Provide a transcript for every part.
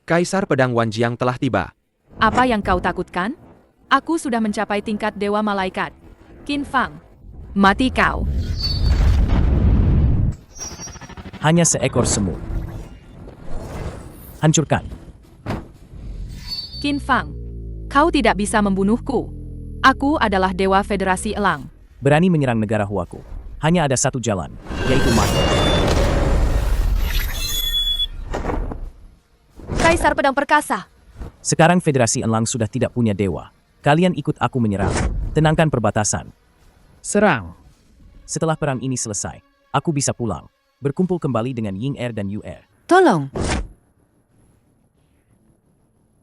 Kaisar Pedang Wanjiang telah tiba. Apa yang kau takutkan? Aku sudah mencapai tingkat Dewa Malaikat. Qin Fang, mati kau. Hanya seekor semut. Hancurkan. Qin Fang, kau tidak bisa membunuhku. Aku adalah Dewa Federasi Elang. Berani menyerang negara Huaku. Hanya ada satu jalan, yaitu mati. Kaisar Pedang Perkasa. Sekarang Federasi Elang sudah tidak punya dewa. Kalian ikut aku menyerang. Tenangkan perbatasan. Serang. Setelah perang ini selesai, aku bisa pulang. Berkumpul kembali dengan Ying Er dan Yu Er. Tolong.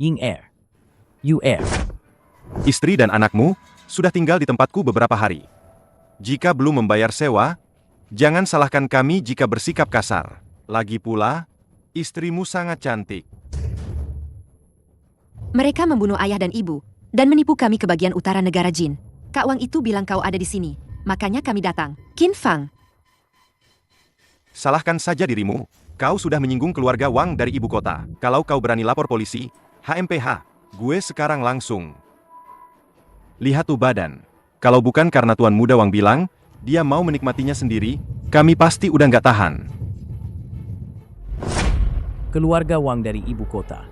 Ying Er. Yu Er. Istri dan anakmu sudah tinggal di tempatku beberapa hari. Jika belum membayar sewa, jangan salahkan kami jika bersikap kasar. Lagi pula, istrimu sangat cantik. Mereka membunuh ayah dan ibu, dan menipu kami ke bagian utara negara Jin. Kak Wang itu bilang kau ada di sini, makanya kami datang. Qin Fang. Salahkan saja dirimu. Kau sudah menyinggung keluarga Wang dari ibu kota. Kalau kau berani lapor polisi, HMPH, gue sekarang langsung. Lihat tuh badan. Kalau bukan karena Tuan Muda Wang bilang, dia mau menikmatinya sendiri, kami pasti udah nggak tahan. Keluarga Wang dari ibu kota.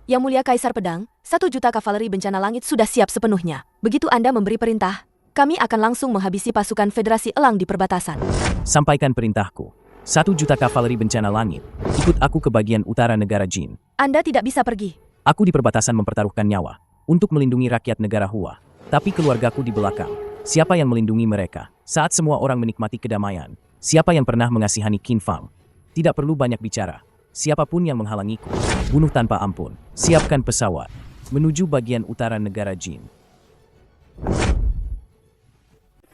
Yang Mulia Kaisar Pedang, 1 juta kavaleri bencana langit sudah siap sepenuhnya. Begitu Anda memberi perintah, kami akan langsung menghabisi pasukan Federasi Elang di perbatasan. Sampaikan perintahku. 1 juta kavaleri bencana langit. Ikut aku ke bagian utara negara Jin. Anda tidak bisa pergi. Aku di perbatasan mempertaruhkan nyawa untuk melindungi rakyat negara Hua. Tapi keluargaku di belakang. Siapa yang melindungi mereka? Saat semua orang menikmati kedamaian, siapa yang pernah mengasihani Qin Fang? Tidak perlu banyak bicara. Siapapun yang menghalangiku, bunuh tanpa ampun. Siapkan pesawat menuju bagian utara negara Jin.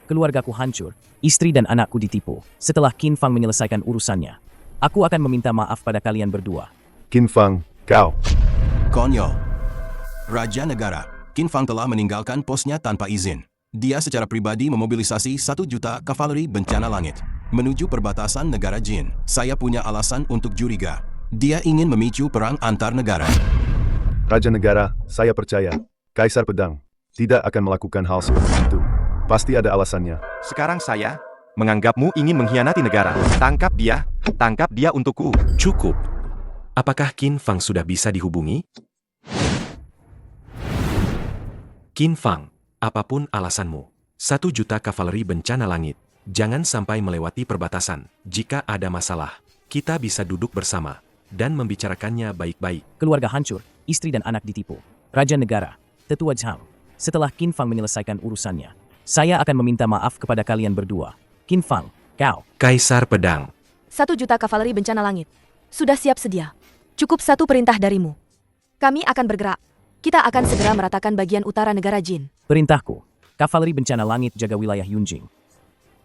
Keluargaku hancur, istri dan anakku ditipu. Setelah Qin Fang menyelesaikan urusannya, aku akan meminta maaf pada kalian berdua. Qin Fang, kau. Konyol. Raja Negara, Qin Fang telah meninggalkan posnya tanpa izin. Dia secara pribadi memobilisasi 1 juta kavaleri bencana langit menuju perbatasan negara Jin. Saya punya alasan untuk curiga. Dia ingin memicu perang antar negara. Raja Negara, saya percaya. Kaisar Pedang tidak akan melakukan hal seperti itu. Pasti ada alasannya. Sekarang saya menganggapmu ingin mengkhianati negara. Tangkap dia untukku. Cukup. Apakah Qin Fang sudah bisa dihubungi? Qin Fang, apapun alasanmu, 1 juta kavaleri bencana langit. Jangan sampai melewati perbatasan. Jika ada masalah, kita bisa duduk bersama dan membicarakannya baik-baik. Keluarga hancur, istri dan anak ditipu. Raja Negara, Tetua Zhang. Setelah Qin Fang menyelesaikan urusannya, saya akan meminta maaf kepada kalian berdua. Qin Fang, kau. Kaisar Pedang. 1 juta kavaleri bencana langit. Sudah siap sedia. Cukup 1 perintah darimu. Kami akan bergerak. Kita akan segera meratakan bagian utara negara Jin. Perintahku, kavaleri bencana langit jaga wilayah Yunjing.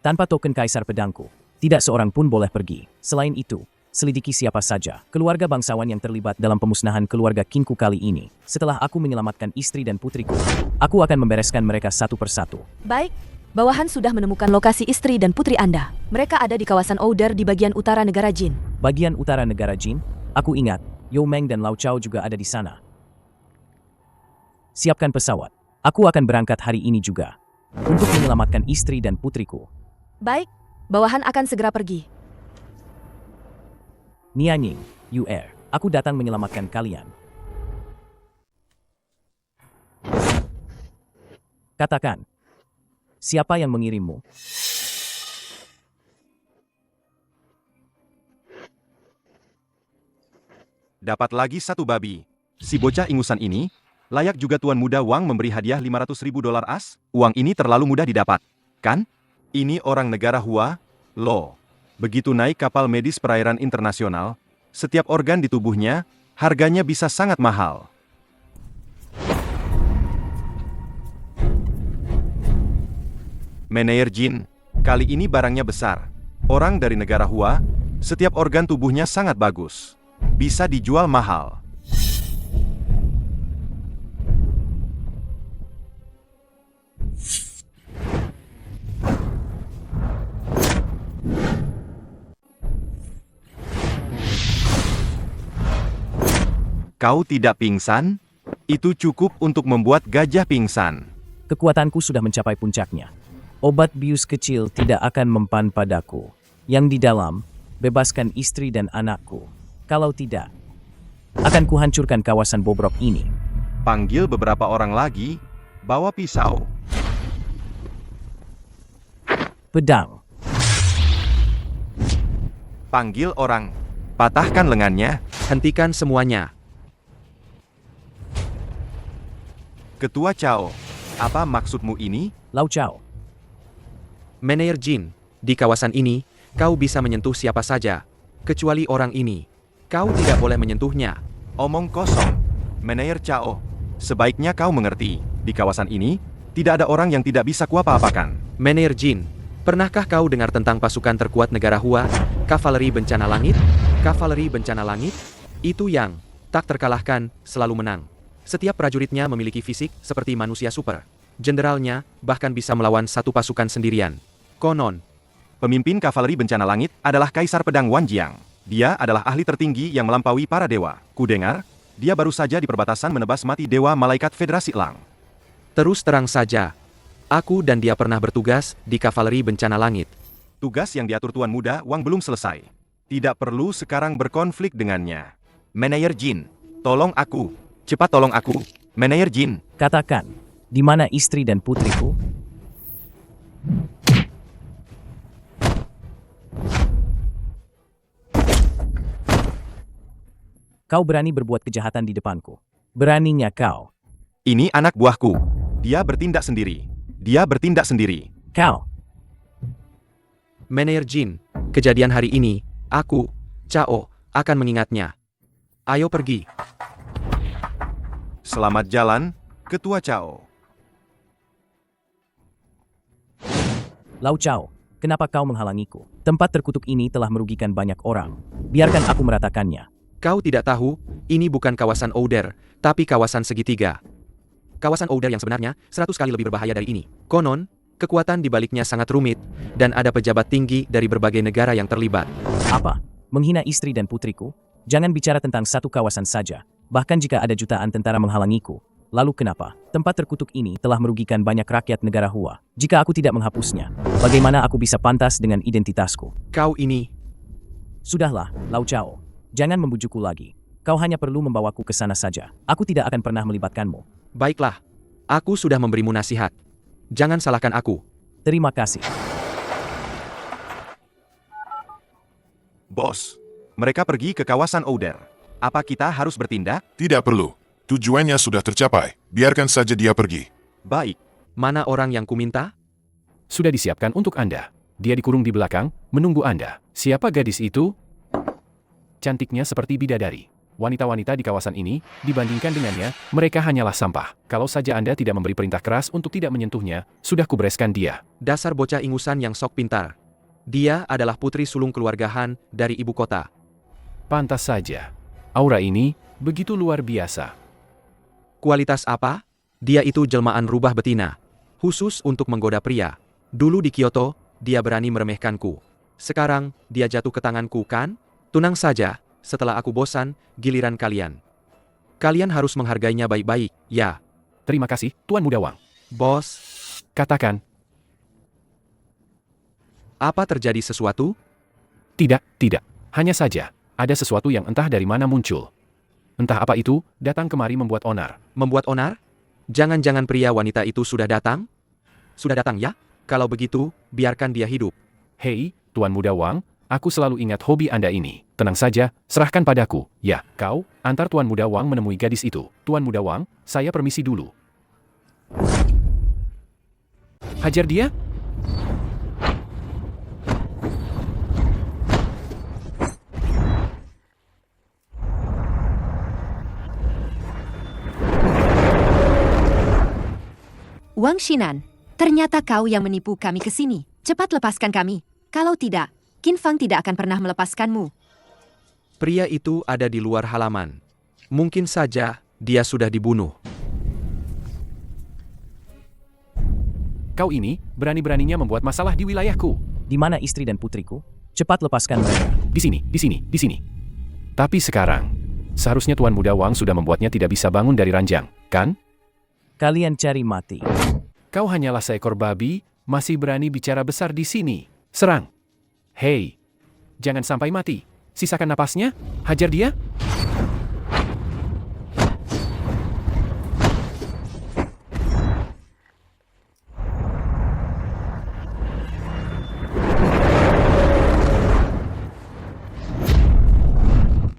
Tanpa token Kaisar Pedangku, tidak seorang pun boleh pergi. Selain itu, selidiki siapa saja keluarga bangsawan yang terlibat dalam pemusnahan keluarga Qinku kali ini. Setelah aku menyelamatkan istri dan putriku, aku akan membereskan mereka satu persatu. Baik, bawahan sudah menemukan lokasi istri dan putri Anda. Mereka ada di kawasan Ouder di bagian utara negara Jin. Bagian utara negara Jin? Aku ingat, You Meng dan Lao Chao juga ada di sana. Siapkan pesawat. Aku akan berangkat hari ini juga untuk menyelamatkan istri dan putriku. Baik, bawahan akan segera pergi. Nianying, Yu Er, aku datang menyelamatkan kalian. Katakan, siapa yang mengirimmu? Dapat lagi 1 babi. Si bocah ingusan ini layak juga Tuan Muda Wang memberi hadiah 500.000 dolar as. Uang ini terlalu mudah didapat, kan? Ini orang negara Hua, loh. Begitu naik kapal medis perairan internasional, setiap organ di tubuhnya, harganya bisa sangat mahal. Meneer Jin, kali ini barangnya besar. Orang dari negara Hua, setiap organ tubuhnya sangat bagus. Bisa dijual mahal. Kau tidak pingsan? Itu cukup untuk membuat gajah pingsan. Kekuatanku sudah mencapai puncaknya. Obat bius kecil tidak akan mempan padaku. Yang di dalam, bebaskan istri dan anakku. Kalau tidak, akan kuhancurkan kawasan bobrok ini. Panggil beberapa orang lagi, bawa pisau. Pedang. Panggil orang, patahkan lengannya. Hentikan semuanya. Ketua Chao, apa maksudmu ini? Lau Chao. Manajer Jin, di kawasan ini, kau bisa menyentuh siapa saja, kecuali orang ini. Kau tidak boleh menyentuhnya. Omong kosong. Manajer Chao, sebaiknya kau mengerti, di kawasan ini, tidak ada orang yang tidak bisa kuapa-apakan. Manajer Jin, pernahkah kau dengar tentang pasukan terkuat negara Hua, Kavaleri Bencana Langit? Kavaleri Bencana Langit? Itu yang tak terkalahkan, selalu menang. Setiap prajuritnya memiliki fisik seperti manusia super. Jenderalnya bahkan bisa melawan satu pasukan sendirian. Konon, Pemimpin Kavaleri Bencana Langit adalah Kaisar Pedang Wan Jiang. Dia adalah ahli tertinggi yang melampaui para dewa. Kudengar, dia baru saja di perbatasan menebas mati Dewa Malaikat Federasi Elang. terus terang saja, aku dan dia pernah bertugas di Kavaleri Bencana Langit. Tugas yang diatur Tuan Muda Wang belum selesai. Tidak perlu sekarang berkonflik dengannya. Manajer Jin, tolong aku. Cepat tolong aku. Manajer Jin. Katakan, di mana istri dan putriku? Kau berani berbuat kejahatan di depanku. Beraninya kau. Ini anak buahku. Dia bertindak sendiri. Dia bertindak sendiri. Kau. Manajer Jin, kejadian hari ini, aku, Chao, akan mengingatnya. Ayo pergi. Selamat jalan, Ketua Chao. Lau Chao, kenapa kau menghalangiku? Tempat terkutuk ini telah merugikan banyak orang. Biarkan aku meratakannya. Kau tidak tahu, ini bukan kawasan Ouder, tapi kawasan segitiga. Kawasan Ouder yang sebenarnya 100 kali lebih berbahaya dari ini. Konon, kekuatan di baliknya sangat rumit, dan ada pejabat tinggi dari berbagai negara yang terlibat. Apa? Menghina istri dan putriku? Jangan bicara tentang satu kawasan saja. Bahkan jika ada jutaan tentara menghalangiku. Lalu kenapa? Tempat terkutuk ini telah merugikan banyak rakyat negara Hua. Jika aku tidak menghapusnya, bagaimana aku bisa pantas dengan identitasku? Kau ini, Sudahlah, Lau Chao. Jangan membujukku lagi. Kau hanya perlu membawaku ke sana saja. Aku tidak akan pernah melibatkanmu. baiklah, aku sudah memberimu nasihat. Jangan salahkan aku. Terima kasih. Bos, mereka pergi ke kawasan Ouder. Apa kita harus bertindak? Tidak perlu. Tujuannya sudah tercapai. Biarkan saja dia pergi. Baik. Mana orang yang kuminta? Sudah disiapkan untuk Anda. Dia dikurung di belakang, menunggu Anda. Siapa gadis itu? Cantiknya seperti bidadari. Wanita-wanita di kawasan ini, dibandingkan dengannya, mereka hanyalah sampah. Kalau saja Anda tidak memberi perintah keras untuk tidak menyentuhnya, sudah kubereskan dia. Dasar bocah ingusan yang sok pintar. Dia adalah putri sulung keluarga Han dari ibu kota. Pantas saja. Aura ini, begitu luar biasa. Kualitas apa? Dia itu jelmaan rubah betina. Khusus untuk menggoda pria. Dulu di Kyoto, dia berani meremehkanku. Sekarang, dia jatuh ke tanganku kan? Tunang saja, setelah aku bosan, giliran kalian. Kalian harus menghargainya baik-baik, ya. Terima kasih, Tuan Muda Wang. Bos, Katakan, apa terjadi sesuatu? tidak. Hanya saja, ada sesuatu yang entah dari mana muncul. Entah apa itu, datang kemari membuat onar. Membuat onar? Jangan-jangan pria wanita itu sudah datang? Sudah datang ya? Kalau begitu, biarkan dia hidup. Hei, Tuan Muda Wang, aku selalu ingat hobi Anda ini. Tenang saja, serahkan padaku. Ya, kau, antar Tuan Muda Wang menemui gadis itu. Tuan Muda Wang, saya permisi dulu. Hajar dia? Wang Shinan, ternyata kau yang menipu kami ke sini. Cepat lepaskan kami. Kalau tidak, Qin Fang tidak akan pernah melepaskanmu. Pria itu ada di luar halaman. Mungkin saja dia sudah dibunuh. Kau ini, berani-beraninya membuat masalah di wilayahku. Di mana istri dan putriku? Cepat lepaskan mereka. Di sini. Tapi sekarang, Seharusnya Tuan Muda Wang sudah membuatnya tidak bisa bangun dari ranjang, kan? Kalian cari mati. Kau hanyalah seekor babi, masih berani bicara besar di sini. Serang! Hei, jangan sampai mati. Sisakan napasnya, hajar dia.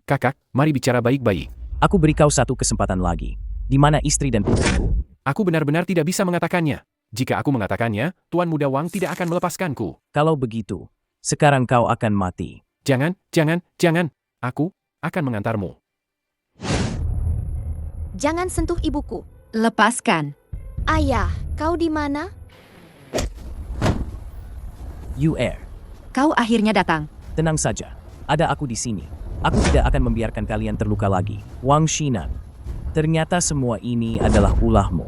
Kakak, mari bicara baik-baik. Aku beri kau satu kesempatan lagi. Di mana istri dan putriku? Aku benar-benar tidak bisa mengatakannya. Jika aku mengatakannya, Tuan Muda Wang tidak akan melepaskanku. Kalau begitu, sekarang kau akan mati. Jangan, jangan, jangan. Aku akan mengantarmu. Jangan sentuh ibuku. Lepaskan. Ayah, kau di mana? UR, Kau akhirnya datang. tenang saja. Ada aku di sini. Aku tidak akan membiarkan kalian terluka lagi. Wang Shinan. Ternyata semua ini adalah ulahmu.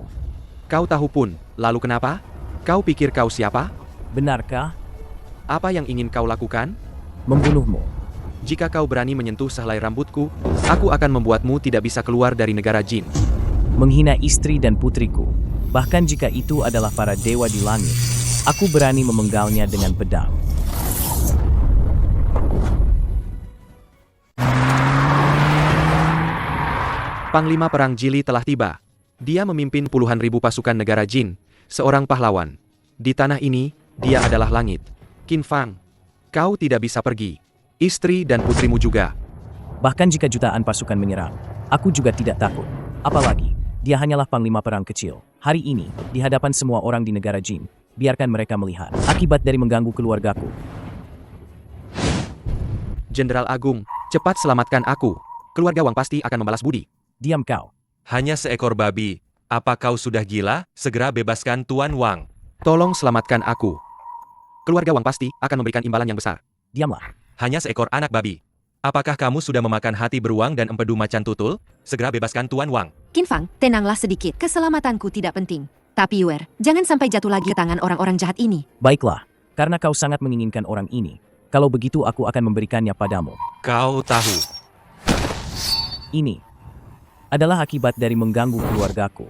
Kau tahu pun, lalu kenapa? Kau pikir kau siapa? Benarkah? Apa yang ingin kau lakukan? Membunuhmu. Jika kau berani menyentuh sehelai rambutku, aku akan membuatmu tidak bisa keluar dari negara jin. Menghina istri dan putriku. Bahkan jika itu adalah para dewa di langit. Aku berani memenggalnya dengan pedang. Panglima Perang Jili telah tiba. Dia memimpin puluhan ribu pasukan negara jin, seorang pahlawan. Di tanah ini, dia adalah langit. Qin Fang, kau tidak bisa pergi. Istri dan putrimu juga. Bahkan jika jutaan pasukan menyerang, aku juga tidak takut. Apalagi, dia hanyalah panglima perang kecil. Hari ini, di hadapan semua orang di negara jin, biarkan mereka melihat akibat dari mengganggu keluargaku. Jenderal Agung, cepat selamatkan aku. Keluarga Wang pasti akan membalas budi. Diam kau. Hanya seekor babi. Apa kau sudah gila? Segera bebaskan Tuan Wang. Tolong selamatkan aku. Keluarga Wang pasti akan memberikan imbalan yang besar. Diamlah. Hanya seekor anak babi. Apakah kamu sudah memakan hati beruang dan empedu macan tutul? Segera bebaskan Tuan Wang. Qin Fang, tenanglah sedikit. Keselamatanku tidak penting. Tapi Wer, jangan sampai jatuh lagi ke tangan orang-orang jahat ini. Baiklah, karena kau sangat menginginkan orang ini. Kalau begitu aku akan memberikannya padamu. Kau tahu. Ini adalah akibat dari mengganggu keluargaku.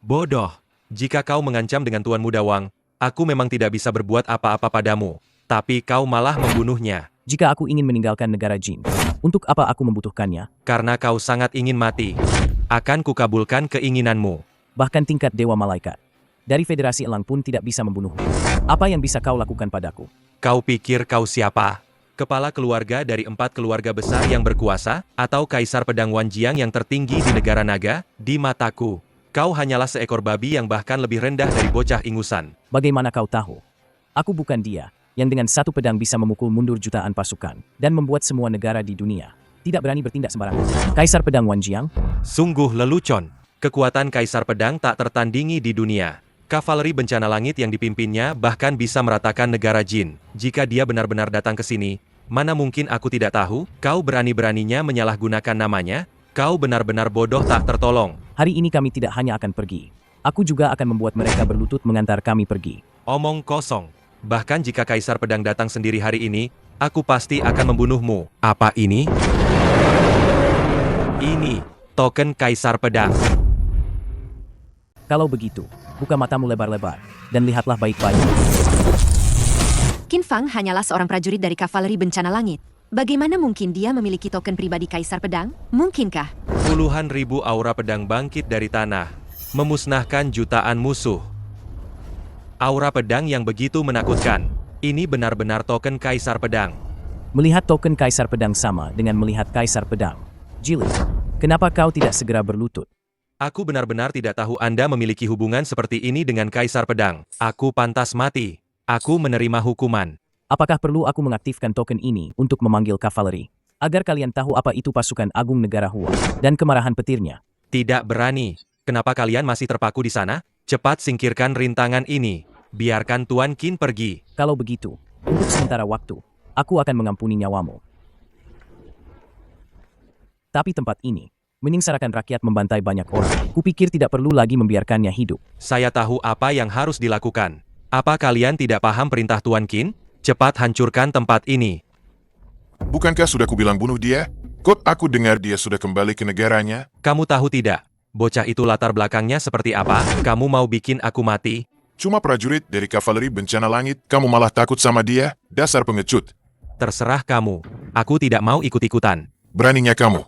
Bodoh. Jika kau mengancam dengan Tuan Muda Wang, aku memang tidak bisa berbuat apa-apa padamu. Tapi kau malah membunuhnya. Jika aku ingin meninggalkan negara jin, untuk apa aku membutuhkannya? Karena kau sangat ingin mati. Akan kukabulkan keinginanmu. Bahkan tingkat dewa malaikat dari Federasi Elang pun tidak bisa membunuhku. Apa yang bisa kau lakukan padaku? Kau pikir kau siapa? Kepala keluarga dari 4 keluarga besar yang berkuasa, atau Kaisar Pedang Wanjiang yang tertinggi di negara naga? Di mataku, kau hanyalah seekor babi yang bahkan lebih rendah dari bocah ingusan. Bagaimana kau tahu? Aku bukan dia, yang dengan satu pedang bisa memukul mundur jutaan pasukan, dan membuat semua negara di dunia tidak berani bertindak sembarangan. Kaisar Pedang Wanjiang? Sungguh lelucon. Kekuatan Kaisar Pedang tak tertandingi di dunia. Kavaleri bencana langit yang dipimpinnya bahkan bisa meratakan negara jin. Jika dia benar-benar datang ke sini, mana mungkin aku tidak tahu? Kau berani-beraninya menyalahgunakan namanya? Kau benar-benar bodoh tak tertolong. Hari ini kami tidak hanya akan pergi. Aku juga akan membuat mereka berlutut mengantar kami pergi. Omong kosong. Bahkan jika Kaisar Pedang datang sendiri hari ini, aku pasti akan membunuhmu. Apa ini? Ini token Kaisar Pedang. Kalau begitu, buka matamu lebar-lebar, dan lihatlah baik-baik. Qin Fang hanyalah seorang prajurit dari kavaleri bencana langit. Bagaimana mungkin dia memiliki token pribadi Kaisar Pedang? Mungkinkah? Puluhan ribu aura pedang bangkit dari tanah, memusnahkan jutaan musuh. Aura pedang yang begitu menakutkan. Ini benar-benar token Kaisar Pedang. Melihat token Kaisar Pedang sama dengan melihat Kaisar Pedang. Jili, kenapa kau tidak segera berlutut? Aku benar-benar tidak tahu Anda memiliki hubungan seperti ini dengan Kaisar Pedang. Aku pantas mati. Aku menerima hukuman. Apakah perlu aku mengaktifkan token ini untuk memanggil kavaleri? Agar kalian tahu apa itu pasukan agung negara Hua dan kemarahan petirnya. Tidak berani. Kenapa kalian masih terpaku di sana? Cepat singkirkan rintangan ini. Biarkan Tuan Qin pergi. Kalau begitu, untuk sementara waktu, aku akan mengampuni nyawamu. Tapi tempat ini menyengsarakan rakyat membantai banyak orang. Kupikir tidak perlu lagi membiarkannya hidup. Saya tahu apa yang harus dilakukan. Apa kalian tidak paham perintah Tuan Qin? Cepat hancurkan tempat ini. Bukankah sudah kubilang bunuh dia? Kok aku dengar dia sudah kembali ke negaranya? Kamu tahu tidak, bocah itu latar belakangnya seperti apa? Kamu mau bikin aku mati? Cuma prajurit dari kavaleri bencana langit, kamu malah takut sama dia? Dasar pengecut. Terserah kamu. Aku tidak mau ikut-ikutan. Beraninya kamu.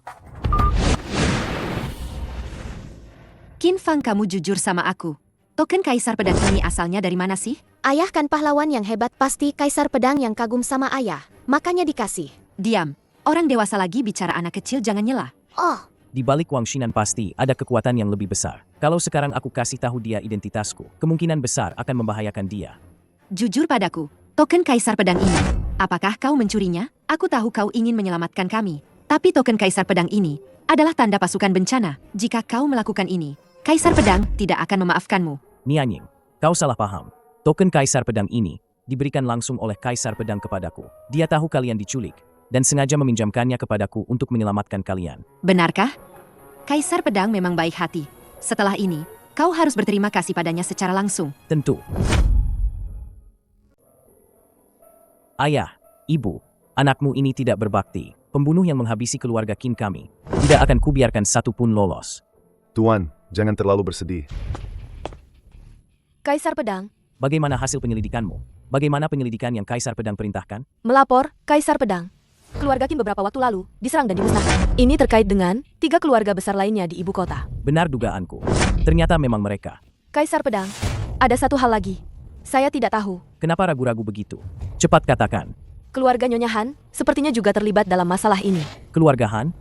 Qin Fang, kamu jujur sama aku. Token Kaisar Pedang ini asalnya dari mana sih? Ayah kan pahlawan yang hebat, pasti Kaisar Pedang yang kagum sama ayah. Makanya dikasih. Diam. Orang dewasa lagi bicara anak kecil, jangan nyela. Oh, Di balik Wang Xinan pasti ada kekuatan yang lebih besar. Kalau sekarang aku kasih tahu dia identitasku, kemungkinan besar akan membahayakan dia. Jujur padaku, token Kaisar Pedang ini. Apakah kau mencurinya? Aku tahu kau ingin menyelamatkan kami. Tapi token Kaisar Pedang ini adalah tanda pasukan bencana. Jika kau melakukan ini, Kaisar Pedang tidak akan memaafkanmu. Nianying, kau salah paham. Token Kaisar Pedang ini diberikan langsung oleh Kaisar Pedang kepadaku. Dia tahu kalian diculik dan sengaja meminjamkannya kepadaku untuk menyelamatkan kalian. Benarkah? Kaisar Pedang memang baik hati. Setelah ini, kau harus berterima kasih padanya secara langsung. Tentu. Ayah, ibu, anakmu ini tidak berbakti. Pembunuh yang menghabisi keluarga Qin kami. Tidak akan kubiarkan satu pun lolos. Tuan, jangan terlalu bersedih. Kaisar Pedang, Bagaimana hasil penyelidikanmu? Bagaimana penyelidikan yang Kaisar Pedang perintahkan? melapor, Kaisar Pedang. Keluarga Qin beberapa waktu lalu diserang dan dimusnahkan. Ini terkait dengan 3 keluarga besar lainnya di ibu kota. Benar dugaanku. Ternyata memang mereka. Kaisar Pedang, ada satu hal lagi. Saya tidak tahu. Kenapa ragu-ragu begitu? Cepat katakan. Keluarga Nyonya Han sepertinya juga terlibat dalam masalah ini. Keluarga Han?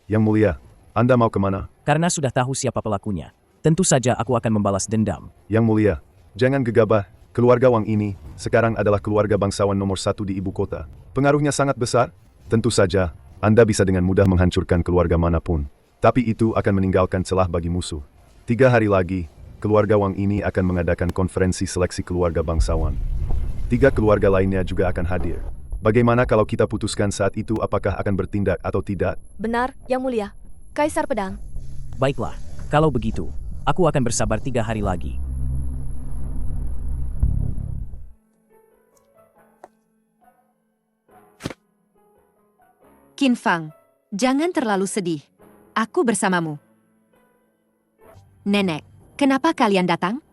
Yang mulia, Anda mau kemana? Karena sudah tahu siapa pelakunya. Tentu saja aku akan membalas dendam. Yang mulia, jangan gegabah. Keluarga Wang ini sekarang adalah keluarga bangsawan nomor 1 di ibu kota. Pengaruhnya sangat besar. Tentu saja, Anda bisa dengan mudah menghancurkan keluarga manapun. Tapi itu akan meninggalkan celah bagi musuh. 3 hari lagi, keluarga Wang ini akan mengadakan konferensi seleksi keluarga bangsawan. 3 keluarga lainnya juga akan hadir. Bagaimana kalau kita putuskan saat itu apakah akan bertindak atau tidak? Benar, Yang Mulia. Kaisar Pedang. Baiklah, kalau begitu, aku akan bersabar 3 hari lagi. Qin Fang, jangan terlalu sedih. Aku bersamamu. Nenek, kenapa kalian datang?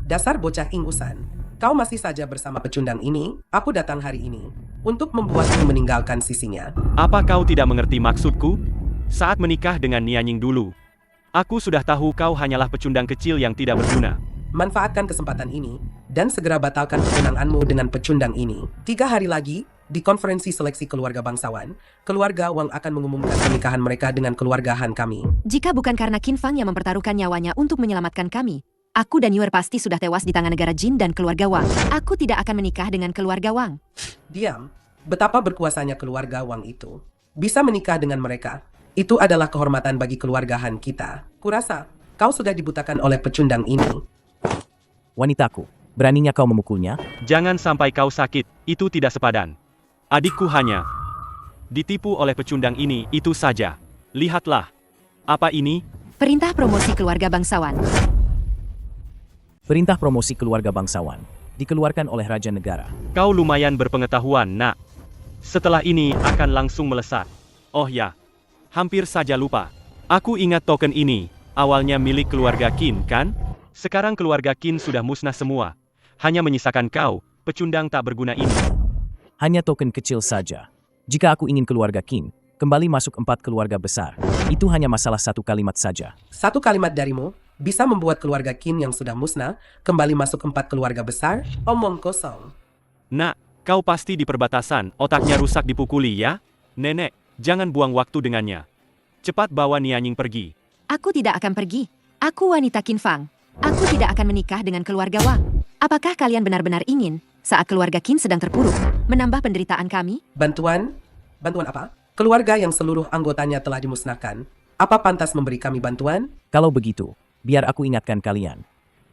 Dasar bocah ingusan. Kau masih saja bersama pecundang ini. Aku datang hari ini untuk membuatmu meninggalkan sisinya. Apa kau tidak mengerti maksudku? Saat menikah dengan Nianying dulu, aku sudah tahu kau hanyalah pecundang kecil yang tidak berguna. Manfaatkan kesempatan ini dan segera batalkan pertunanganmu dengan pecundang ini. 3 hari lagi, di konferensi seleksi keluarga bangsawan, keluarga Wang akan mengumumkan pernikahan mereka dengan keluarga Han kami. Jika bukan karena Qin Fang yang mempertaruhkan nyawanya untuk menyelamatkan kami, aku dan Yuer pasti sudah tewas di tangan negara Jin dan keluarga Wang. Aku tidak akan menikah dengan keluarga Wang. Diam, betapa berkuasanya keluarga Wang itu. Bisa menikah dengan mereka, itu adalah kehormatan bagi keluarga Han kita. Kurasa, kau sudah dibutakan oleh pecundang ini. Wanitaku, beraninya kau memukulnya? Jangan sampai kau sakit, itu tidak sepadan. Adikku hanya ditipu oleh pecundang ini, itu saja. Lihatlah. Apa ini? Perintah promosi keluarga bangsawan. Perintah promosi keluarga bangsawan dikeluarkan oleh Raja Negara. Kau lumayan berpengetahuan, nak. Setelah ini akan langsung melesat. Oh ya, hampir saja lupa. Aku ingat token ini, awalnya milik keluarga Qin, kan? Sekarang keluarga Qin sudah musnah semua. Hanya menyisakan kau, pecundang tak berguna ini. Hanya token kecil saja. Jika aku ingin keluarga Qin kembali masuk 4 keluarga besar, itu hanya masalah 1 kalimat saja. 1 kalimat darimu bisa membuat keluarga Qin yang sudah musnah kembali masuk 4 keluarga besar? Omong kosong. Nak, kau pasti di perbatasan, otaknya rusak dipukuli ya? Nenek, jangan buang waktu dengannya. Cepat bawa Nianying pergi. Aku tidak akan pergi. Aku wanita Qin Fang. Aku tidak akan menikah dengan keluarga Wang. Apakah kalian benar-benar ingin, saat keluarga Qin sedang terpuruk, menambah penderitaan kami? Bantuan? Bantuan apa? Keluarga yang seluruh anggotanya telah dimusnahkan. Apa pantas memberi kami bantuan? Kalau begitu, biar aku ingatkan kalian.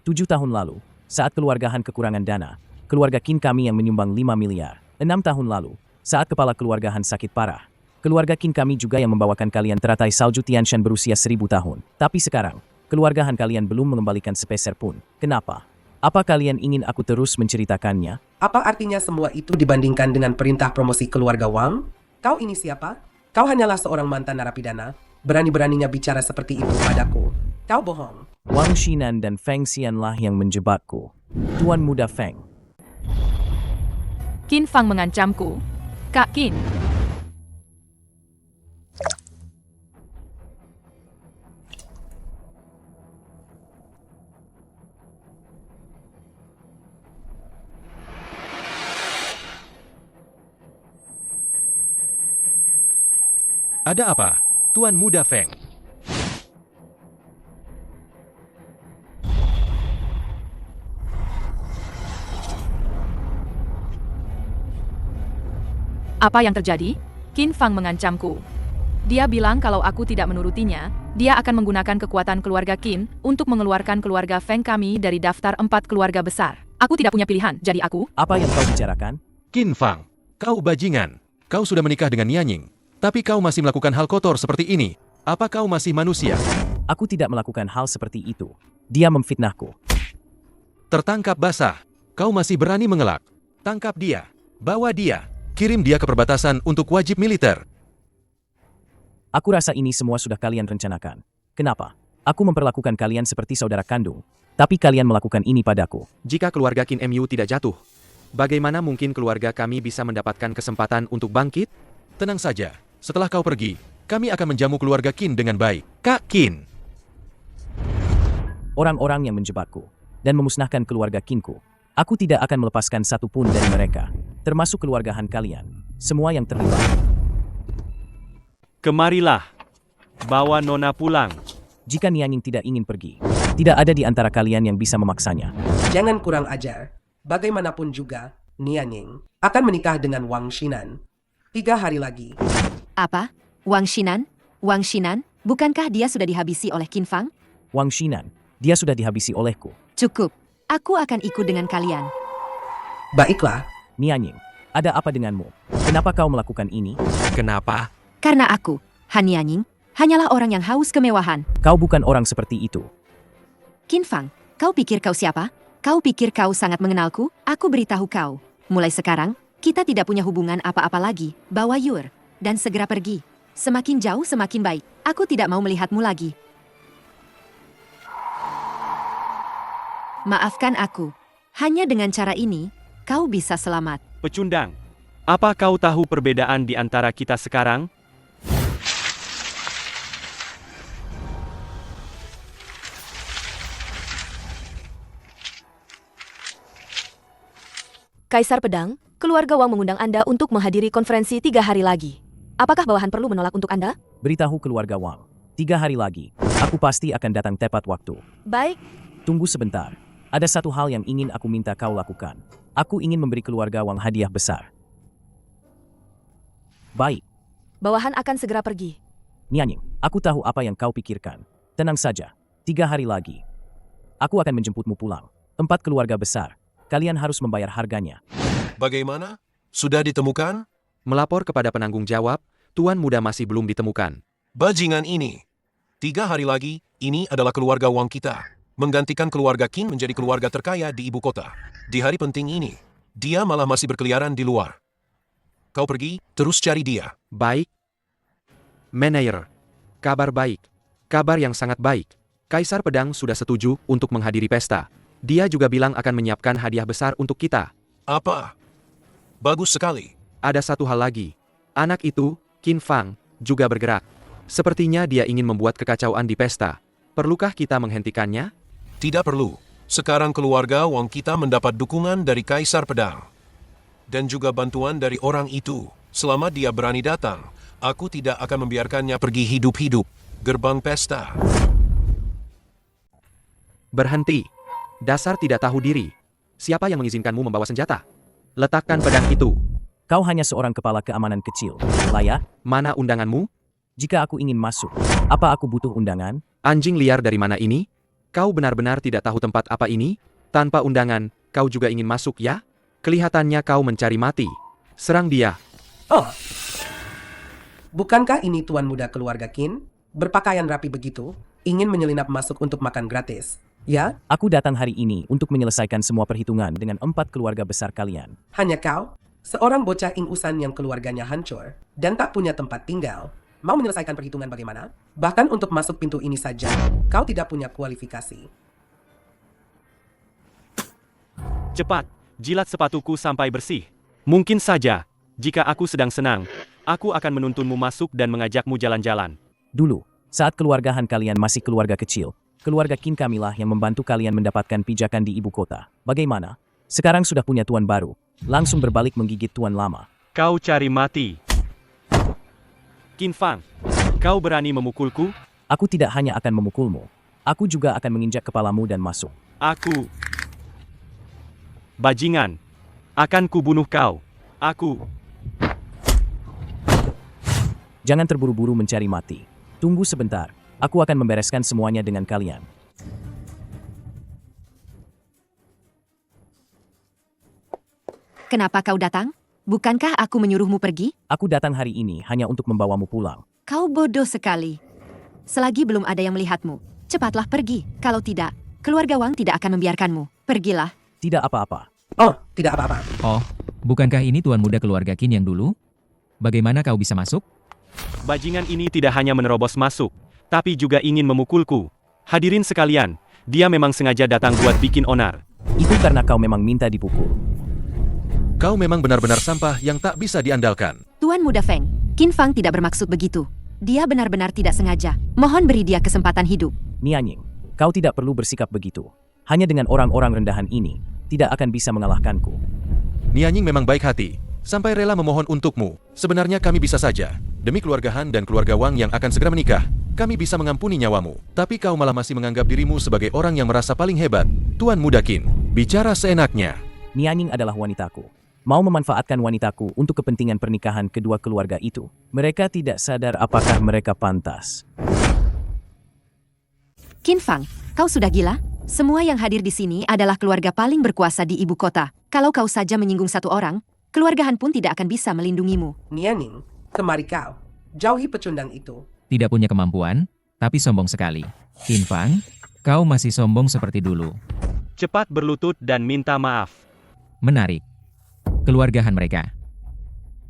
7 tahun lalu, saat keluarga Han kekurangan dana, keluarga Qin kami yang menyumbang 5 miliar. 6 tahun lalu, saat kepala keluarga Han sakit parah, keluarga Qin kami juga yang membawakan kalian teratai salju Tianshan berusia 1000 tahun. Tapi sekarang, keluarga Han kalian belum mengembalikan sepeser pun. Kenapa? Apa kalian ingin aku terus menceritakannya? Apa artinya semua itu dibandingkan dengan perintah promosi keluarga Wang? Kau ini siapa? Kau hanyalah seorang mantan narapidana. Berani-beraninya bicara seperti itu padaku. Kau bohong. Wang Xinan dan Feng Xianlah yang menjebakku. Tuan Muda Feng. Qin Fang mengancamku. Kak Qin, Ada apa, Tuan Muda Feng? apa yang terjadi? Qin Fang mengancamku. Dia bilang kalau aku tidak menurutinya, dia akan menggunakan kekuatan keluarga Qin untuk mengeluarkan keluarga Feng kami dari daftar 4 keluarga besar. Aku tidak punya pilihan, jadi aku... Apa yang kau bicarakan? Qin Fang, kau bajingan. Kau sudah menikah dengan Nianying, tapi kau masih melakukan hal kotor seperti ini. Apa kau masih manusia? Aku tidak melakukan hal seperti itu. Dia memfitnahku. Tertangkap basah. Kau masih berani mengelak. Tangkap dia. Bawa dia. Kirim dia ke perbatasan untuk wajib militer. Aku rasa ini semua sudah kalian rencanakan. Kenapa? Aku memperlakukan kalian seperti saudara kandung, tapi kalian melakukan ini padaku. Jika keluarga Qin MU tidak jatuh, bagaimana mungkin keluarga kami bisa mendapatkan kesempatan untuk bangkit? Tenang saja, setelah kau pergi, kami akan menjamu keluarga Qin dengan baik. Kak Qin. Orang-orang yang menjebakku dan memusnahkan keluarga Qinku, aku tidak akan melepaskan satu pun dari mereka, termasuk keluarga Han kalian, semua yang terlibat. Kemarilah, bawa Nona pulang. Jika Nianying tidak ingin pergi, tidak ada di antara kalian yang bisa memaksanya. Jangan kurang ajar. Bagaimanapun juga, Nianying akan menikah dengan Wang Xinan. 3 hari lagi. Apa? Wang Xinan? Wang Xinan? Bukankah dia sudah dihabisi oleh Qin Fang? Wang Xinan, dia sudah dihabisi olehku. Cukup. Aku akan ikut dengan kalian. Baiklah. Nianying, ada apa denganmu? Kenapa kau melakukan ini? Kenapa? Karena aku, Han Nianying, hanyalah orang yang haus kemewahan. Kau bukan orang seperti itu. Qin Fang, kau pikir kau siapa? Kau pikir kau sangat mengenalku? Aku beritahu kau. Mulai sekarang, kita tidak punya hubungan apa-apa lagi. Bawa Yur, dan segera pergi. Semakin jauh semakin baik. Aku tidak mau melihatmu lagi. Maafkan aku. Hanya dengan cara ini, kau bisa selamat. Pecundang, apa kau tahu perbedaan di antara kita sekarang? Kaisar Pedang, keluarga Wang mengundang Anda untuk menghadiri konferensi 3 hari lagi. Apakah bawahan perlu menolak untuk Anda? Beritahu keluarga Wang, 3 hari lagi, aku pasti akan datang tepat waktu. Baik. Tunggu sebentar. Ada satu hal yang ingin aku minta kau lakukan. Aku ingin memberi keluarga Wang hadiah besar. Baik. Bawahan akan segera pergi. Nianying, aku tahu apa yang kau pikirkan. Tenang saja, 3 hari lagi. Aku akan menjemputmu pulang. 4 keluarga besar. Kalian harus membayar harganya. Bagaimana? Sudah ditemukan? Melapor kepada penanggung jawab, Tuan Muda masih belum ditemukan. Bajingan ini. 3 hari lagi, ini adalah keluarga Wang kita. Menggantikan keluarga Qin menjadi keluarga terkaya di ibu kota. Di hari penting ini, dia malah masih berkeliaran di luar. Kau pergi, terus cari dia. Baik. Manager, kabar baik. Kabar yang sangat baik. Kaisar Pedang sudah setuju untuk menghadiri pesta. Dia juga bilang akan menyiapkan hadiah besar untuk kita. Apa? Bagus sekali. Ada satu hal lagi. Anak itu, Qin Fang, juga bergerak. Sepertinya dia ingin membuat kekacauan di pesta. Perlukah kita menghentikannya? Tidak perlu. Sekarang keluarga Wang kita mendapat dukungan dari Kaisar Pedang. Dan juga bantuan dari orang itu. Selama dia berani datang, aku tidak akan membiarkannya pergi hidup-hidup. Gerbang pesta. Berhenti. Dasar tidak tahu diri. Siapa yang mengizinkanmu membawa senjata? Letakkan pedang itu. Kau hanya seorang kepala keamanan kecil. Laya? Mana undanganmu? Jika aku ingin masuk, apa aku butuh undangan? Anjing liar dari mana ini? Kau benar-benar tidak tahu tempat apa ini? Tanpa undangan, kau juga ingin masuk ya? Kelihatannya kau mencari mati. Serang dia. Oh. Bukankah ini tuan muda keluarga Qin? Berpakaian rapi begitu, ingin menyelinap masuk untuk makan gratis. Ya, Aku datang hari ini untuk menyelesaikan semua perhitungan dengan 4 keluarga besar kalian. hanya kau, seorang bocah ingusan yang keluarganya hancur dan tak punya tempat tinggal, mau menyelesaikan perhitungan bagaimana? Bahkan untuk masuk pintu ini saja, kau tidak punya kualifikasi. Cepat, jilat sepatuku sampai bersih. Mungkin saja, jika aku sedang senang, aku akan menuntunmu masuk dan mengajakmu jalan-jalan. Dulu, saat keluargahan kalian masih keluarga kecil, keluarga Qin kamilah yang membantu kalian mendapatkan pijakan di ibu kota. Bagaimana? Sekarang sudah punya tuan baru, langsung berbalik menggigit tuan lama. Kau cari mati. Qin Fang, kau berani memukulku? Aku tidak hanya akan memukulmu, aku juga akan menginjak kepalamu dan masuk. Aku. Bajingan. Akan kubunuh kau. Aku. Jangan terburu-buru mencari mati. Tunggu sebentar, aku akan membereskan semuanya dengan kalian. Kenapa kau datang? Bukankah aku menyuruhmu pergi? Aku datang hari ini hanya untuk membawamu pulang. Kau bodoh sekali. Selagi belum ada yang melihatmu, cepatlah pergi. Kalau tidak, keluarga Wang tidak akan membiarkanmu. Pergilah. Tidak apa-apa. Oh, tidak apa-apa. Oh, bukankah ini tuan muda keluarga Qin yang dulu? Bagaimana kau bisa masuk? Bajingan ini tidak hanya menerobos masuk, tapi juga ingin memukulku. Hadirin sekalian, dia memang sengaja datang buat bikin onar. Itu karena kau memang minta dipukul. Kau memang benar-benar sampah yang tak bisa diandalkan. Tuan Muda Feng, Qin Fang tidak bermaksud begitu. Dia benar-benar tidak sengaja. Mohon beri dia kesempatan hidup. Nianying, kau tidak perlu bersikap begitu. Hanya dengan orang-orang rendahan ini, tidak akan bisa mengalahkanku. Nianying memang baik hati, sampai rela memohon untukmu. Sebenarnya kami bisa saja. Demi keluarga Han dan keluarga Wang yang akan segera menikah, kami bisa mengampuni nyawamu. Tapi kau malah masih menganggap dirimu sebagai orang yang merasa paling hebat. Tuan Muda Qin, bicara seenaknya. Nianying adalah wanitaku. Mau memanfaatkan wanitaku untuk kepentingan pernikahan kedua keluarga itu. Mereka tidak sadar apakah mereka pantas. Qin Fang, kau sudah gila? Semua yang hadir di sini adalah keluarga paling berkuasa di ibu kota. Kalau kau saja menyinggung satu orang, keluarga Han pun tidak akan bisa melindungimu. Nianing, kemari kau. Jauhi pecundang itu. Tidak punya kemampuan, tapi sombong sekali. Qin Fang, kau masih sombong seperti dulu. Cepat berlutut dan minta maaf. Menarik. Keluargahan mereka.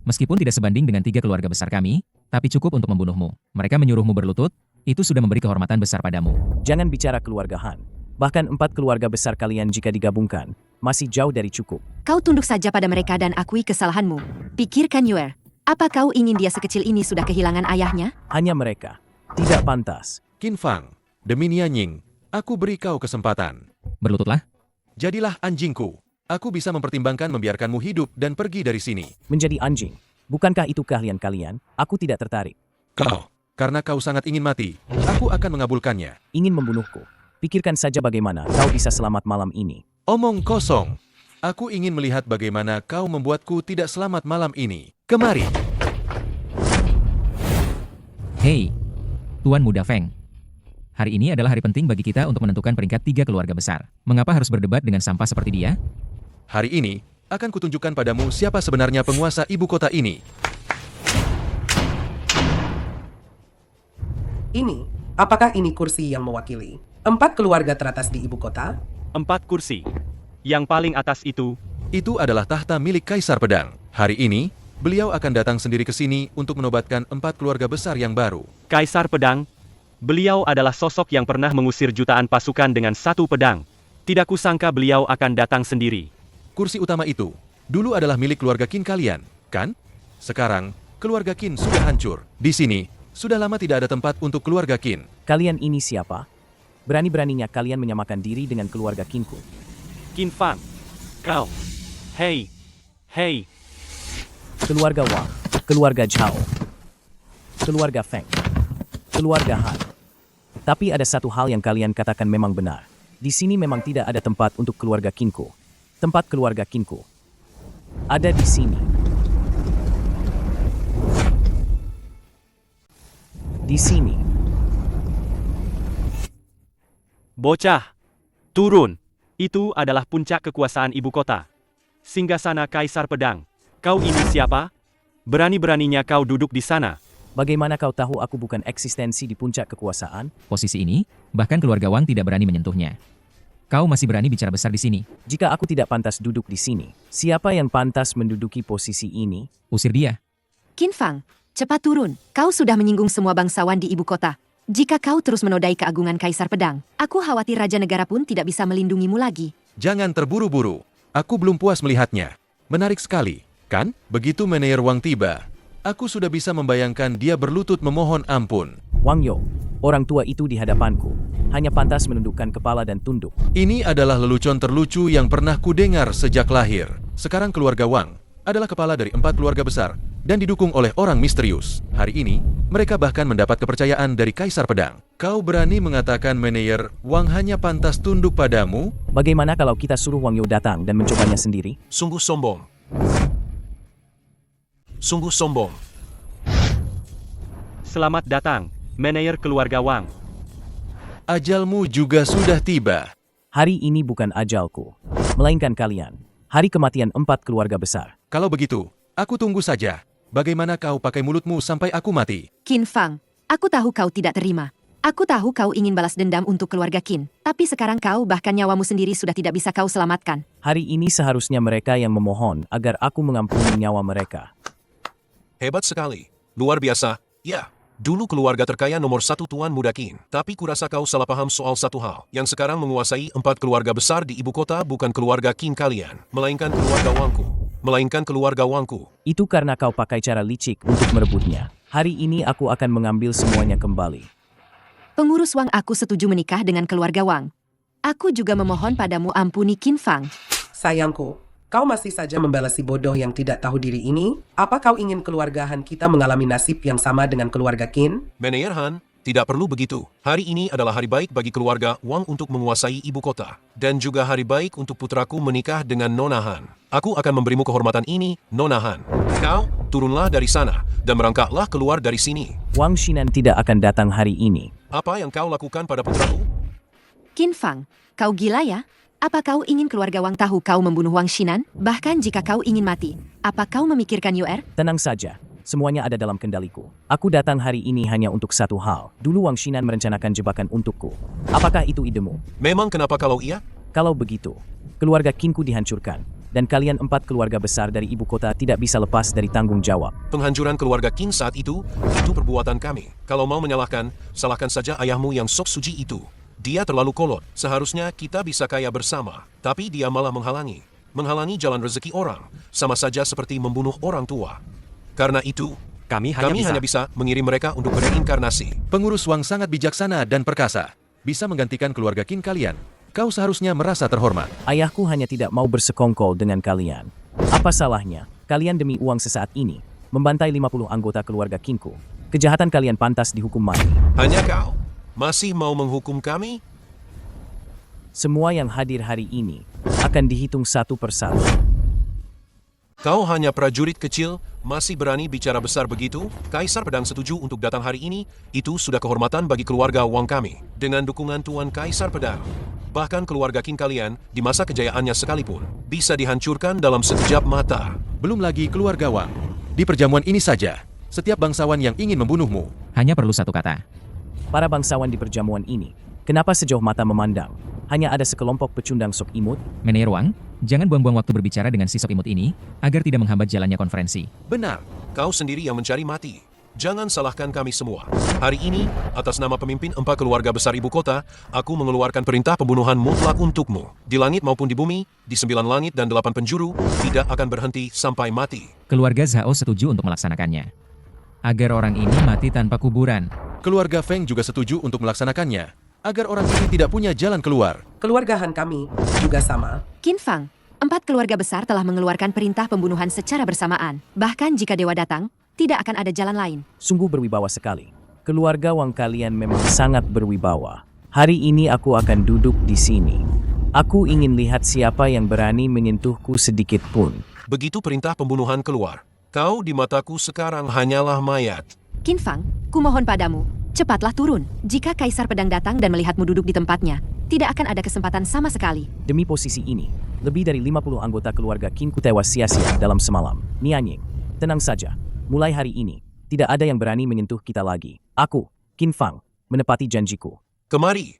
Meskipun tidak sebanding dengan 3 keluarga besar kami, tapi cukup untuk membunuhmu. Mereka menyuruhmu berlutut, itu sudah memberi kehormatan besar padamu. Jangan bicara keluargahan. Bahkan 4 keluarga besar kalian jika digabungkan, masih jauh dari cukup. Kau tunduk saja pada mereka dan akui kesalahanmu. Pikirkan Yuer, apa kau ingin dia sekecil ini sudah kehilangan ayahnya? Hanya mereka. Tidak pantas. Qin Fang, demi Nianying, aku beri kau kesempatan. Berlututlah. Jadilah anjingku. Aku bisa mempertimbangkan membiarkanmu hidup dan pergi dari sini. Menjadi anjing. Bukankah itu keahlian kalian? Aku tidak tertarik. Karena kau sangat ingin mati, aku akan mengabulkannya. Ingin membunuhku. Pikirkan saja bagaimana kau bisa selamat malam ini. Omong kosong. Aku ingin melihat bagaimana kau membuatku tidak selamat malam ini. Kemari. Hei, Tuan Muda Feng. Hari ini adalah hari penting bagi kita untuk menentukan peringkat 3 keluarga besar. Mengapa harus berdebat dengan sampah seperti dia? Hari ini, akan kutunjukkan padamu siapa sebenarnya penguasa ibu kota ini. Ini, apakah ini kursi yang mewakili 4 keluarga teratas di ibu kota? 4 kursi. Yang paling atas itu adalah tahta milik Kaisar Pedang. Hari ini, beliau akan datang sendiri ke sini untuk menobatkan 4 keluarga besar yang baru. Kaisar Pedang. Beliau adalah sosok yang pernah mengusir jutaan pasukan dengan 1 pedang. Tidak kusangka beliau akan datang sendiri. Kursi utama itu, dulu adalah milik keluarga Qin kalian, kan? Sekarang, keluarga Qin sudah hancur. Di sini, sudah lama tidak ada tempat untuk keluarga Qin. Kalian ini siapa? Berani-beraninya kalian menyamakan diri dengan keluarga Qinku. Qin Fang. Kau. Hei. Hei. Keluarga Wang. Keluarga Zhao. Keluarga Feng. Keluarga Han. Tapi ada satu hal yang kalian katakan memang benar. Di sini memang tidak ada tempat untuk keluarga Qinku. Tempat keluarga Qinku ada di sini. Di sini. Bocah. Turun. Itu adalah puncak kekuasaan ibu kota. Singgasana Kaisar Pedang. Kau ini siapa? Berani-beraninya kau duduk di sana. Bagaimana kau tahu aku bukan eksistensi di puncak kekuasaan? Posisi ini, bahkan keluarga Wang tidak berani menyentuhnya. Kau masih berani bicara besar di sini? Jika aku tidak pantas duduk di sini, siapa yang pantas menduduki posisi ini? Usir dia. Qin Fang, cepat turun. Kau sudah menyinggung semua bangsawan di ibu kota. Jika kau terus menodai keagungan Kaisar Pedang, aku khawatir Raja Negara pun tidak bisa melindungimu lagi. Jangan terburu-buru. Aku belum puas melihatnya. Menarik sekali, kan? Begitu Meneyer Wang tiba, aku sudah bisa membayangkan dia berlutut memohon ampun. Wang Yo, orang tua itu di hadapanku, hanya pantas menundukkan kepala dan tunduk. Ini adalah lelucon terlucu yang pernah kudengar sejak lahir. Sekarang keluarga Wang adalah kepala dari 4 keluarga besar dan didukung oleh orang misterius. Hari ini, mereka bahkan mendapat kepercayaan dari Kaisar Pedang. Kau berani mengatakan Meneyer Wang hanya pantas tunduk padamu? Bagaimana kalau kita suruh Wang Yo datang dan mencobanya sendiri? Sungguh sombong. Sungguh sombong. Selamat datang, Meneyer keluarga Wang. Ajalmu juga sudah tiba. Hari ini bukan ajalku, melainkan kalian. Hari kematian 4 keluarga besar. Kalau begitu, aku tunggu saja. Bagaimana kau pakai mulutmu sampai aku mati? Qin Fang, aku tahu kau tidak terima. Aku tahu kau ingin balas dendam untuk keluarga Qin. Tapi sekarang kau bahkan nyawamu sendiri sudah tidak bisa kau selamatkan. Hari ini seharusnya mereka yang memohon agar aku mengampuni nyawa mereka. Hebat sekali. Luar biasa. Ya. Dulu keluarga terkaya nomor 1 Tuan Muda Qin. Tapi kurasa kau salah paham soal satu hal. Yang sekarang menguasai 4 keluarga besar di ibu kota bukan keluarga Qin kalian, melainkan keluarga Wangku. Itu karena kau pakai cara licik untuk merebutnya. Hari ini aku akan mengambil semuanya kembali. Pengurus Wang, aku setuju menikah dengan keluarga Wang. Aku juga memohon padamu ampuni Qin Fang. Sayangku, kau masih saja membela si bodoh yang tidak tahu diri ini? Apa kau ingin keluarga Han kita mengalami nasib yang sama dengan keluarga Qin? Meneyer Han, tidak perlu begitu. Hari ini adalah hari baik bagi keluarga Wang untuk menguasai ibu kota. Dan juga hari baik untuk putraku menikah dengan Nona Han. Aku akan memberimu kehormatan ini, Nona Han. Kau, turunlah dari sana, dan merangkaklah keluar dari sini. Wang Xinan tidak akan datang hari ini. Apa yang kau lakukan pada putraku? Qin Fang, kau gila ya? Apa kau ingin keluarga Wang tahu kau membunuh Wang Xinan? Bahkan jika kau ingin mati, apa kau memikirkan Yuer? Tenang saja, semuanya ada dalam kendaliku. Aku datang hari ini hanya untuk satu hal. Dulu Wang Xinan merencanakan jebakan untukku. Apakah itu idemu? Memang kenapa kalau iya? Kalau begitu, keluarga Qinku dihancurkan. Dan kalian 4 keluarga besar dari ibu kota tidak bisa lepas dari tanggung jawab. Penghancuran keluarga Qin saat itu perbuatan kami. Kalau mau menyalahkan, salahkan saja ayahmu yang sok suci itu. Dia terlalu kolot. Seharusnya kita bisa kaya bersama. Tapi dia malah menghalangi. Menghalangi jalan rezeki orang. Sama saja seperti membunuh orang tua. Karena itu, kami hanya bisa mengirim mereka untuk bereinkarnasi. Pengurus Wang sangat bijaksana dan perkasa. Bisa menggantikan keluarga Qin kalian. Kau seharusnya merasa terhormat. Ayahku hanya tidak mau bersekongkol dengan kalian. Apa salahnya, kalian demi uang sesaat ini, membantai 50 anggota keluarga Qinku. Kejahatan kalian pantas dihukum mati. Hanya kau masih mau menghukum kami? Semua yang hadir hari ini akan dihitung satu persatu. Kau hanya prajurit kecil, masih berani bicara besar begitu? Kaisar Pedang setuju untuk datang hari ini, itu sudah kehormatan bagi keluarga Wang kami. Dengan dukungan Tuan Kaisar Pedang. Bahkan keluarga Qin kalian, di masa kejayaannya sekalipun, bisa dihancurkan dalam sekejap mata. Belum lagi keluarga Wang. Di perjamuan ini saja, setiap bangsawan yang ingin membunuhmu hanya perlu satu kata. Para bangsawan di perjamuan ini, kenapa sejauh mata memandang? Hanya ada sekelompok pecundang sok imut? Meneyer Wang, jangan buang-buang waktu berbicara dengan si sok imut ini, agar tidak menghambat jalannya konferensi. Benar, kau sendiri yang mencari mati. Jangan salahkan kami semua. Hari ini, atas nama pemimpin 4 keluarga besar ibu kota, aku mengeluarkan perintah pembunuhan mutlak untukmu. Di langit maupun di bumi, di 9 langit dan 8 penjuru, tidak akan berhenti sampai mati. Keluarga Zhao setuju untuk melaksanakannya. Agar orang ini mati tanpa kuburan. Keluarga Feng juga setuju untuk melaksanakannya. Agar orang ini tidak punya jalan keluar. Keluarga Han kami juga sama. Qin Fang, 4 keluarga besar telah mengeluarkan perintah pembunuhan secara bersamaan. Bahkan jika dewa datang, tidak akan ada jalan lain. Sungguh berwibawa sekali. Keluarga Wang kalian memang sangat berwibawa. Hari ini aku akan duduk di sini. Aku ingin lihat siapa yang berani menyentuhku sedikit pun. Begitu perintah pembunuhan keluar, kau di mataku sekarang hanyalah mayat. Qin Fang, kumohon padamu, cepatlah turun. Jika Kaisar Pedang datang dan melihatmu duduk di tempatnya, tidak akan ada kesempatan sama sekali. Demi posisi ini, lebih dari 50 anggota keluarga Qinku tewas sia-sia dalam semalam. Nianying, tenang saja. Mulai hari ini, tidak ada yang berani menyentuh kita lagi. Aku, Qin Fang, menepati janjiku. Kemari.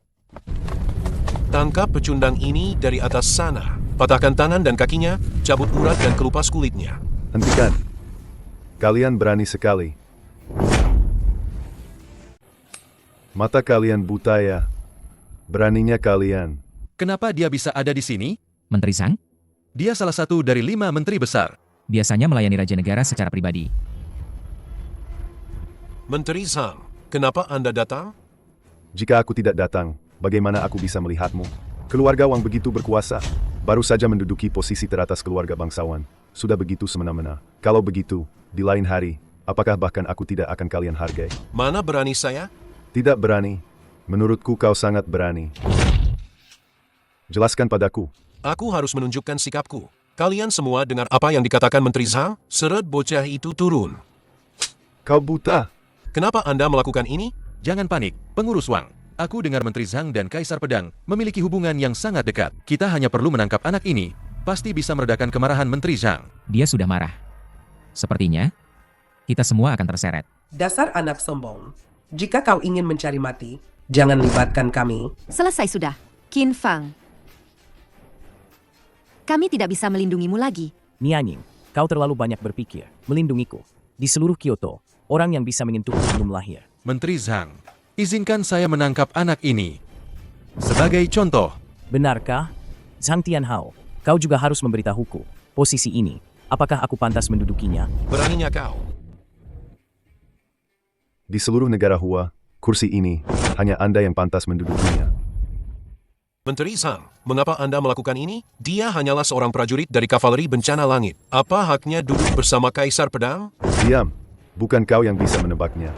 Tangkap pecundang ini dari atas sana. Patahkan tangan dan kakinya, cabut urat dan kelupas kulitnya. Hentikan. Kalian berani sekali. Mata kalian buta ya. Beraninya kalian. Kenapa dia bisa ada di sini? Menteri Zhang? Dia salah satu dari 5 menteri besar. Biasanya melayani Raja Negara secara pribadi. Menteri Zhang, kenapa Anda datang? Jika aku tidak datang, bagaimana aku bisa melihatmu? Keluarga Wang begitu berkuasa. Baru saja menduduki posisi teratas keluarga bangsawan. Sudah begitu semena-mena. Kalau begitu, di lain hari, apakah bahkan aku tidak akan kalian hargai? Mana berani saya? Tidak berani. Menurutku kau sangat berani. Jelaskan padaku. Aku harus menunjukkan sikapku. Kalian semua dengar apa yang dikatakan Menteri Zhang? Seret bocah itu turun. Kau buta. Kenapa Anda melakukan ini? Jangan panik, pengurus Wang. Aku dengar Menteri Zhang dan Kaisar Pedang memiliki hubungan yang sangat dekat. Kita hanya perlu menangkap anak ini. Pasti bisa meredakan kemarahan Menteri Zhang. Dia sudah marah. Sepertinya, kita semua akan terseret. Dasar anak sombong. Jika kau ingin mencari mati, jangan libatkan kami. Selesai sudah. Qin Fang. Kami tidak bisa melindungimu lagi. Nianying, kau terlalu banyak berpikir. Melindungiku. Di seluruh Kyoto, orang yang bisa menyentuhku belum lahir. Menteri Zhang, izinkan saya menangkap anak ini. Sebagai contoh. Benarkah? Zhang Tianhao, kau juga harus memberitahuku. Posisi ini, apakah aku pantas mendudukinya? Beraninya kau. Di seluruh negara Hua, kursi ini, hanya Anda yang pantas mendudukinya. Menteri Zhang, mengapa Anda melakukan ini? Dia hanyalah seorang prajurit dari kavaleri bencana langit. Apa haknya duduk bersama Kaisar Pedang? Diam. Bukan kau yang bisa menebaknya.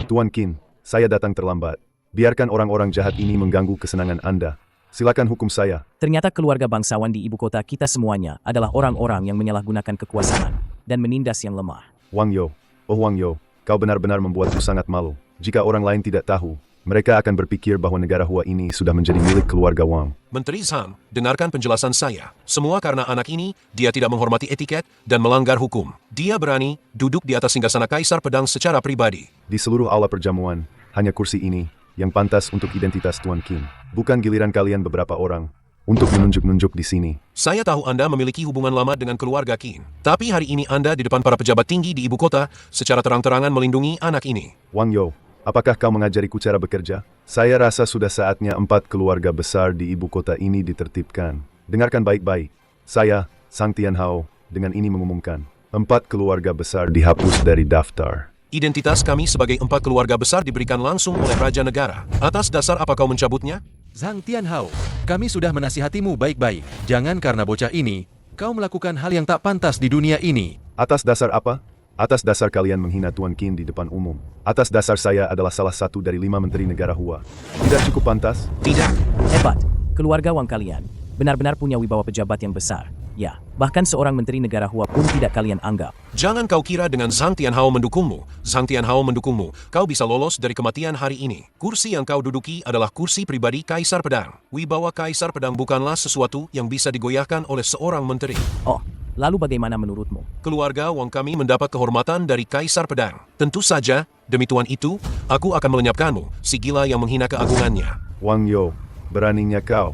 Tuan Qin, saya datang terlambat. Biarkan orang-orang jahat ini mengganggu kesenangan Anda. Silakan hukum saya. Ternyata keluarga bangsawan di ibu kota kita semuanya adalah orang-orang yang menyalahgunakan kekuasaan dan menindas yang lemah. Wang Yo, oh Wang Yo, kau benar-benar membuatku sangat malu. Jika orang lain tidak tahu, mereka akan berpikir bahwa negara Hua ini sudah menjadi milik keluarga Wang. Menteri Zhang, dengarkan penjelasan saya. Semua karena anak ini, dia tidak menghormati etiket dan melanggar hukum. Dia berani duduk di atas singgasana Kaisar Pedang secara pribadi. Di seluruh aula perjamuan, hanya kursi ini yang pantas untuk identitas Tuan Qin. Bukan giliran kalian beberapa orang untuk menunjuk-nunjuk di sini. Saya tahu Anda memiliki hubungan lama dengan keluarga Qin. Tapi hari ini Anda di depan para pejabat tinggi di ibu kota secara terang-terangan melindungi anak ini. Wang Yo, apakah kau mengajariku cara bekerja? Saya rasa sudah saatnya 4 keluarga besar di ibu kota ini ditertibkan. Dengarkan baik-baik. Saya, Zhang Tianhao, dengan ini mengumumkan 4 keluarga besar dihapus dari daftar. Identitas kami sebagai 4 keluarga besar diberikan langsung oleh Raja Negara. Atas dasar apa kau mencabutnya? Zhang Tianhao, kami sudah menasihatimu baik-baik. Jangan karena bocah ini, kau melakukan hal yang tak pantas di dunia ini. Atas dasar apa? Atas dasar kalian menghina Tuan Qin di depan umum. Atas dasar saya adalah salah satu dari 5 menteri negara Hua. Tidak cukup pantas? Tidak. Hebat, keluarga Wang kalian benar-benar punya wibawa pejabat yang besar. Ya, bahkan seorang menteri negara Hua pun tidak kalian anggap. Jangan kau kira dengan Zhang Tianhao mendukungmu. Zhang Tianhao mendukungmu. Kau bisa lolos dari kematian hari ini. Kursi yang kau duduki adalah kursi pribadi Kaisar Pedang. Wibawa Kaisar Pedang bukanlah sesuatu yang bisa digoyahkan oleh seorang menteri. Oh, lalu bagaimana menurutmu? Keluarga Wang kami mendapat kehormatan dari Kaisar Pedang. Tentu saja, demi Tuan itu, aku akan melenyapkanmu, si gila yang menghina keagungannya. Wang Yo, beraninya kau.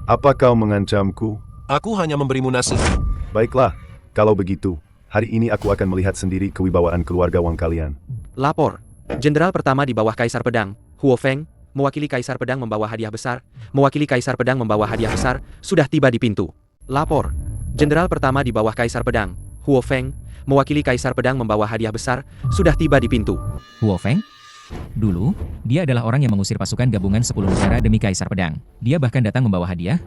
Apa kau mengancamku? Aku hanya memberimu nasihat. Baiklah, kalau begitu, hari ini aku akan melihat sendiri kewibawaan keluarga Wang kalian. Lapor. Jenderal pertama di bawah Kaisar Pedang, Huo Feng, mewakili Kaisar Pedang membawa hadiah besar, sudah tiba di pintu. Lapor. Jenderal pertama di bawah Kaisar Pedang, Huo Feng, mewakili Kaisar Pedang membawa hadiah besar, sudah tiba di pintu. Huo Feng? Dulu, dia adalah orang yang mengusir pasukan gabungan 10 negara demi Kaisar Pedang. Dia bahkan datang membawa hadiah.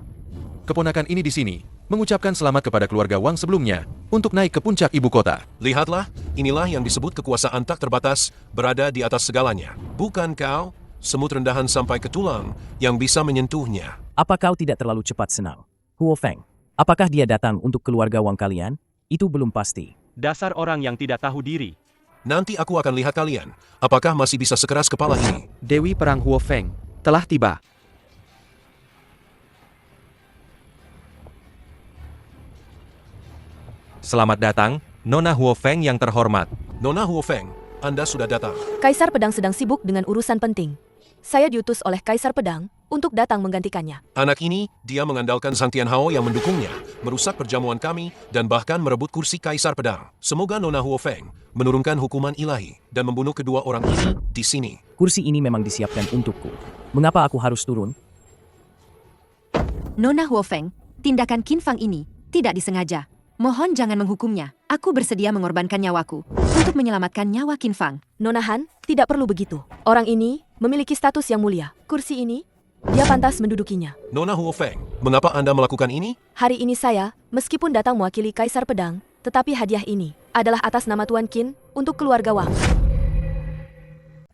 Keponakan ini di sini mengucapkan selamat kepada keluarga Wang sebelumnya untuk naik ke puncak ibu kota. Lihatlah, inilah yang disebut kekuasaan tak terbatas, berada di atas segalanya. Bukan kau, semut rendahan sampai ke tulang, yang bisa menyentuhnya. Apa kau tidak terlalu cepat senang? Huo Feng, apakah dia datang untuk keluarga Wang kalian? Itu belum pasti. Dasar orang yang tidak tahu diri. Nanti aku akan lihat kalian, apakah masih bisa sekeras kepala ini. Dewi Perang Huo Feng telah tiba. Selamat datang, Nona Huo Feng yang terhormat. Nona Huo Feng, Anda sudah datang. Kaisar Pedang sedang sibuk dengan urusan penting. Saya diutus oleh Kaisar Pedang untuk datang menggantikannya. Anak ini, dia mengandalkan Zhang Tianhao yang mendukungnya, merusak perjamuan kami, dan bahkan merebut kursi Kaisar Pedang. Semoga Nona Huo Feng menurunkan hukuman ilahi dan membunuh kedua orang ini di sini. Kursi ini memang disiapkan untukku. Mengapa aku harus turun? Nona Huo Feng, tindakan Qin Fang ini tidak disengaja. Mohon jangan menghukumnya. Aku bersedia mengorbankan nyawaku untuk menyelamatkan nyawa Qin Fang. Nona Han, tidak perlu begitu. Orang ini memiliki status yang mulia. Kursi ini, dia pantas mendudukinya. Nona Huo Feng, mengapa Anda melakukan ini? Hari ini saya, meskipun datang mewakili Kaisar Pedang, tetapi hadiah ini adalah atas nama Tuan Qin untuk keluarga Wang.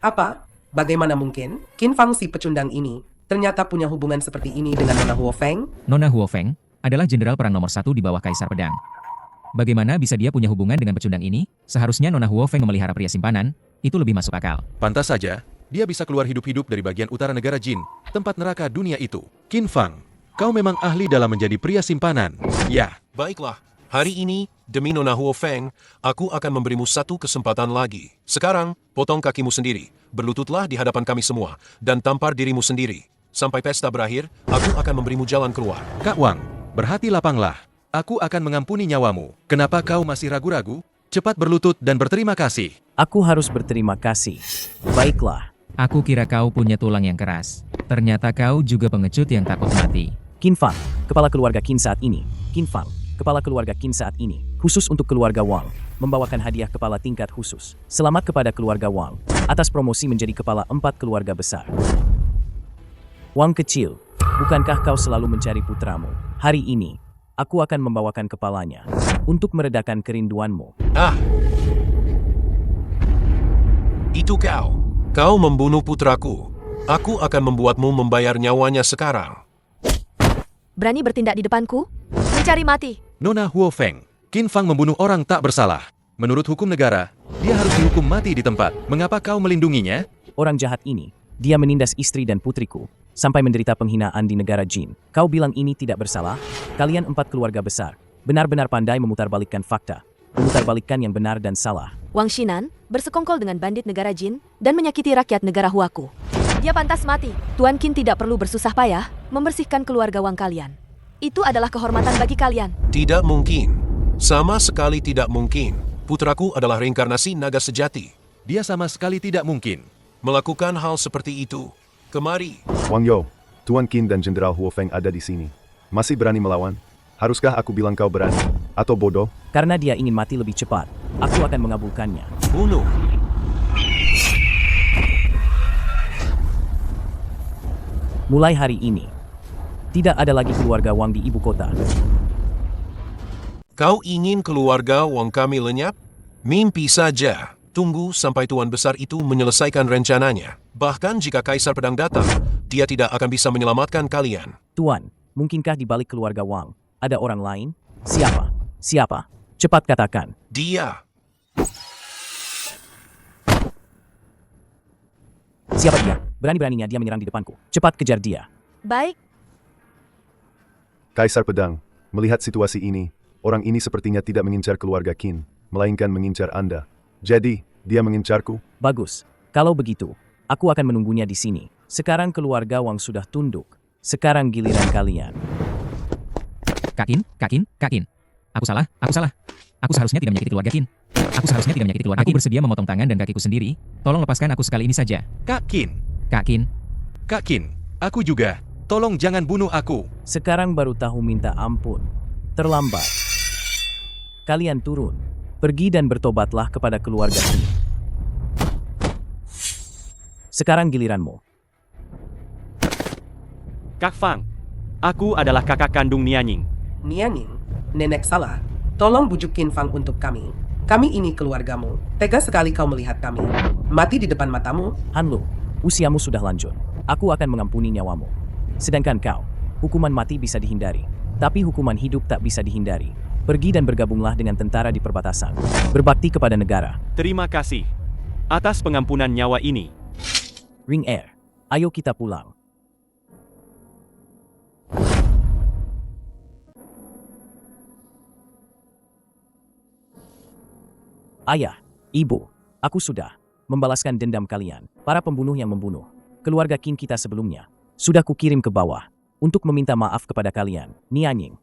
Apa? Bagaimana mungkin Qin Fang si pecundang ini ternyata punya hubungan seperti ini dengan Nona Huo Feng? Nona Huo Feng adalah jenderal perang nomor 1 di bawah Kaisar Pedang. Bagaimana bisa dia punya hubungan dengan pecundang ini? Seharusnya Nona Huo Feng memelihara pria simpanan, itu lebih masuk akal. Pantas saja, dia bisa keluar hidup-hidup dari bagian utara negara Jin, tempat neraka dunia itu. Qin Fang, kau memang ahli dalam menjadi pria simpanan. Ya. Baiklah, hari ini, demi Nona Huo Feng, aku akan memberimu satu kesempatan lagi. Sekarang, potong kakimu sendiri, berlututlah di hadapan kami semua, dan tampar dirimu sendiri. Sampai pesta berakhir, aku akan memberimu jalan keluar. Kak Wang, berhati lapanglah. Aku akan mengampuni nyawamu. Kenapa kau masih ragu-ragu? Cepat berlutut dan berterima kasih. Aku harus berterima kasih. Baiklah. Aku kira kau punya tulang yang keras. Ternyata kau juga pengecut yang takut mati. Qin Fang, kepala keluarga Qin saat ini. Qin Fang, kepala keluarga Qin saat ini. Khusus untuk keluarga Wang, membawakan hadiah kepala tingkat khusus. Selamat kepada keluarga Wang, atas promosi menjadi kepala 4 keluarga besar. Wang kecil, bukankah kau selalu mencari putramu? Hari ini, aku akan membawakan kepalanya untuk meredakan kerinduanmu. Ah! Itu kau. Kau membunuh putraku. Aku akan membuatmu membayar nyawanya sekarang. Berani bertindak di depanku? Mencari mati. Nona Huo Feng, Qin Fang membunuh orang tak bersalah. Menurut hukum negara, dia harus dihukum mati di tempat. Mengapa kau melindunginya? Orang jahat ini, dia menindas istri dan putriku, sampai menderita penghinaan di negara Jin. Kau bilang ini tidak bersalah? Kalian 4 keluarga besar, benar-benar pandai memutarbalikkan fakta. Memutarbalikkan yang benar dan salah. Wang Shinan bersekongkol dengan bandit negara Jin dan menyakiti rakyat negara Huaku. Dia pantas mati. Tuan Qin tidak perlu bersusah payah membersihkan keluarga Wang kalian. Itu adalah kehormatan bagi kalian. Tidak mungkin. Sama sekali tidak mungkin. Putraku adalah reinkarnasi naga sejati. Dia sama sekali tidak mungkin melakukan hal seperti itu. Kemari. Wang Yo, Tuan Qin dan Jenderal Huo Feng ada di sini. Masih berani melawan? Haruskah aku bilang kau berani? Atau bodoh? Karena dia ingin mati lebih cepat, aku akan mengabulkannya. Bunuh. Mulai hari ini, tidak ada lagi keluarga Wang di ibu kota. Kau ingin keluarga Wang kami lenyap? Mimpi saja. Tunggu sampai Tuan Besar itu menyelesaikan rencananya. Bahkan jika Kaisar Pedang datang, dia tidak akan bisa menyelamatkan kalian. Tuan, mungkinkah di balik keluarga Wang ada orang lain? Siapa? Siapa? Cepat katakan. Dia. Siapa dia? Berani-beraninya dia menyerang di depanku. Cepat kejar dia. Baik. Kaisar Pedang, melihat situasi ini, orang ini sepertinya tidak mengincar keluarga Qin, melainkan mengincar Anda. Jadi, dia mengincarku? Bagus. Kalau begitu, aku akan menunggunya di sini. Sekarang keluarga Wang sudah tunduk. Sekarang giliran kalian. Kak Qin. Aku salah. Aku seharusnya tidak menyakiti keluarga Qin. Aku bersedia memotong tangan dan kakiku sendiri. Tolong lepaskan aku sekali ini saja. Kak Qin. Kak Qin, aku juga. Tolong jangan bunuh aku. Sekarang baru tahu minta ampun. Terlambat. Kalian turun. Pergi dan bertobatlah kepada keluarga Qin. Sekarang giliranmu. Kak Fang, aku adalah kakak kandung Nianying. Nianying, nenek salah. Tolong bujuk Qin Fang untuk kami. Kami ini keluargamu. Tega sekali kau melihat kami mati di depan matamu. Hanlu, usiamu sudah lanjut. Aku akan mengampuni nyawamu. Sedangkan kau, hukuman mati bisa dihindari. Tapi hukuman hidup tak bisa dihindari. Pergi dan bergabunglah dengan tentara di perbatasan. Berbakti kepada negara. Terima kasih atas pengampunan nyawa ini. Ring Air, ayo kita pulang. Ayah, ibu, aku sudah membalaskan dendam kalian, para pembunuh yang membunuh keluarga Qin kita sebelumnya. sudah kukirim ke bawah untuk meminta maaf kepada kalian, Nianying.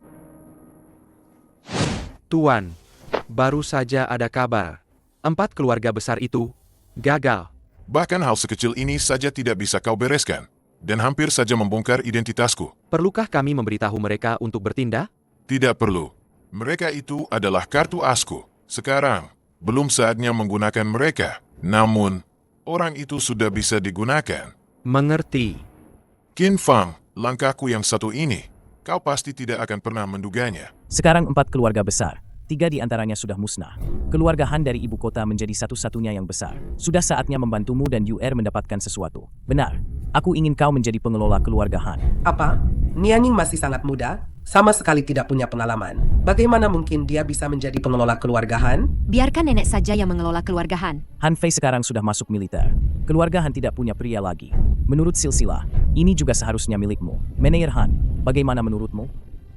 Tuan, baru saja ada kabar. 4 keluarga besar itu gagal. Bahkan hal sekecil ini saja tidak bisa kau bereskan, dan hampir saja membongkar identitasku. Perlukah kami memberitahu mereka untuk bertindak? Tidak perlu. Mereka itu adalah kartu asku. Sekarang, belum saatnya menggunakan mereka. Namun, orang itu sudah bisa digunakan. Mengerti. Qin Fang, langkahku yang satu ini, kau pasti tidak akan pernah menduganya. Sekarang 4 keluarga besar, 3 di antaranya sudah musnah. Keluarga Han dari ibu kota menjadi satu-satunya yang besar. Sudah saatnya membantumu dan UR mendapatkan sesuatu. Benar, aku ingin kau menjadi pengelola keluarga Han. Apa? Nianying masih sangat muda, sama sekali tidak punya pengalaman. Bagaimana mungkin dia bisa menjadi pengelola keluarga Han? Biarkan nenek saja yang mengelola keluarga Han. Han Fei sekarang sudah masuk militer. Keluarga Han tidak punya pria lagi. Menurut silsilah, ini juga seharusnya milikmu. Manajer Han, bagaimana menurutmu?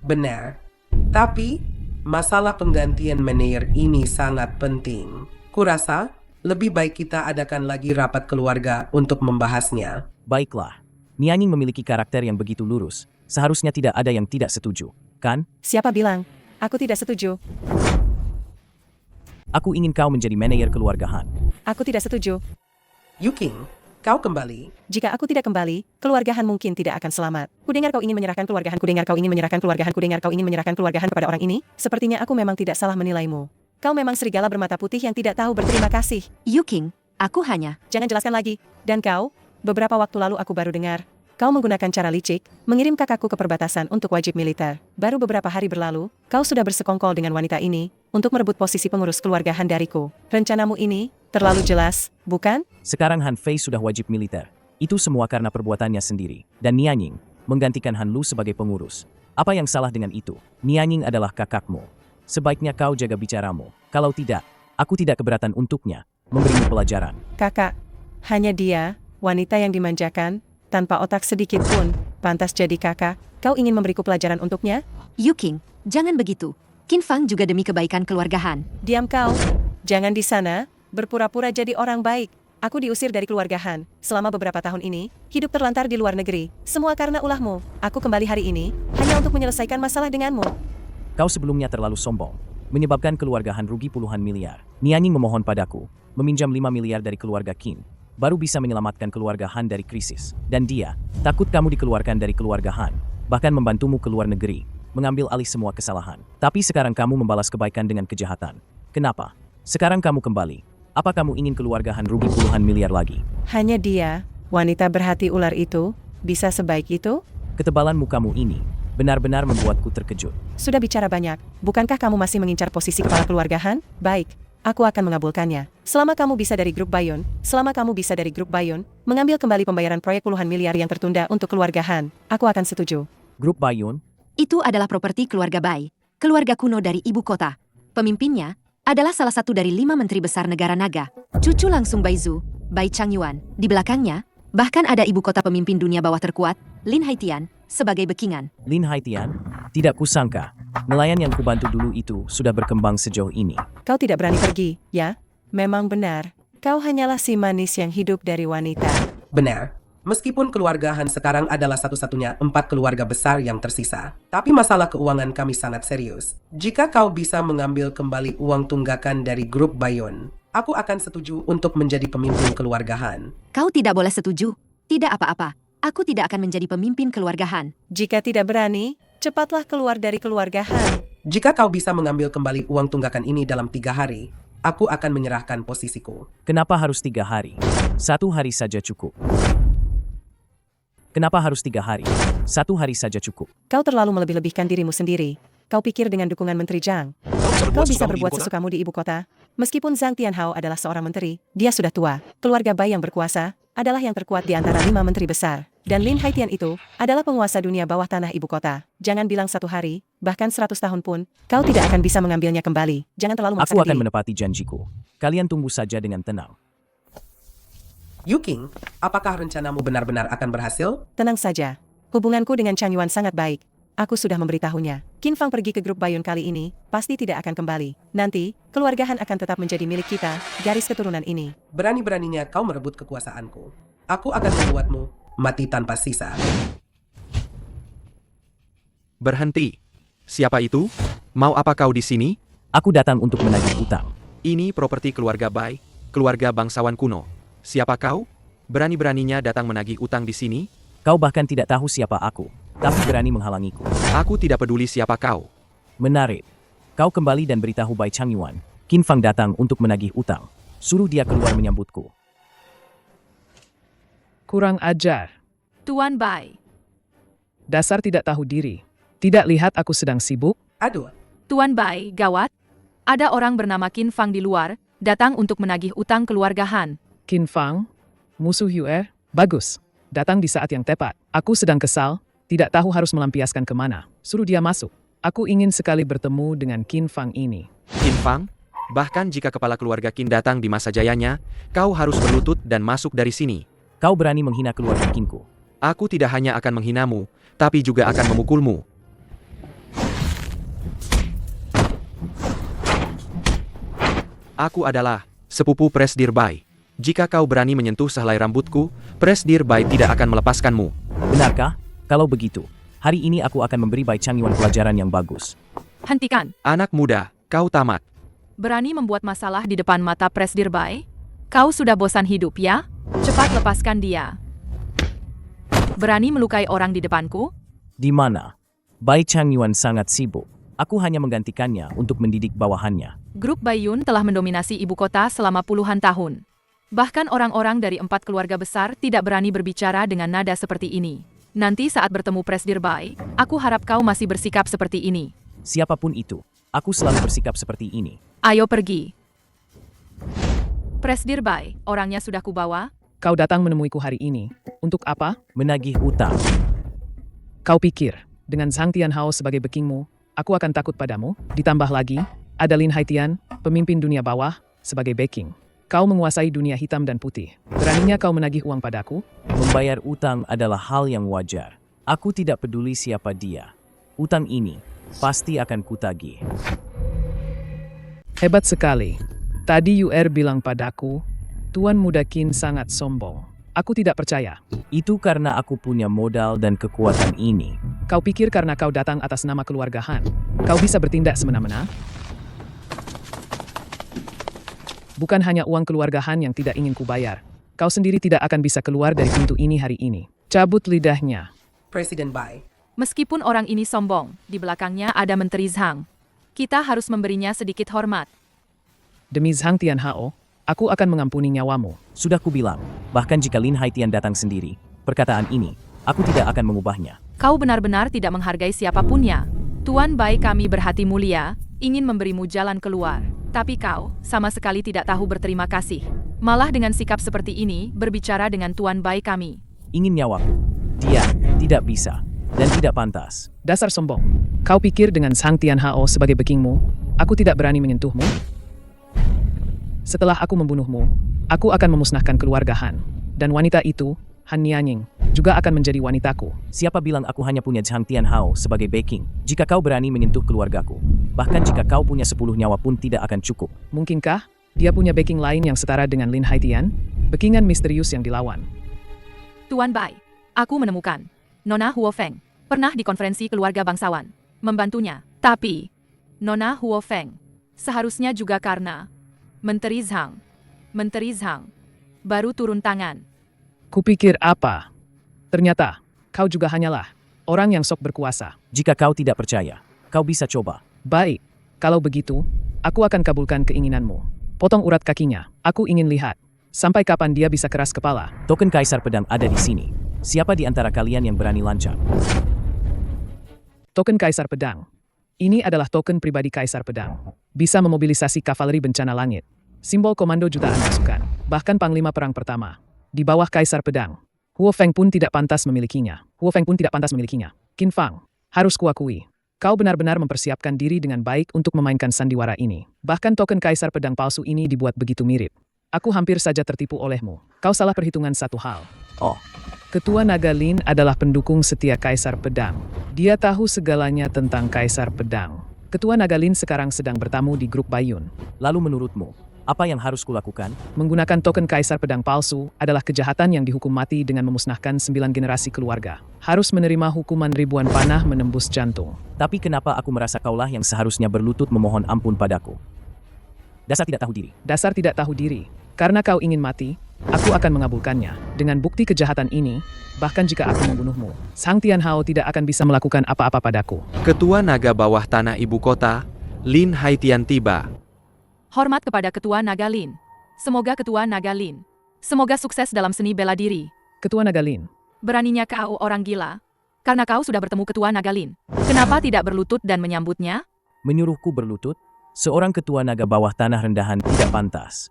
Benar. Tapi, masalah penggantian manajer ini sangat penting. Kurasa, lebih baik kita adakan lagi rapat keluarga untuk membahasnya. Baiklah. Nianying memiliki karakter yang begitu lurus. Seharusnya tidak ada yang tidak setuju, kan? Siapa bilang? Aku tidak setuju. Aku ingin kau menjadi manajer keluarga Han. Aku tidak setuju. Yuking, kau kembali. Jika aku tidak kembali, keluarga Han mungkin tidak akan selamat. Kudengar kau ingin menyerahkan keluarga Han, kudengar kau ingin menyerahkan keluarga Han, kudengar kau ingin menyerahkan keluarga Han kepada orang ini. Sepertinya aku memang tidak salah menilaimu. Kau memang serigala bermata putih yang tidak tahu berterima kasih. Yuking, aku hanya... Jangan jelaskan lagi. Dan kau, beberapa waktu lalu aku baru dengar. Kau menggunakan cara licik, mengirim kakakku ke perbatasan untuk wajib militer. Baru beberapa hari berlalu, kau sudah bersekongkol dengan wanita ini untuk merebut posisi pengurus keluarga Han dariku. Rencanamu ini terlalu jelas, bukan? Sekarang Han Fei sudah wajib militer. Itu semua karena perbuatannya sendiri. Dan Nianying menggantikan Han Lu sebagai pengurus. Apa yang salah dengan itu? Nianying adalah kakakmu. Sebaiknya kau jaga bicaramu. Kalau tidak, aku tidak keberatan untuknya memberimu pelajaran. Kakak, hanya dia, wanita yang dimanjakan, tanpa otak sedikit pun, pantas jadi kakak. Kau ingin memberiku pelajaran untuknya? Yuking, jangan begitu. Qin Fang juga demi kebaikan keluarga Han. Diam kau. Jangan di sana, berpura-pura jadi orang baik. Aku diusir dari keluarga Han. Selama beberapa tahun ini, hidup terlantar di luar negeri. Semua karena ulahmu. Aku kembali hari ini, hanya untuk menyelesaikan masalah denganmu. Kau sebelumnya terlalu sombong, menyebabkan keluarga Han rugi puluhan miliar. Nianying memohon padaku, meminjam 5 miliar dari keluarga Qin, baru bisa menyelamatkan keluarga Han dari krisis. Dan dia, takut kamu dikeluarkan dari keluarga Han, bahkan membantumu ke luar negeri, mengambil alih semua kesalahan. Tapi sekarang kamu membalas kebaikan dengan kejahatan. Kenapa? Sekarang kamu kembali. Apa kamu ingin keluarga Han rugi puluhan miliar lagi? Hanya dia, wanita berhati ular itu, bisa sebaik itu? Ketebalan mukamu ini benar-benar membuatku terkejut. Sudah bicara banyak, bukankah kamu masih mengincar posisi kepala keluarga Han? Baik. Aku akan mengabulkannya. Selama kamu bisa dari grup Bayon, mengambil kembali pembayaran proyek puluhan miliar yang tertunda untuk keluarga Han, aku akan setuju. Grup Bayon? Itu adalah properti keluarga Bai, keluarga kuno dari ibu kota. Pemimpinnya adalah salah satu dari 5 menteri besar negara naga, cucu langsung Bai Zhu, Bai Changyuan. Di belakangnya, bahkan ada ibu kota pemimpin dunia bawah terkuat, Lin Haitian, sebagai backingan. Lin Haitian? Tidak kusangka. Nelayan yang kubantu dulu itu sudah berkembang sejauh ini. Kau tidak berani pergi, ya? Memang benar. Kau hanyalah si manis yang hidup dari wanita. Benar. Meskipun keluarga Han sekarang adalah satu-satunya 4 keluarga besar yang tersisa. Tapi masalah keuangan kami sangat serius. Jika kau bisa mengambil kembali uang tunggakan dari grup Bayon, aku akan setuju untuk menjadi pemimpin keluarga Han. Kau tidak boleh setuju. Tidak apa-apa. Aku tidak akan menjadi pemimpin keluarga Han. Jika tidak berani, cepatlah keluar dari keluarga Han. Jika kau bisa mengambil kembali uang tunggakan ini dalam 3 hari, aku akan menyerahkan posisiku. Kenapa harus 3 hari? 1 hari saja cukup. Kenapa harus 3 hari? 1 hari saja cukup. Kau terlalu melebih-lebihkan dirimu sendiri. Kau pikir dengan dukungan Menteri Zhang, kau bisa berbuat sesukamu di ibu kota? Meskipun Zhang Tianhao adalah seorang menteri, dia sudah tua. Keluarga Bai yang berkuasa adalah yang terkuat di antara 5 menteri besar. Dan Lin Haitian itu adalah penguasa dunia bawah tanah ibu kota. Jangan bilang 1 hari, bahkan 100 tahun pun, kau tidak akan bisa mengambilnya kembali. Jangan terlalu memaksakan Aku akan diri. menepati janjiku. Kalian tunggu saja dengan tenang. Yuking, apakah rencanamu benar-benar akan berhasil? Tenang saja. Hubunganku dengan Chang Yuan sangat baik. Aku sudah memberitahunya. Qin Fang pergi ke grup Bayon kali ini, pasti tidak akan kembali. Nanti, keluarga Han akan tetap menjadi milik kita, garis keturunan ini. Berani-beraninya kau merebut kekuasaanku. Aku akan membuatmu mati tanpa sisa. Berhenti. Siapa itu? Mau apa kau di sini? Aku datang untuk menagih utang. Ini properti keluarga Bai, keluarga bangsawan kuno. Siapa kau? Berani-beraninya datang menagih utang di sini? Kau bahkan tidak tahu siapa aku, tapi berani menghalangiku. Aku tidak peduli siapa kau. Menarik. Kau kembali dan beritahu Bai Changyuan, Qin Fang datang untuk menagih utang. Suruh dia keluar menyambutku. Kurang ajar. Tuan Bai. Dasar tidak tahu diri. Tidak lihat aku sedang sibuk? Aduh. Tuan Bai, gawat. Ada orang bernama Qin Fang di luar, datang untuk menagih utang keluarga Han. Qin Fang? Musuh Yue? Bagus. Datang di saat yang tepat. Aku sedang kesal, tidak tahu harus melampiaskan kemana. Suruh dia masuk. Aku ingin sekali bertemu dengan Qin Fang ini. Qin Fang? Bahkan jika kepala keluarga Qin datang di masa jayanya, kau harus berlutut dan masuk dari sini. Kau berani menghina keluarga Qinku. Aku tidak hanya akan menghinamu, tapi juga akan memukulmu. Aku adalah sepupu Presdir Bai. Jika kau berani menyentuh sehelai rambutku, Presdir Bai tidak akan melepaskanmu. Benarkah? Kalau begitu, hari ini aku akan memberi Bai Changyuan pelajaran yang bagus. Hentikan. Anak muda, kau tamat. Berani membuat masalah di depan mata Presdir Bai? Kau sudah bosan hidup, ya? Cepat lepaskan dia. Berani melukai orang di depanku? Di mana? Bai Changyuan sangat sibuk. Aku hanya menggantikannya untuk mendidik bawahannya. Grup Baiyun telah mendominasi ibu kota selama puluhan tahun. Bahkan orang-orang dari 4 keluarga besar tidak berani berbicara dengan nada seperti ini. Nanti saat bertemu Presdir Bai, aku harap kau masih bersikap seperti ini. Siapapun itu, aku selalu bersikap seperti ini. Ayo pergi. Presdir Bai, orangnya sudah kubawa. Kau datang menemuiku hari ini. Untuk apa? Menagih utang. Kau pikir, dengan Zhang Tianhao sebagai bekingmu, aku akan takut padamu? Ditambah lagi, ada Lin Haitian, pemimpin dunia bawah, sebagai backing. Kau menguasai dunia hitam dan putih. Beraninya kau menagih uang padaku? Membayar utang adalah hal yang wajar. Aku tidak peduli siapa dia. Utang ini pasti akan kutagih. Hebat sekali. Tadi UR bilang padaku, Tuan Muda Qin sangat sombong. Aku tidak percaya. Itu karena aku punya modal dan kekuatan ini. Kau pikir karena kau datang atas nama keluarga Han, kau bisa bertindak semena-mena? Bukan hanya uang keluarga Han yang tidak ingin kubayar. Kau sendiri tidak akan bisa keluar dari pintu ini hari ini. Cabut lidahnya. Presiden Bai. Meskipun orang ini sombong, di belakangnya ada Menteri Zhang. Kita harus memberinya sedikit hormat. Demi Zhang Tianhao, aku akan mengampuni nyawamu. Sudah kubilang, bahkan jika Lin Haitian datang sendiri, perkataan ini, aku tidak akan mengubahnya. Kau benar-benar tidak menghargai siapapunnya. Tuan Bai kami berhati mulia, ingin memberimu jalan keluar. Tapi kau, sama sekali tidak tahu berterima kasih. Malah dengan sikap seperti ini, berbicara dengan Tuan Bai kami. Ingin nyawaku. Dia tidak bisa, dan tidak pantas. Dasar sombong. Kau pikir dengan Zhang Tianhao sebagai bekingmu, aku tidak berani menyentuhmu? Setelah aku membunuhmu, aku akan memusnahkan keluarga Han. Dan wanita itu, Han Nianying, juga akan menjadi wanitaku. Siapa bilang aku hanya punya Zhang Tianhao sebagai backing? Jika kau berani menyentuh keluargaku, bahkan jika kau punya 10 nyawa pun tidak akan cukup. Mungkinkah dia punya backing lain yang setara dengan Lin Haitian? Backingan misterius yang dilawan. Tuan Bai, aku menemukan Nona Huo Feng, pernah di konferensi keluarga bangsawan, membantunya. Tapi, Nona Huo Feng, seharusnya juga karena Menteri Zhang, baru turun tangan. Kupikir apa? Ternyata, kau juga hanyalah orang yang sok berkuasa. Jika kau tidak percaya, kau bisa coba. Baik, kalau begitu, aku akan kabulkan keinginanmu. Potong urat kakinya, aku ingin lihat. Sampai kapan dia bisa keras kepala? Token Kaisar Pedang ada di sini. Siapa di antara kalian yang berani lancang? Token Kaisar Pedang. Ini adalah token pribadi Kaisar Pedang. Bisa memobilisasi kavaleri bencana langit. Simbol komando jutaan pasukan. Bahkan Panglima Perang Pertama. Di bawah Kaisar Pedang. Huo Feng pun tidak pantas memilikinya. Qin Fang, harus kuakui. Kau benar-benar mempersiapkan diri dengan baik untuk memainkan sandiwara ini. Bahkan token Kaisar Pedang palsu ini dibuat begitu mirip. Aku hampir saja tertipu olehmu. Kau salah perhitungan satu hal. Oh. Ketua Naga Lin adalah pendukung setia Kaisar Pedang. Dia tahu segalanya tentang Kaisar Pedang. Ketua Naga Lin sekarang sedang bertamu di grup Baiyun. Lalu menurutmu, Apa yang harus kulakukan? Menggunakan token Kaisar Pedang palsu adalah kejahatan yang dihukum mati dengan memusnahkan 9 generasi keluarga. Harus menerima hukuman ribuan panah menembus jantung. Tapi kenapa aku merasa kaulah yang seharusnya berlutut memohon ampun padaku? Dasar tidak tahu diri. Dasar tidak tahu diri. Karena kau ingin mati, aku akan mengabulkannya. Dengan bukti kejahatan ini, bahkan jika aku membunuhmu, Sang Tian Hao tidak akan bisa melakukan apa-apa padaku. Ketua Naga Bawah Tanah Ibu Kota, Lin Haitian tiba. Hormat kepada Ketua Naga Lin. Semoga Ketua Naga Lin. Semoga sukses dalam seni bela diri. Ketua Naga Lin. Beraninya kau orang gila? Karena kau sudah bertemu Ketua Naga Lin. Kenapa tidak berlutut dan menyambutnya? Menyuruhku berlutut? Seorang ketua naga bawah tanah rendahan tidak pantas.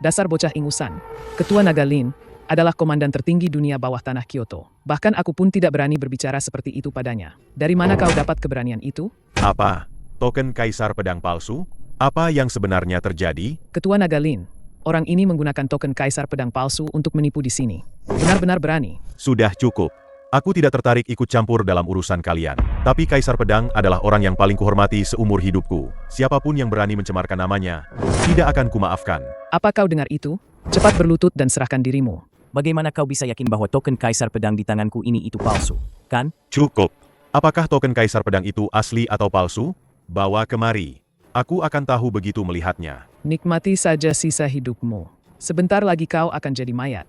Dasar bocah ingusan. Ketua Naga Lin adalah komandan tertinggi dunia bawah tanah Kyoto. Bahkan aku pun tidak berani berbicara seperti itu padanya. Dari mana kau dapat keberanian itu? Apa? Token Kaisar Pedang palsu? Apa yang sebenarnya terjadi? Ketua Naga Lin, orang ini menggunakan token Kaisar Pedang palsu untuk menipu di sini. Benar-benar berani. Sudah cukup. Aku tidak tertarik ikut campur dalam urusan kalian. Tapi Kaisar Pedang adalah orang yang paling kuhormati seumur hidupku. Siapapun yang berani mencemarkan namanya, tidak akan kumaafkan. Apa kau dengar itu? Cepat berlutut dan serahkan dirimu. Bagaimana kau bisa yakin bahwa token Kaisar Pedang di tanganku ini itu palsu? Kan? Cukup. Apakah token Kaisar Pedang itu asli atau palsu? Bawa kemari. Aku akan tahu begitu melihatnya. Nikmati saja sisa hidupmu. Sebentar lagi kau akan jadi mayat.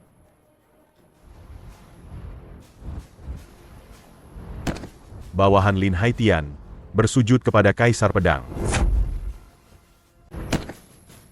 Bawahan Lin Haitian bersujud kepada Kaisar Pedang.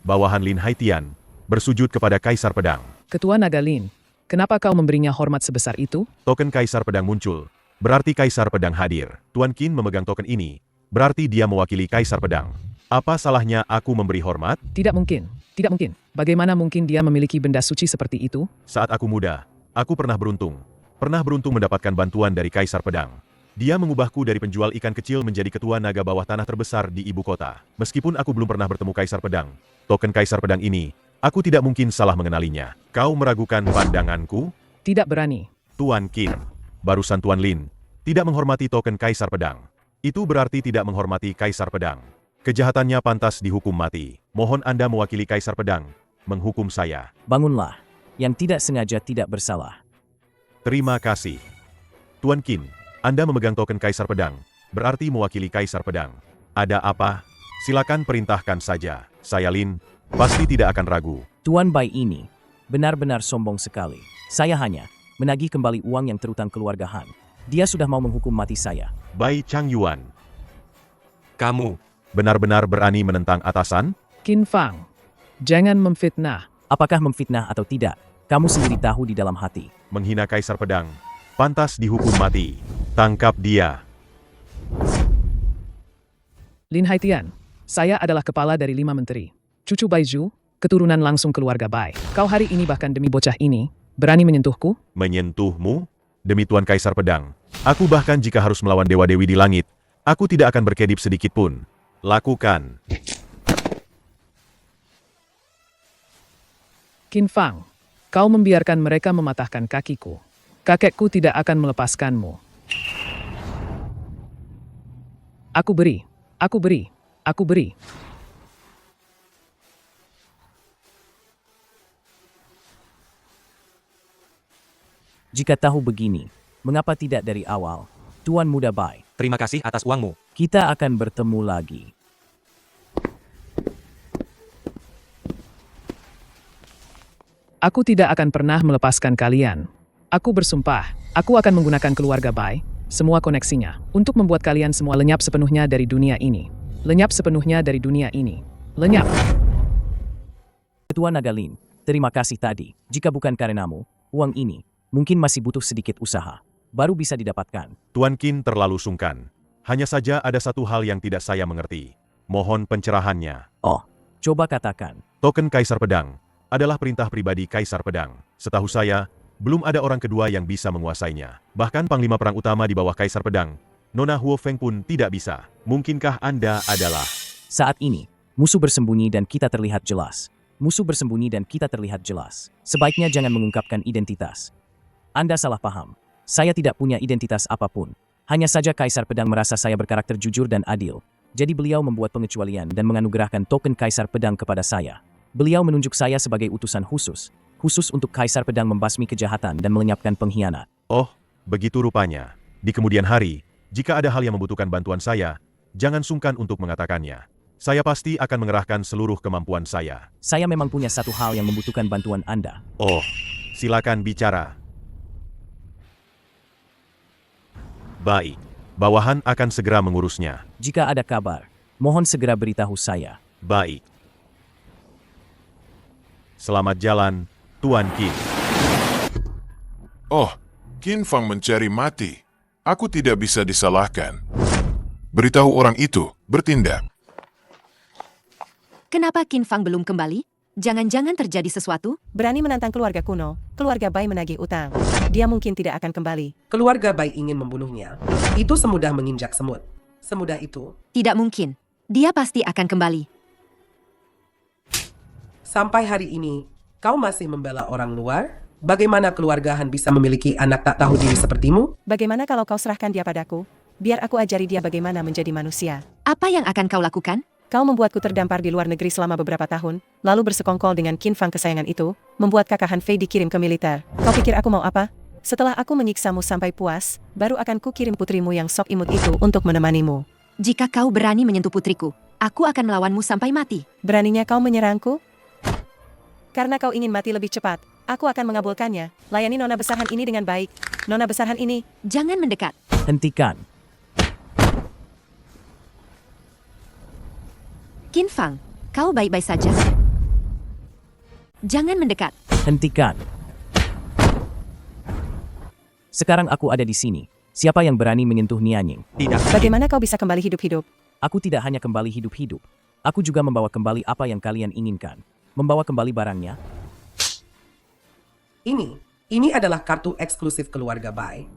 Bawahan Lin Haitian bersujud kepada Kaisar Pedang. Ketua Naga Lin, kenapa kau memberinya hormat sebesar itu? Token Kaisar Pedang muncul, berarti Kaisar Pedang hadir. Tuan Qin memegang token ini, berarti dia mewakili Kaisar Pedang. Apa salahnya aku memberi hormat? Tidak mungkin. Tidak mungkin. Bagaimana mungkin dia memiliki benda suci seperti itu? Saat aku muda, aku pernah beruntung. Pernah beruntung mendapatkan bantuan dari Kaisar Pedang. Dia mengubahku dari penjual ikan kecil menjadi ketua naga bawah tanah terbesar di ibu kota. Meskipun aku belum pernah bertemu Kaisar Pedang, token Kaisar Pedang ini, aku tidak mungkin salah mengenalinya. Kau meragukan pandanganku? Tidak berani. Tuan Qin, barusan Tuan Lin, tidak menghormati token Kaisar Pedang. Itu berarti tidak menghormati Kaisar Pedang. Kejahatannya pantas dihukum mati. Mohon Anda mewakili Kaisar Pedang, menghukum saya. Bangunlah. Yang tidak sengaja tidak bersalah. Terima kasih. Tuan Qin, Anda memegang token Kaisar Pedang, berarti mewakili Kaisar Pedang. Ada apa? Silakan perintahkan saja. Saya Lin, pasti tidak akan ragu. Tuan Bai ini benar-benar sombong sekali. Saya hanya menagih kembali uang yang terutang keluarga Han. Dia sudah mau menghukum mati saya. Bai Changyuan. Kamu benar-benar berani menentang atasan? Qin Fang, jangan memfitnah. Apakah memfitnah atau tidak? Kamu sendiri tahu di dalam hati. Menghina Kaisar Pedang, pantas dihukum mati. Tangkap dia. Lin Haitian, saya adalah kepala dari 5 menteri. Cucu Baiju, keturunan langsung keluarga Bai. Kau hari ini bahkan demi bocah ini, berani menyentuhku? Menyentuhmu? Demi Tuan Kaisar Pedang. Aku bahkan jika harus melawan dewa-dewi di langit, aku tidak akan berkedip sedikit pun. Lakukan. Qin Fang, kau membiarkan mereka mematahkan kakiku. Kakekku tidak akan melepaskanmu. Aku beri. Jika tahu begini, mengapa tidak dari awal? Tuan Muda Bai. Terima kasih atas uangmu. Kita akan bertemu lagi. Aku tidak akan pernah melepaskan kalian. Aku bersumpah, aku akan menggunakan keluarga Bai, semua koneksinya, untuk membuat kalian semua lenyap sepenuhnya dari dunia ini. Lenyap sepenuhnya dari dunia ini. Lenyap. Ketua Naga Lin, terima kasih tadi. Jika bukan karenamu, uang ini mungkin masih butuh sedikit usaha. Baru bisa didapatkan. Tuan Qin terlalu sungkan. Hanya saja ada satu hal yang tidak saya mengerti. Mohon pencerahannya. Oh, coba katakan. Token Kaisar Pedang adalah perintah pribadi Kaisar Pedang. Setahu saya, belum ada orang kedua yang bisa menguasainya. Bahkan Panglima Perang Utama di bawah Kaisar Pedang, Nona Huo Feng pun tidak bisa. Mungkinkah Anda adalah... Saat ini, musuh bersembunyi dan kita terlihat jelas. Musuh bersembunyi dan kita terlihat jelas. Sebaiknya jangan mengungkapkan identitas. Anda salah paham. Saya tidak punya identitas apapun. Hanya saja Kaisar Pedang merasa saya berkarakter jujur dan adil. Jadi beliau membuat pengecualian dan menganugerahkan token Kaisar Pedang kepada saya. Beliau menunjuk saya sebagai utusan khusus untuk Kaisar Pedang membasmi kejahatan dan melenyapkan pengkhianat. Oh, begitu rupanya. Di kemudian hari, jika ada hal yang membutuhkan bantuan saya, jangan sungkan untuk mengatakannya. Saya pasti akan mengerahkan seluruh kemampuan saya. Saya memang punya satu hal yang membutuhkan bantuan Anda. Oh, silakan bicara. Baik, bawahan akan segera mengurusnya. Jika ada kabar, mohon segera beritahu saya. Baik. Selamat jalan, Tuan Qin. Oh, Qin Fang mencari mati. Aku tidak bisa disalahkan. Beritahu orang itu, bertindak. Kenapa Qin Fang belum kembali? Jangan-jangan terjadi sesuatu? Berani menantang keluarga kuno, keluarga Bai menagih utang. Dia mungkin tidak akan kembali. Keluarga Bai ingin membunuhnya. Itu semudah menginjak semut. Semudah itu. Tidak mungkin. Dia pasti akan kembali. Sampai hari ini, kau masih membela orang luar? Bagaimana keluarga Han bisa memiliki anak tak tahu diri sepertimu? Bagaimana kalau kau serahkan dia padaku? Biar aku ajari dia bagaimana menjadi manusia. Apa yang akan kau lakukan? Kau membuatku terdampar di luar negeri selama beberapa tahun, lalu bersekongkol dengan Qin Fang kesayangan itu, membuat kakak Han Fei dikirim ke militer. Kau pikir aku mau apa? Setelah aku menyiksamu sampai puas, baru akan kukirim putrimu yang sok imut itu untuk menemanimu. Jika kau berani menyentuh putriku, aku akan melawanmu sampai mati. Beraninya kau menyerangku? Karena kau ingin mati lebih cepat, aku akan mengabulkannya. Layani Nona Besar Han ini dengan baik. Nona Besar Han ini. Jangan mendekat. Hentikan. Qin Fang, kau baik-baik saja? Jangan mendekat. Hentikan. Sekarang aku ada di sini. Siapa yang berani menyentuh Nianying? Tidak. Bagaimana kau bisa kembali hidup-hidup? Aku tidak hanya kembali hidup-hidup. Aku juga membawa kembali apa yang kalian inginkan. Membawa kembali barangnya. Ini adalah kartu eksklusif keluarga Bai.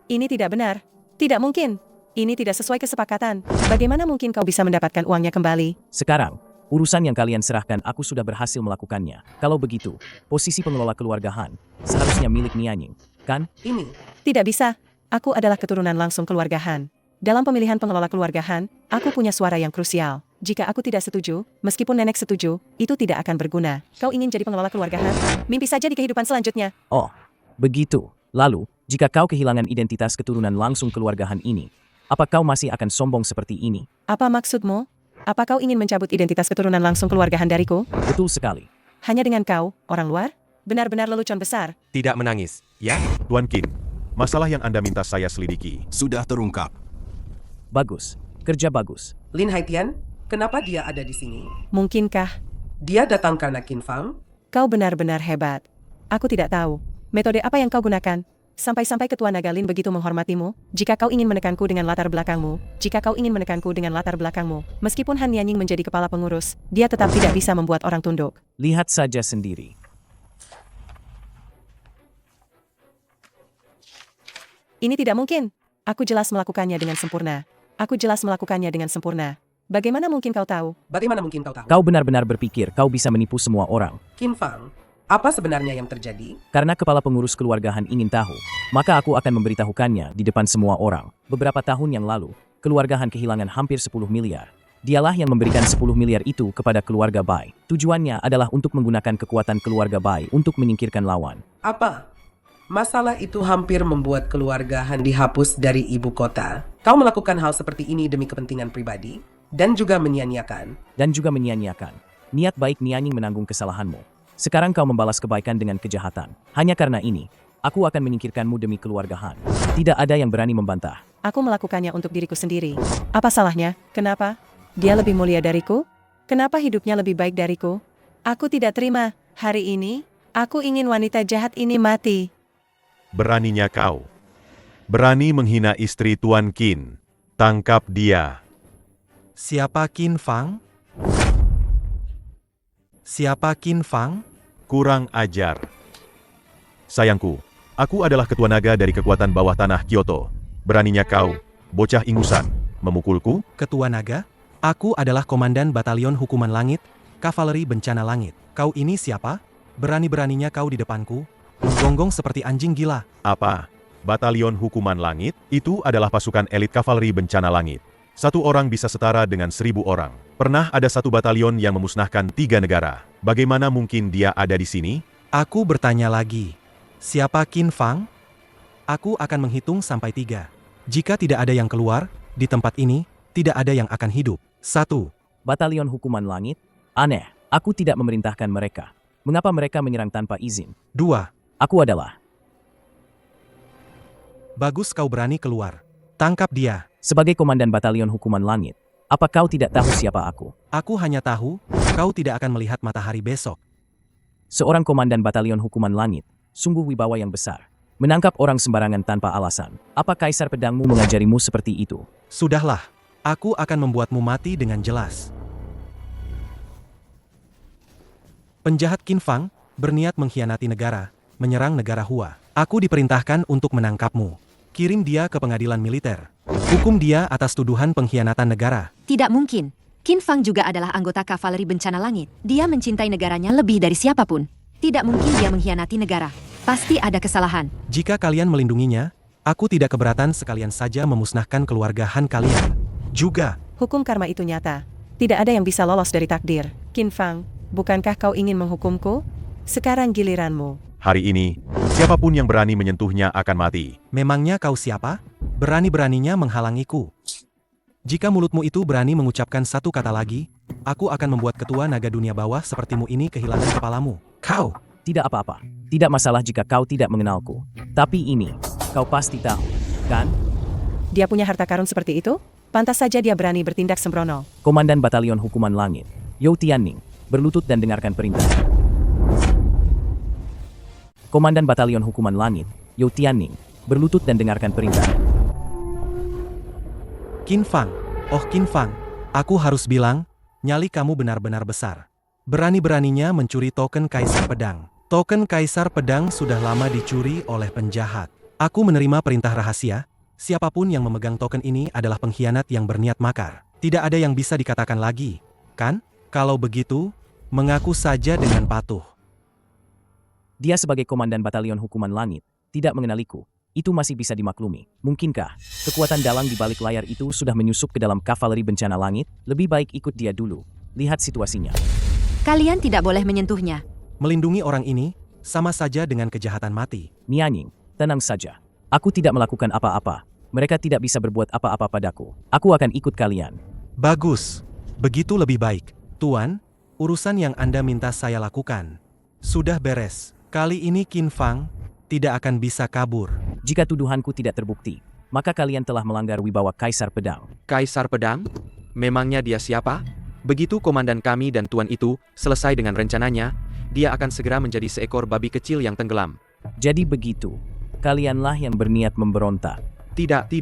Ini tidak benar. Tidak mungkin. Ini tidak sesuai kesepakatan. Bagaimana mungkin kau bisa mendapatkan uangnya kembali? Sekarang, urusan yang kalian serahkan aku sudah berhasil melakukannya. Kalau begitu, posisi pengelola keluarga Han seharusnya milik Nianying, kan? Ini. Tidak bisa. Aku adalah keturunan langsung keluarga Han. Dalam pemilihan pengelola keluarga Han, aku punya suara yang krusial. Jika aku tidak setuju, meskipun nenek setuju, itu tidak akan berguna. Kau ingin jadi pengelola keluarga Han? Mimpi saja di kehidupan selanjutnya. Oh, begitu. Lalu, jika kau kehilangan identitas keturunan langsung keluarga Han ini, apa kau masih akan sombong seperti ini? Apa maksudmu? Apa kau ingin mencabut identitas keturunan langsung keluarga Han dariku? Betul sekali. Hanya dengan kau, orang luar? Benar-benar lelucon besar. Tidak menangis, ya? Tuan Qin, masalah yang Anda minta saya selidiki sudah terungkap. Bagus. Kerja bagus. Lin Haitian, kenapa dia ada di sini? Mungkinkah? Dia datang karena Qin Fang? Kau benar-benar hebat. Aku tidak tahu. Metode apa yang kau gunakan? Sampai-sampai Ketua Naga Lin begitu menghormatimu. Jika kau ingin menekanku dengan latar belakangmu, meskipun Han Nianying menjadi kepala pengurus, dia tetap tidak bisa membuat orang tunduk. Lihat saja sendiri. Ini tidak mungkin. Aku jelas melakukannya dengan sempurna. Bagaimana mungkin kau tahu? Kau benar-benar berpikir kau bisa menipu semua orang. Qin Fang, apa sebenarnya yang terjadi? Karena kepala pengurus keluarga Han ingin tahu, maka aku akan memberitahukannya di depan semua orang. Beberapa tahun yang lalu, keluarga Han kehilangan hampir 10 miliar. Dialah yang memberikan 10 miliar itu kepada keluarga Bai. Tujuannya adalah untuk menggunakan kekuatan keluarga Bai untuk menyingkirkan lawan. Apa? Masalah itu hampir membuat keluarga Han dihapus dari ibu kota. Kau melakukan hal seperti ini demi kepentingan pribadi, dan juga menyia-nyiakan. Niat baik Nianying menanggung kesalahanmu. Sekarang kau membalas kebaikan dengan kejahatan. Hanya karena ini, aku akan menyingkirkanmu demi keluarga Han. Tidak ada yang berani membantah. Aku melakukannya untuk diriku sendiri. Apa salahnya? Kenapa? Dia lebih mulia dariku? Kenapa hidupnya lebih baik dariku? Aku tidak terima. Hari ini, aku ingin wanita jahat ini mati. Beraninya kau. Berani menghina istri Tuan Qin. Tangkap dia. Siapa Qin Fang? Kurang ajar. Sayangku, aku adalah ketua naga dari kekuatan bawah tanah Kyoto. Beraninya kau, bocah ingusan, memukulku? Ketua naga? Aku adalah komandan Batalion Hukuman Langit, Kavaleri Bencana Langit. Kau ini siapa? Berani-beraninya kau di depanku? Menggonggong seperti anjing gila. Apa? Batalion Hukuman Langit? Itu adalah pasukan elit kavaleri bencana langit. Satu orang bisa setara dengan 1000 orang. Pernah ada satu batalion yang memusnahkan 3 negara. Bagaimana mungkin dia ada di sini? Aku bertanya lagi. Siapa Qin Fang? Aku akan menghitung sampai 3. Jika tidak ada yang keluar, di tempat ini, tidak ada yang akan hidup. 1. Batalion Hukuman Langit? Aneh, aku tidak memerintahkan mereka. Mengapa mereka menyerang tanpa izin? 2. Aku adalah. Bagus kau berani keluar. Tangkap dia. Sebagai komandan Batalion Hukuman Langit, apa kau tidak tahu siapa aku? Aku hanya tahu, kau tidak akan melihat matahari besok. Seorang komandan Batalion Hukuman Langit, sungguh wibawa yang besar. Menangkap orang sembarangan tanpa alasan. Apa Kaisar Pedangmu mengajarimu seperti itu? Sudahlah, aku akan membuatmu mati dengan jelas. Penjahat Qin Fang berniat mengkhianati negara, menyerang negara Hua. Aku diperintahkan untuk menangkapmu. Kirim dia ke pengadilan militer. Hukum dia atas tuduhan pengkhianatan negara. Tidak mungkin. Qin Fang juga adalah anggota kavaleri bencana langit. Dia mencintai negaranya lebih dari siapapun. Tidak mungkin dia mengkhianati negara. Pasti ada kesalahan. Jika kalian melindunginya, aku tidak keberatan sekalian saja memusnahkan keluarga Han kalian. Juga. Hukum karma itu nyata. Tidak ada yang bisa lolos dari takdir. Qin Fang, bukankah kau ingin menghukumku? Sekarang giliranmu. Hari ini, siapapun yang berani menyentuhnya akan mati. Memangnya kau siapa? Berani-beraninya menghalangiku. Jika mulutmu itu berani mengucapkan satu kata lagi, aku akan membuat ketua naga dunia bawah sepertimu ini kehilangan kepalamu. Kau! Tidak apa-apa. Tidak masalah jika kau tidak mengenalku. Tapi ini, kau pasti tahu, kan? Dia punya harta karun seperti itu? Pantas saja dia berani bertindak sembrono. Komandan Batalion Hukuman Langit, You Tianning, berlutut dan dengarkan perintah. Komandan Batalion Hukuman Langit, You Tianning, berlutut dan dengarkan perintah. Qin Fang, oh Qin Fang, aku harus bilang, nyali kamu benar-benar besar. Berani-beraninya mencuri token Kaisar Pedang. Token Kaisar Pedang sudah lama dicuri oleh penjahat. Aku menerima perintah rahasia, siapapun yang memegang token ini adalah pengkhianat yang berniat makar. Tidak ada yang bisa dikatakan lagi, kan? Kalau begitu, mengaku saja dengan patuh. Dia sebagai komandan Batalion Hukuman Langit, tidak mengenaliku. Itu masih bisa dimaklumi. Mungkinkah kekuatan dalang di balik layar itu sudah menyusup ke dalam kavaleri bencana langit? Lebih baik ikut dia dulu. Lihat situasinya. Kalian tidak boleh menyentuhnya. Melindungi orang ini, sama saja dengan kejahatan mati. Nianying, tenang saja. Aku tidak melakukan apa-apa. Mereka tidak bisa berbuat apa-apa padaku. Aku akan ikut kalian. Bagus. Begitu lebih baik. Tuan, urusan yang Anda minta saya lakukan sudah beres. Kali ini Qin Fang tidak akan bisa kabur. Jika tuduhanku tidak terbukti, maka kalian telah melanggar wibawa Kaisar Pedang. Kaisar Pedang? Memangnya dia siapa? Begitu komandan kami dan tuan itu selesai dengan rencananya, dia akan segera menjadi seekor babi kecil yang tenggelam. Jadi begitu, kalianlah yang berniat memberontak. Tidak.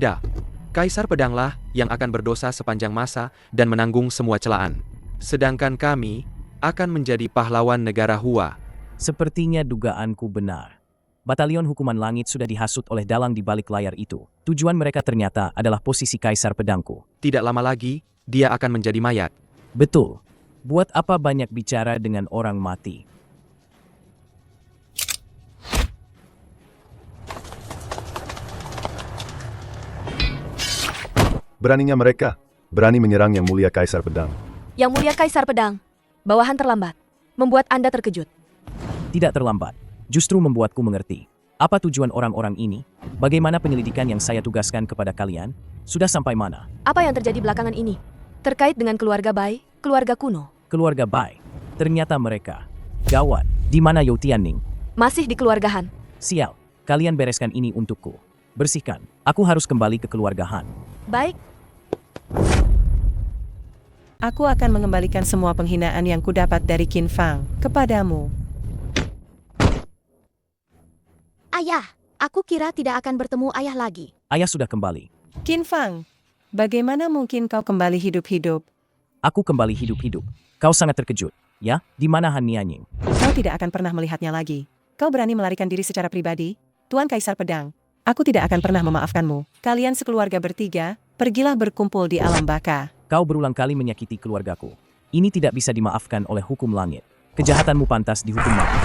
Kaisar Pedanglah yang akan berdosa sepanjang masa dan menanggung semua celaan. Sedangkan kami akan menjadi pahlawan negara Hua. Sepertinya dugaanku benar. Batalion Hukuman Langit sudah dihasut oleh dalang di balik layar itu. Tujuan mereka ternyata adalah posisi Kaisar Pedangku. Tidak lama lagi, dia akan menjadi mayat. Betul. Buat apa banyak bicara dengan orang mati? Beraninya mereka. Berani menyerang Yang Mulia Kaisar Pedang. Yang Mulia Kaisar Pedang, bawahan terlambat. Membuat Anda terkejut. Tidak terlambat. Justru membuatku mengerti. Apa tujuan orang-orang ini? Bagaimana penyelidikan yang saya tugaskan kepada kalian? Sudah sampai mana? Apa yang terjadi belakangan ini? Terkait dengan keluarga Bai, keluarga kuno. Keluarga Bai. Ternyata mereka. Gawat. Di mana You Tianning? Masih di keluarga Han. Sial. Kalian bereskan ini untukku. Bersihkan. Aku harus kembali ke keluarga Han. Baik. Aku akan mengembalikan semua penghinaan yang kudapat dari Qin Fang kepadamu. Ayah, aku kira tidak akan bertemu ayah lagi. Ayah sudah kembali. Qin Fang, bagaimana mungkin kau kembali hidup-hidup? Aku kembali hidup-hidup. Kau sangat terkejut, ya? Di mana Han Nianying? Kau tidak akan pernah melihatnya lagi. Kau berani melarikan diri secara pribadi? Tuan Kaisar Pedang, aku tidak akan pernah memaafkanmu. Kalian sekeluarga bertiga, pergilah berkumpul di alam baka. Kau berulang kali menyakiti keluargaku. Ini tidak bisa dimaafkan oleh hukum langit. Kejahatanmu pantas dihukum mati.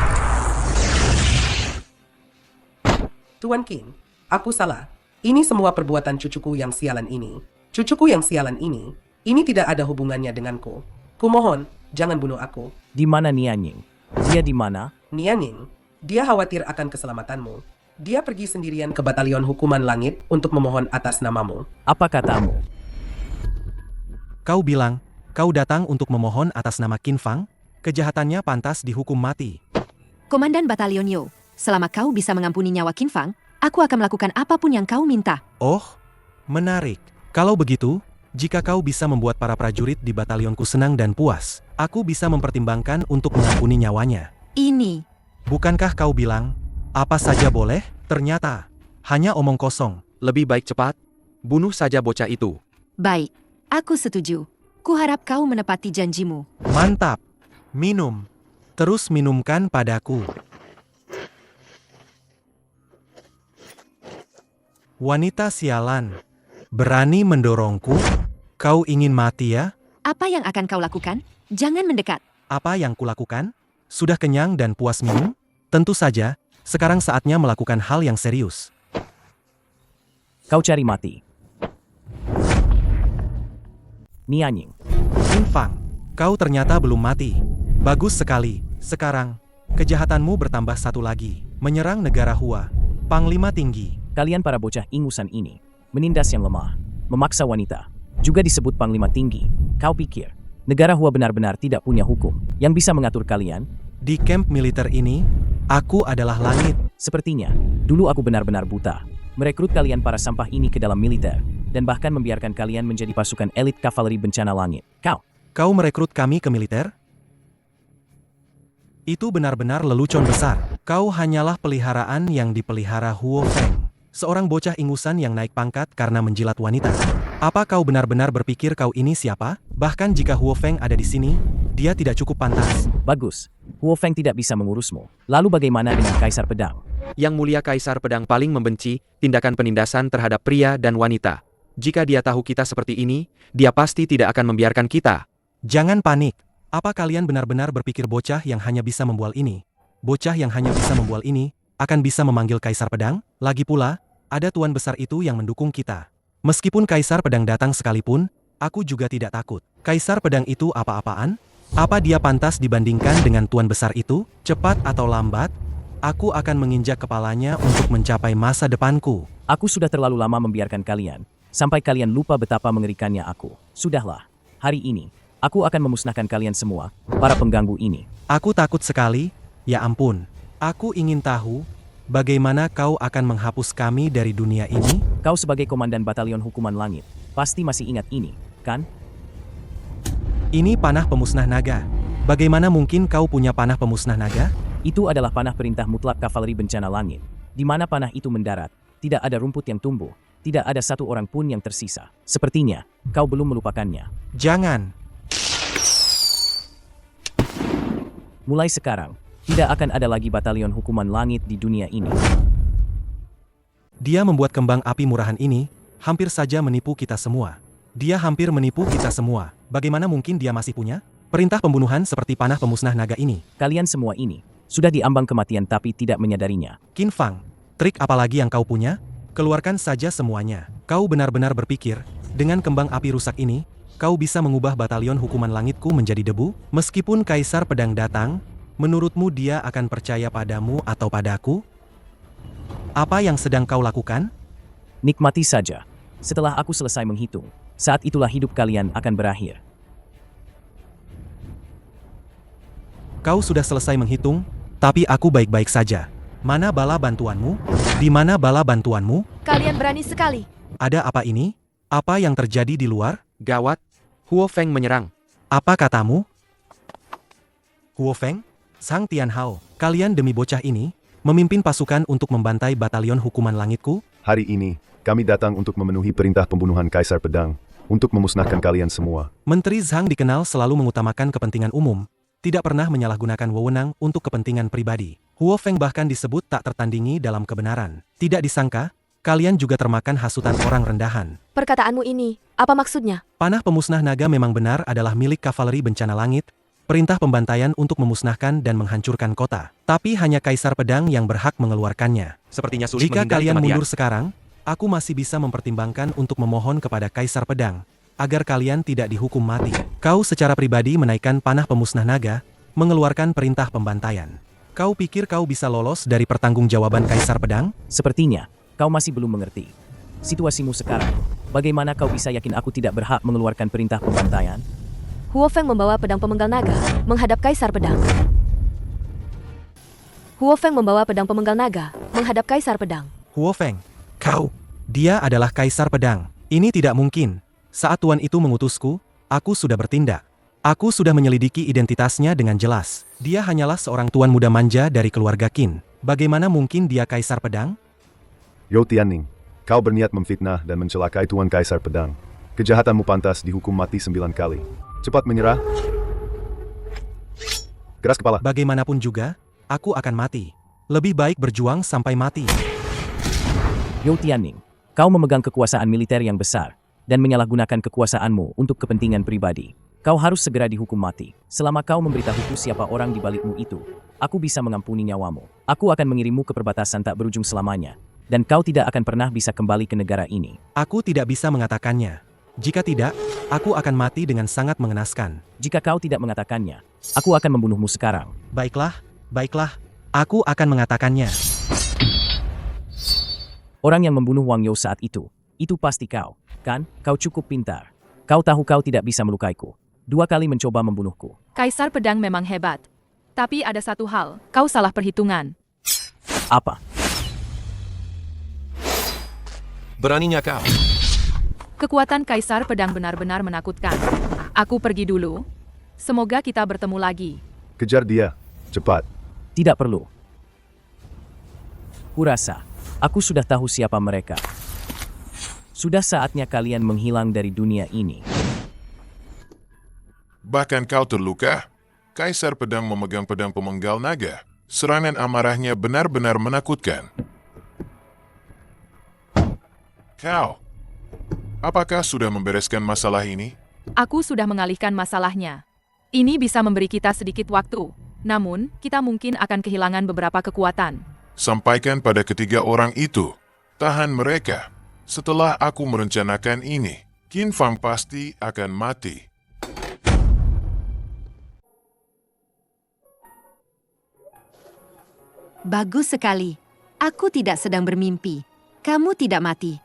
Tuan Qin, aku salah. Ini semua perbuatan cucuku yang sialan ini. Cucuku yang sialan ini tidak ada hubungannya denganku. Kumohon, jangan bunuh aku. Di mana Nianying? Dia di mana? Nianying, dia khawatir akan keselamatanmu. Dia pergi sendirian ke Batalion Hukuman Langit untuk memohon atas namamu. Apa katamu? Kau bilang, kau datang untuk memohon atas nama Qin Fang? Kejahatannya pantas dihukum mati. Komandan Batalion Yo, selama kau bisa mengampuni nyawa Qin Fang, aku akan melakukan apapun yang kau minta. Oh, menarik. Kalau begitu, jika kau bisa membuat para prajurit di batalionku senang dan puas, aku bisa mempertimbangkan untuk mengampuni nyawanya. Ini. Bukankah kau bilang, apa saja boleh? Ternyata, hanya omong kosong. Lebih baik cepat, bunuh saja bocah itu. Baik, aku setuju. Kuharap kau menepati janjimu. Mantap. Minum. Terus minumkan padaku. Wanita sialan. Berani mendorongku? Kau ingin mati ya? Apa yang akan kau lakukan? Jangan mendekat. Apa yang kulakukan? Sudah kenyang dan puas minum? Tentu saja, sekarang saatnya melakukan hal yang serius. Kau cari mati. Nianying. Qin Fang, kau ternyata belum mati. Bagus sekali. Sekarang, kejahatanmu bertambah satu lagi. Menyerang negara Hua. Panglima tinggi. Kalian para bocah ingusan ini menindas yang lemah, memaksa wanita, juga disebut panglima tinggi. Kau pikir, negara Hua benar-benar tidak punya hukum yang bisa mengatur kalian? Di kamp militer ini, aku adalah langit. Sepertinya, dulu aku benar-benar buta. Merekrut kalian para sampah ini ke dalam militer, dan bahkan membiarkan kalian menjadi pasukan elit kavaleri bencana langit. Kau merekrut kami ke militer? Itu benar-benar lelucon besar. Kau hanyalah peliharaan yang dipelihara Huo Feng. Seorang bocah ingusan yang naik pangkat karena menjilat wanita. Apa kau benar-benar berpikir kau ini siapa? Bahkan jika Huo Feng ada di sini, dia tidak cukup pantas. Bagus, Huo Feng tidak bisa mengurusmu. Lalu bagaimana dengan Kaisar Pedang? Yang mulia Kaisar Pedang paling membenci tindakan penindasan terhadap pria dan wanita. Jika dia tahu kita seperti ini, dia pasti tidak akan membiarkan kita. Jangan panik. Apa kalian benar-benar berpikir bocah yang hanya bisa membual ini? Bocah yang hanya bisa membual ini akan bisa memanggil Kaisar Pedang? Lagi pula, ada tuan besar itu yang mendukung kita. Meskipun Kaisar Pedang datang sekalipun, aku juga tidak takut. Kaisar Pedang itu apa-apaan? Apa dia pantas dibandingkan dengan tuan besar itu? Cepat atau lambat, aku akan menginjak kepalanya untuk mencapai masa depanku. Aku sudah terlalu lama membiarkan kalian, sampai kalian lupa betapa mengerikannya aku. Sudahlah, hari ini, aku akan memusnahkan kalian semua, para pengganggu ini. Aku takut sekali, ya ampun. Aku ingin tahu, bagaimana kau akan menghapus kami dari dunia ini? Kau sebagai komandan Batalion Hukuman Langit, pasti masih ingat ini, kan? Ini panah pemusnah naga. Bagaimana mungkin kau punya panah pemusnah naga? Itu adalah panah perintah mutlak kavaleri bencana langit. Di mana panah itu mendarat, tidak ada rumput yang tumbuh, tidak ada satu orang pun yang tersisa. Sepertinya, kau belum melupakannya. Jangan. Mulai sekarang, tidak akan ada lagi Batalion Hukuman Langit di dunia ini. Dia membuat kembang api murahan ini, hampir saja menipu kita semua. Dia hampir menipu kita semua. Bagaimana mungkin dia masih punya perintah pembunuhan seperti panah pemusnah naga ini? Kalian semua ini sudah diambang kematian tapi tidak menyadarinya. Qin Fang, trik apa lagi yang kau punya? Keluarkan saja semuanya. Kau benar-benar berpikir, dengan kembang api rusak ini, kau bisa mengubah Batalion Hukuman Langitku menjadi debu? Meskipun Kaisar Pedang datang, menurutmu dia akan percaya padamu atau padaku? Apa yang sedang kau lakukan? Nikmati saja. Setelah aku selesai menghitung, saat itulah hidup kalian akan berakhir. Kau sudah selesai menghitung, tapi aku baik-baik saja. Mana bala bantuanmu? Di mana bala bantuanmu? Kalian berani sekali. Ada apa ini? Apa yang terjadi di luar? Gawat, Huo Feng menyerang. Apa katamu? Huo Feng? Sang Tianhao, kalian demi bocah ini, memimpin pasukan untuk membantai Batalion Hukuman Langitku? Hari ini, kami datang untuk memenuhi perintah pembunuhan Kaisar Pedang, untuk memusnahkan kalian semua. Menteri Zhang dikenal selalu mengutamakan kepentingan umum, tidak pernah menyalahgunakan wewenang untuk kepentingan pribadi. Huo Feng bahkan disebut tak tertandingi dalam kebenaran. Tidak disangka, kalian juga termakan hasutan orang rendahan. Perkataanmu ini, apa maksudnya? Panah pemusnah naga memang benar adalah milik kavaleri bencana langit, perintah pembantaian untuk memusnahkan dan menghancurkan kota. Tapi hanya Kaisar Pedang yang berhak mengeluarkannya. Sepertinya sulit jika menghindari kalian kematian. mundur sekarang, Aku masih bisa mempertimbangkan untuk memohon kepada Kaisar Pedang, agar kalian tidak dihukum mati. Kau secara pribadi menaikkan panah pemusnah naga, mengeluarkan perintah pembantaian. Kau pikir kau bisa lolos dari pertanggungjawaban Kaisar Pedang? Sepertinya, kau masih belum mengerti. Situasimu sekarang, bagaimana kau bisa yakin aku tidak berhak mengeluarkan perintah pembantaian? Huo Feng membawa pedang pemenggal naga, menghadap Kaisar Pedang. Huo Feng membawa pedang pemenggal naga, menghadap Kaisar Pedang. Huo Feng, kau, dia adalah Kaisar Pedang. Ini tidak mungkin. Saat tuan itu mengutusku, aku sudah bertindak. Aku sudah menyelidiki identitasnya dengan jelas. Dia hanyalah seorang tuan muda manja dari keluarga Qin. Bagaimana mungkin dia Kaisar Pedang? Yo Tianning, kau berniat memfitnah dan mencelakai Tuan Kaisar Pedang. Kejahatanmu pantas dihukum mati 9 kali. Cepat menyerah. Keras kepala. Bagaimanapun juga, aku akan mati. Lebih baik berjuang sampai mati. Yo Tianning, kau memegang kekuasaan militer yang besar dan menyalahgunakan kekuasaanmu untuk kepentingan pribadi. Kau harus segera dihukum mati. Selama kau memberitahuku siapa orang di balikmu itu, aku bisa mengampuni nyawamu. Aku akan mengirimmu ke perbatasan tak berujung selamanya, dan kau tidak akan pernah bisa kembali ke negara ini. Aku tidak bisa mengatakannya. Jika tidak, aku akan mati dengan sangat mengenaskan. Jika kau tidak mengatakannya, aku akan membunuhmu sekarang. Baiklah, aku akan mengatakannya. Orang yang membunuh Wang You saat itu pasti kau, kan? Kau cukup pintar. Kau tahu kau tidak bisa melukaiku. 2 kali mencoba membunuhku. Kaisar Pedang memang hebat. Tapi ada satu hal, kau salah perhitungan. Apa? Beraninya kau. Kekuatan Kaisar Pedang benar-benar menakutkan. Aku pergi dulu. Semoga kita bertemu lagi. Kejar dia. Cepat. Tidak perlu. Kurasa, aku sudah tahu siapa mereka. Sudah saatnya kalian menghilang dari dunia ini. Bahkan kau terluka. Kaisar Pedang memegang pedang pemenggal naga. Serangan amarahnya benar-benar menakutkan. Kau, apakah sudah membereskan masalah ini? Aku sudah mengalihkan masalahnya. Ini bisa memberi kita sedikit waktu. Namun, kita mungkin akan kehilangan beberapa kekuatan. Sampaikan pada ketiga orang itu. Tahan mereka. Setelah aku merencanakan ini, Qin Fang pasti akan mati. Bagus sekali. Aku tidak sedang bermimpi. Kamu tidak mati.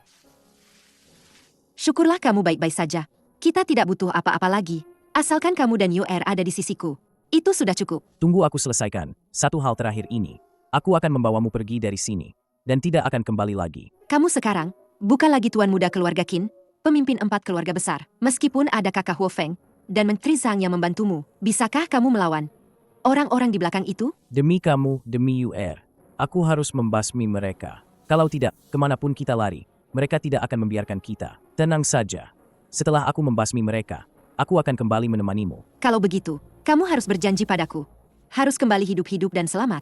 Syukurlah kamu baik-baik saja. Kita tidak butuh apa-apa lagi. Asalkan kamu dan UR ada di sisiku. Itu sudah cukup. Tunggu aku selesaikan. Satu hal terakhir ini. Aku akan membawamu pergi dari sini. Dan tidak akan kembali lagi. Kamu sekarang bukan lagi tuan muda keluarga Qin, pemimpin 4 keluarga besar. Meskipun ada kakak Huo Feng dan Menteri Zhang yang membantumu, bisakah kamu melawan orang-orang di belakang itu? Demi kamu, demi UR, aku harus membasmi mereka. Kalau tidak, kemanapun kita lari, mereka tidak akan membiarkan kita. Tenang saja. Setelah aku membasmi mereka, aku akan kembali menemanimu. Kalau begitu, kamu harus berjanji padaku. Harus kembali hidup-hidup dan selamat.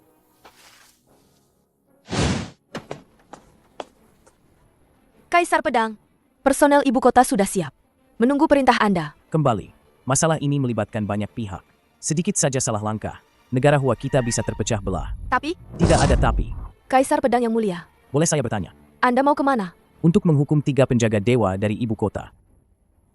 Kaisar Pedang, personel ibu kota sudah siap. Menunggu perintah Anda. Kembali. Masalah ini melibatkan banyak pihak. Sedikit saja salah langkah, negara Hua kita bisa terpecah belah. Tapi? Tidak ada tapi. Kaisar Pedang yang mulia. Boleh saya bertanya? Anda mau kemana? Untuk menghukum 3 penjaga dewa dari ibu kota.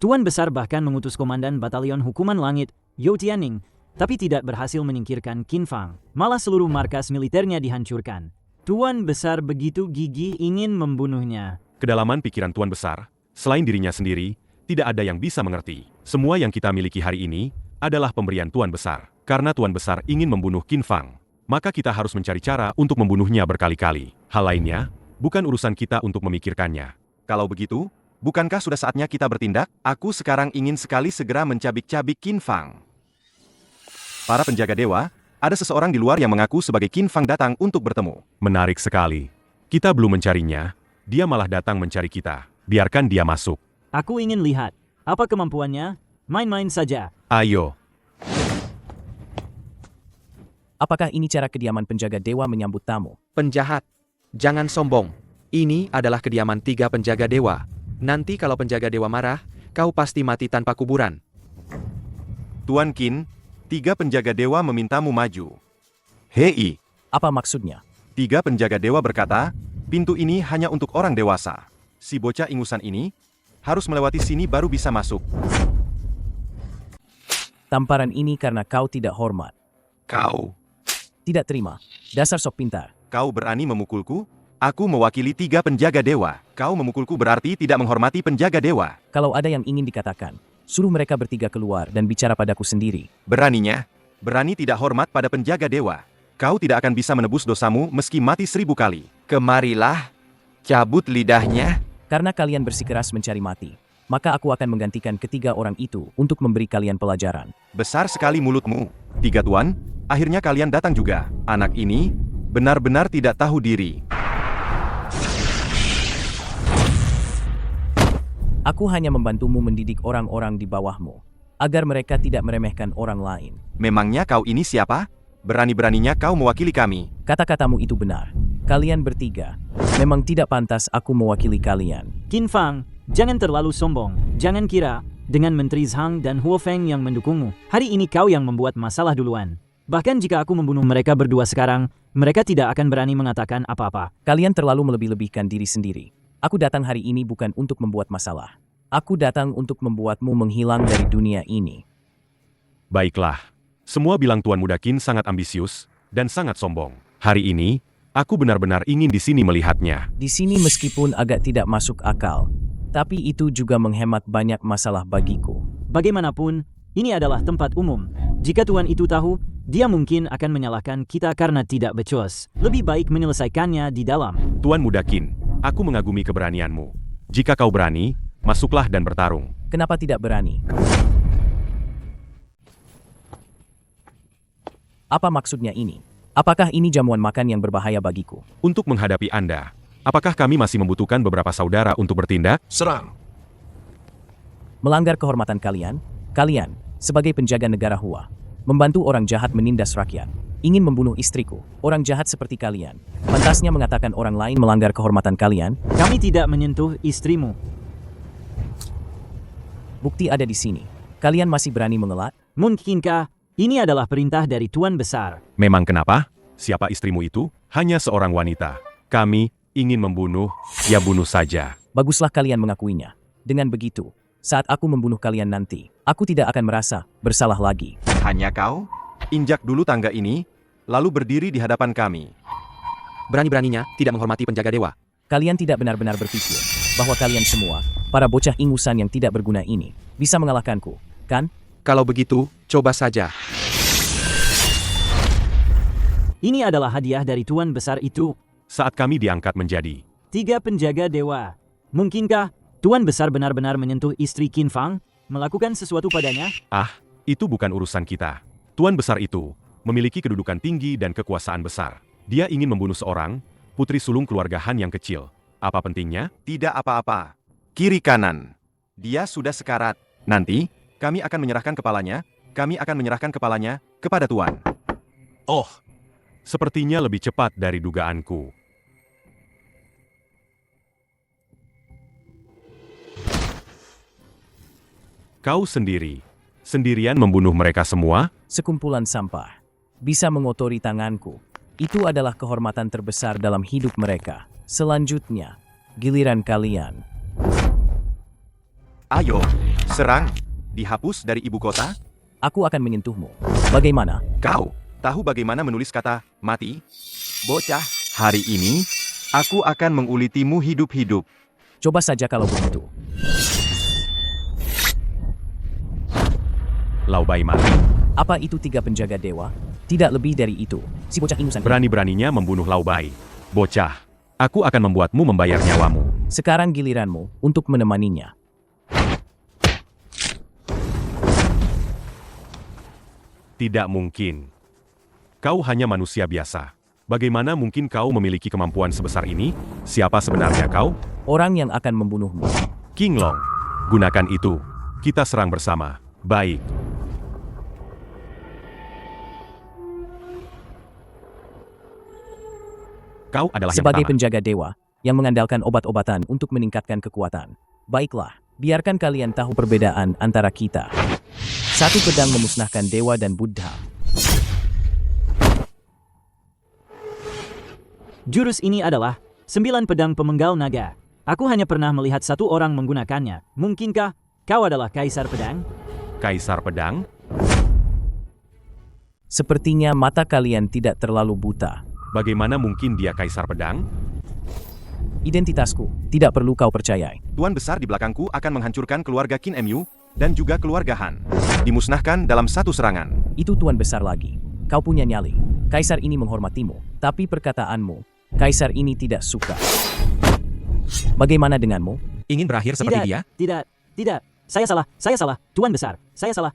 Tuan Besar bahkan mengutus Komandan Batalion Hukuman Langit, Yo Tianning, tapi tidak berhasil menyingkirkan Qin Fang. Malah seluruh markas militernya dihancurkan. Tuan Besar begitu gigih ingin membunuhnya. Kedalaman pikiran Tuan Besar, selain dirinya sendiri, tidak ada yang bisa mengerti. Semua yang kita miliki hari ini adalah pemberian Tuan Besar. Karena Tuan Besar ingin membunuh Qin Fang, maka kita harus mencari cara untuk membunuhnya berkali-kali. Hal lainnya, bukan urusan kita untuk memikirkannya. Kalau begitu, bukankah sudah saatnya kita bertindak? Aku sekarang ingin sekali segera mencabik-cabik Qin Fang. Para penjaga dewa, ada seseorang di luar yang mengaku sebagai Qin Fang datang untuk bertemu. Menarik sekali. Kita belum mencarinya. Dia malah datang mencari kita. Biarkan dia masuk. Aku ingin lihat. Apa kemampuannya? Main-main saja. Ayo. Apakah ini cara kediaman penjaga dewa menyambut tamu? Penjahat. Jangan sombong. Ini adalah kediaman 3 penjaga dewa. Nanti kalau penjaga dewa marah, kau pasti mati tanpa kuburan. Tuan Qin, 3 penjaga dewa memintamu maju. Hei. Apa maksudnya? 3 penjaga dewa berkata, pintu ini hanya untuk orang dewasa. Si bocah ingusan ini harus melewati sini baru bisa masuk. Tamparan ini karena kau tidak hormat. Kau Tidak terima. Dasar sok pintar. Kau berani memukulku? Aku mewakili 3 penjaga dewa. Kau memukulku berarti tidak menghormati penjaga dewa. Kalau ada yang ingin dikatakan, suruh mereka bertiga keluar dan bicara padaku sendiri. Beraninya, berani tidak hormat pada penjaga dewa. Kau tidak akan bisa menebus dosamu meski mati 1000 kali. Kemarilah, cabut lidahnya. Karena kalian bersikeras mencari mati, maka aku akan menggantikan ketiga orang itu untuk memberi kalian pelajaran. Besar sekali mulutmu. 3 tuan, akhirnya kalian datang juga. Anak ini benar-benar tidak tahu diri. Aku hanya membantumu mendidik orang-orang di bawahmu, agar mereka tidak meremehkan orang lain. Memangnya kau ini siapa? Berani-beraninya kau mewakili kami. Kata-katamu itu benar. Kalian bertiga, memang tidak pantas aku mewakili kalian. Qin Fang, jangan terlalu sombong. Jangan kira, dengan Menteri Zhang dan Huo Feng yang mendukungmu, hari ini kau yang membuat masalah duluan. Bahkan jika aku membunuh mereka berdua sekarang, mereka tidak akan berani mengatakan apa-apa. Kalian terlalu melebih-lebihkan diri sendiri. Aku datang hari ini bukan untuk membuat masalah. Aku datang untuk membuatmu menghilang dari dunia ini. Baiklah. Semua bilang Tuan Muda Qin sangat ambisius dan sangat sombong. Hari ini, aku benar-benar ingin di sini melihatnya. Di sini meskipun agak tidak masuk akal, tapi itu juga menghemat banyak masalah bagiku. Bagaimanapun, ini adalah tempat umum. Jika Tuan itu tahu, dia mungkin akan menyalahkan kita karena tidak becus. Lebih baik menyelesaikannya di dalam. Tuan Muda Qin, aku mengagumi keberanianmu. Jika kau berani, masuklah dan bertarung. Kenapa tidak berani? Apa maksudnya ini? Apakah ini jamuan makan yang berbahaya bagiku? Untuk menghadapi Anda, apakah kami masih membutuhkan beberapa saudara untuk bertindak? Serang! Melanggar kehormatan kalian? Kalian, sebagai penjaga negara Hua, membantu orang jahat menindas rakyat, ingin membunuh istriku, orang jahat seperti kalian. Pantasnya mengatakan orang lain melanggar kehormatan kalian? Kami tidak menyentuh istrimu. Bukti ada di sini. Kalian masih berani mengelak? Mungkinkah ini adalah perintah dari Tuan Besar? Memang kenapa? Siapa istrimu itu? Hanya seorang wanita. Kami ingin membunuh, ya bunuh saja. Baguslah kalian mengakuinya. Dengan begitu, saat aku membunuh kalian nanti, aku tidak akan merasa bersalah lagi. Hanya kau? Injak dulu tangga ini, lalu berdiri di hadapan kami. Berani-beraninya tidak menghormati penjaga dewa. Kalian tidak benar-benar berpikir bahwa kalian semua, para bocah ingusan yang tidak berguna ini, bisa mengalahkanku, kan? Kalau begitu, coba saja. Ini adalah hadiah dari Tuan Besar itu. Saat kami diangkat menjadi 3 penjaga dewa. Mungkinkah Tuan Besar benar-benar menyentuh istri Qin Fang? Melakukan sesuatu padanya? Ah, itu bukan urusan kita. Tuan Besar itu memiliki kedudukan tinggi dan kekuasaan besar. Dia ingin membunuh seorang putri sulung keluarga Han yang kecil. Apa pentingnya? Tidak apa-apa. Kiri kanan. Dia sudah sekarat. Nanti, kami akan menyerahkan kepalanya. Kami akan menyerahkan kepalanya kepada Tuan. Oh, sepertinya lebih cepat dari dugaanku. Kau sendirian membunuh mereka semua? Sekumpulan sampah. Bisa mengotori tanganku. Itu adalah kehormatan terbesar dalam hidup mereka. Selanjutnya, giliran kalian. Ayo, serang. Dihapus dari ibu kota? Aku akan menyentuhmu. Bagaimana? Kau tahu bagaimana menulis kata mati? Bocah, hari ini aku akan mengulitimu hidup-hidup. Coba saja kalau begitu. Lao Bai mati. Apa itu 3 penjaga dewa? Tidak lebih dari itu. Si bocah ingusan. Berani-beraninya membunuh Lao Bai. Bocah, aku akan membuatmu membayar nyawamu. Sekarang giliranmu untuk menemaninya. Tidak mungkin. Kau hanya manusia biasa. Bagaimana mungkin kau memiliki kemampuan sebesar ini? Siapa sebenarnya kau? Orang yang akan membunuhmu. King Long. Gunakan itu. Kita serang bersama. Baik. Kau adalah sebagai yang penjaga dewa yang mengandalkan obat-obatan untuk meningkatkan kekuatan. Baiklah, biarkan kalian tahu perbedaan antara kita. Satu pedang memusnahkan dewa dan Buddha. Jurus ini adalah 9 pedang pemenggal naga. Aku hanya pernah melihat satu orang menggunakannya. Mungkinkah kau adalah Kaisar Pedang? Kaisar Pedang? Sepertinya mata kalian tidak terlalu buta. Bagaimana mungkin dia Kaisar Pedang? Identitasku, tidak perlu kau percayai. Tuan besar di belakangku akan menghancurkan keluarga Qin MU dan juga keluarga Han. Dimusnahkan dalam satu serangan. Itu tuan besar lagi. Kau punya nyali. Kaisar ini menghormatimu. Tapi perkataanmu, Kaisar ini tidak suka. Bagaimana denganmu? Ingin berakhir seperti dia? Tidak. Saya salah, Tuan besar. Saya salah,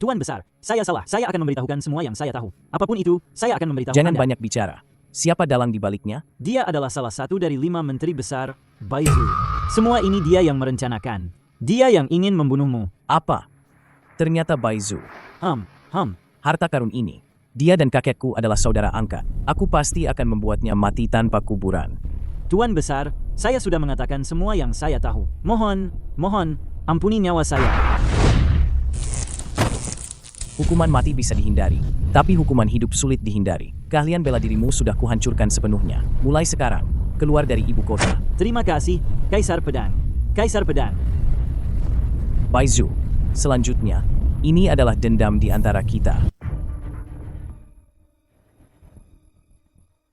Tuan besar. Saya salah. Saya akan memberitahukan semua yang saya tahu. Apapun itu, saya akan memberitahu Jangan Anda. banyak bicara. Siapa dalang di baliknya? Dia adalah salah satu dari 5 menteri besar, Baizu. Semua ini dia yang merencanakan. Dia yang ingin membunuhmu. Apa? Ternyata Baizu. Harta karun ini. Dia dan kakekku adalah saudara angkat. Aku pasti akan membuatnya mati tanpa kuburan. Tuan besar, saya sudah mengatakan semua yang saya tahu. Mohon, ampuni nyawa saya. Hukuman mati bisa dihindari, tapi hukuman hidup sulit dihindari. Keahlian bela dirimu sudah kuhancurkan sepenuhnya. Mulai sekarang, keluar dari ibu kota. Terima kasih, Kaisar Pedang. Kaisar Pedang. Baizu, selanjutnya, ini adalah dendam di antara kita.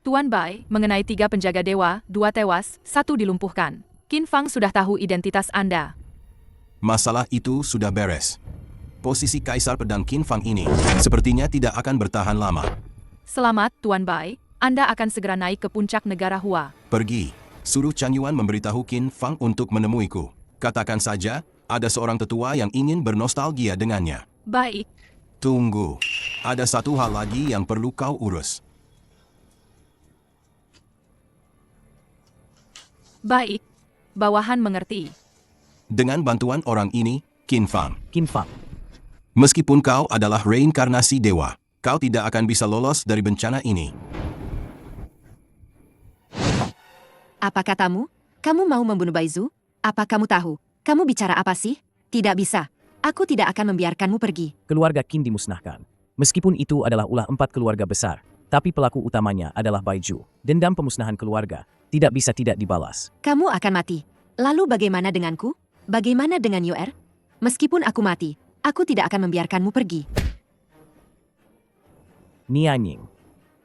Tuan Bai, mengenai 3 penjaga dewa, 2 tewas, 1 dilumpuhkan. Qin Fang sudah tahu identitas Anda. Masalah itu sudah beres. Posisi Kaisar Pedang Qin Fang ini sepertinya tidak akan bertahan lama. Selamat, Tuan Bai. Anda akan segera naik ke puncak negara Hua. Pergi, suruh Chan Yuan memberitahu Qin Fang untuk menemuiku. Katakan saja, ada seorang tetua yang ingin bernostalgia dengannya. Baik. Tunggu, ada satu hal lagi yang perlu kau urus. Baik. Bawahan mengerti. Dengan bantuan orang ini, Qin Fang. Qin-Fang. Meskipun kau adalah reinkarnasi dewa, kau tidak akan bisa lolos dari bencana ini. Apa katamu? Kamu mau membunuh Baizu? Apa kamu tahu? Kamu bicara apa sih? Tidak bisa. Aku tidak akan membiarkanmu pergi. Keluarga Qin dimusnahkan. Meskipun itu adalah ulah 4 keluarga besar, tapi pelaku utamanya adalah Baizu. Dendam pemusnahan keluarga tidak bisa tidak dibalas. Kamu akan mati. Lalu bagaimana denganku? Bagaimana dengan Yuer? Meskipun aku mati, aku tidak akan membiarkanmu pergi. Nianying,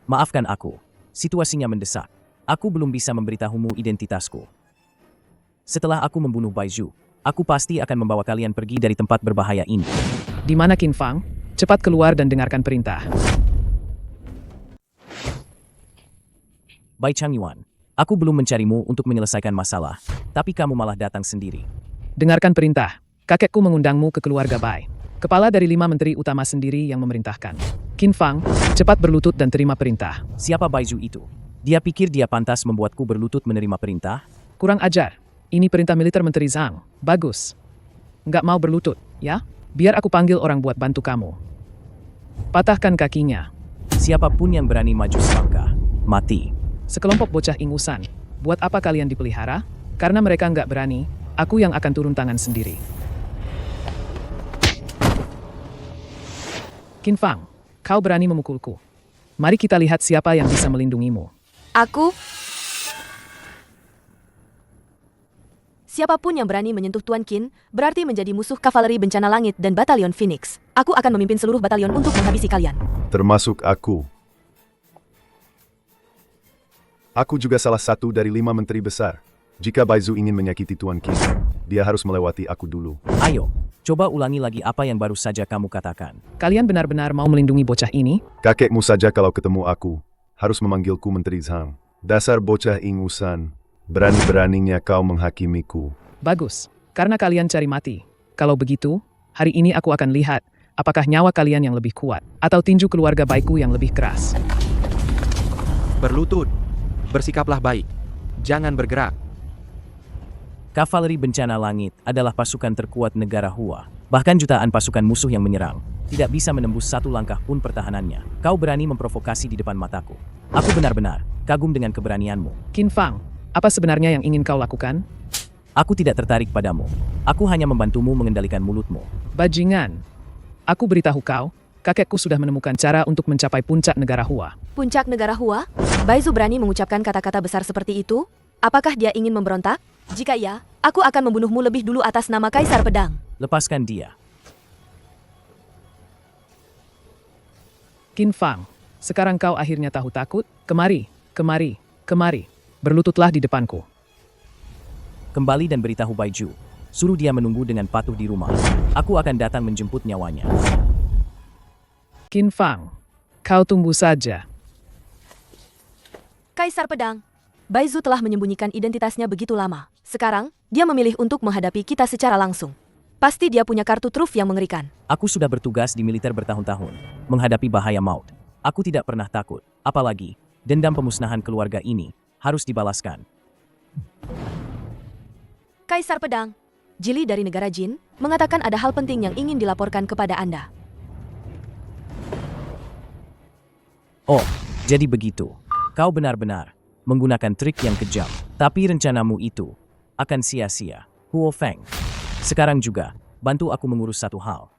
maafkan aku. Situasinya mendesak. Aku belum bisa memberitahumu identitasku. Setelah aku membunuh Baizu, aku pasti akan membawa kalian pergi dari tempat berbahaya ini. Di mana Qin Fang? Cepat keluar dan dengarkan perintah. Bai Changyuan, aku belum mencarimu untuk menyelesaikan masalah, tapi kamu malah datang sendiri. Dengarkan perintah. Kakekku mengundangmu ke keluarga Bai. Kepala dari 5 menteri utama sendiri yang memerintahkan. Qin Fang, cepat berlutut dan terima perintah. Siapa Baizu itu? Dia pikir dia pantas membuatku berlutut menerima perintah? Kurang ajar. Ini perintah militer Menteri Zhang. Bagus. Nggak mau berlutut, ya? Biar aku panggil orang buat bantu kamu. Patahkan kakinya. Siapapun yang berani maju selangkah, mati. Sekelompok bocah ingusan. Buat apa kalian dipelihara? Karena mereka nggak berani, aku yang akan turun tangan sendiri. Qin Fang, kau berani memukulku. Mari kita lihat siapa yang bisa melindungimu. Aku... Siapapun yang berani menyentuh Tuan Qin, berarti menjadi musuh kavaleri bencana langit dan batalion Phoenix. Aku akan memimpin seluruh batalion untuk menghabisi kalian. Termasuk aku. Aku juga salah satu dari 5 menteri besar. Jika Baizu ingin menyakiti Tuan Qin, dia harus melewati aku dulu. Ayo, coba ulangi lagi apa yang baru saja kamu katakan. Kalian benar-benar mau melindungi bocah ini? Kakekmu saja kalau ketemu aku, harus memanggilku Menteri Zhang. Dasar bocah ingusan. Berani-beraninya kau menghakimiku. Bagus, karena kalian cari mati. Kalau begitu, hari ini aku akan lihat apakah nyawa kalian yang lebih kuat atau tinju keluarga baikku yang lebih keras. Berlutut. Bersikaplah baik. Jangan bergerak. Kavaleri bencana langit adalah pasukan terkuat negara Hua. Bahkan jutaan pasukan musuh yang menyerang tidak bisa menembus satu langkah pun pertahanannya. Kau berani memprovokasi di depan mataku. Aku benar-benar kagum dengan keberanianmu. Qin Fang, apa sebenarnya yang ingin kau lakukan? Aku tidak tertarik padamu. Aku hanya membantumu mengendalikan mulutmu. Bajingan. Aku beritahu kau, kakekku sudah menemukan cara untuk mencapai puncak negara Hua. Puncak negara Hua? Baizu berani mengucapkan kata-kata besar seperti itu? Apakah dia ingin memberontak? Jika iya, aku akan membunuhmu lebih dulu atas nama Kaisar Pedang. Lepaskan dia. Qin Fang, sekarang kau akhirnya tahu takut? Kemari, kemari, kemari. Berlututlah di depanku. Kembali dan beritahu Baiju. Suruh dia menunggu dengan patuh di rumah. Aku akan datang menjemput nyawanya. Qin Fang, kau tunggu saja. Kaisar Pedang, Baizu telah menyembunyikan identitasnya begitu lama. Sekarang, dia memilih untuk menghadapi kita secara langsung. Pasti dia punya kartu truf yang mengerikan. Aku sudah bertugas di militer bertahun-tahun, menghadapi bahaya maut. Aku tidak pernah takut, apalagi dendam pemusnahan keluarga ini harus dibalaskan. Kaisar Pedang, Jili dari negara Jin, mengatakan ada hal penting yang ingin dilaporkan kepada Anda. Oh, jadi begitu. Kau benar-benar menggunakan trik yang kejam, tapi rencanamu itu akan sia-sia. Huo Feng, sekarang juga bantu aku mengurus satu hal.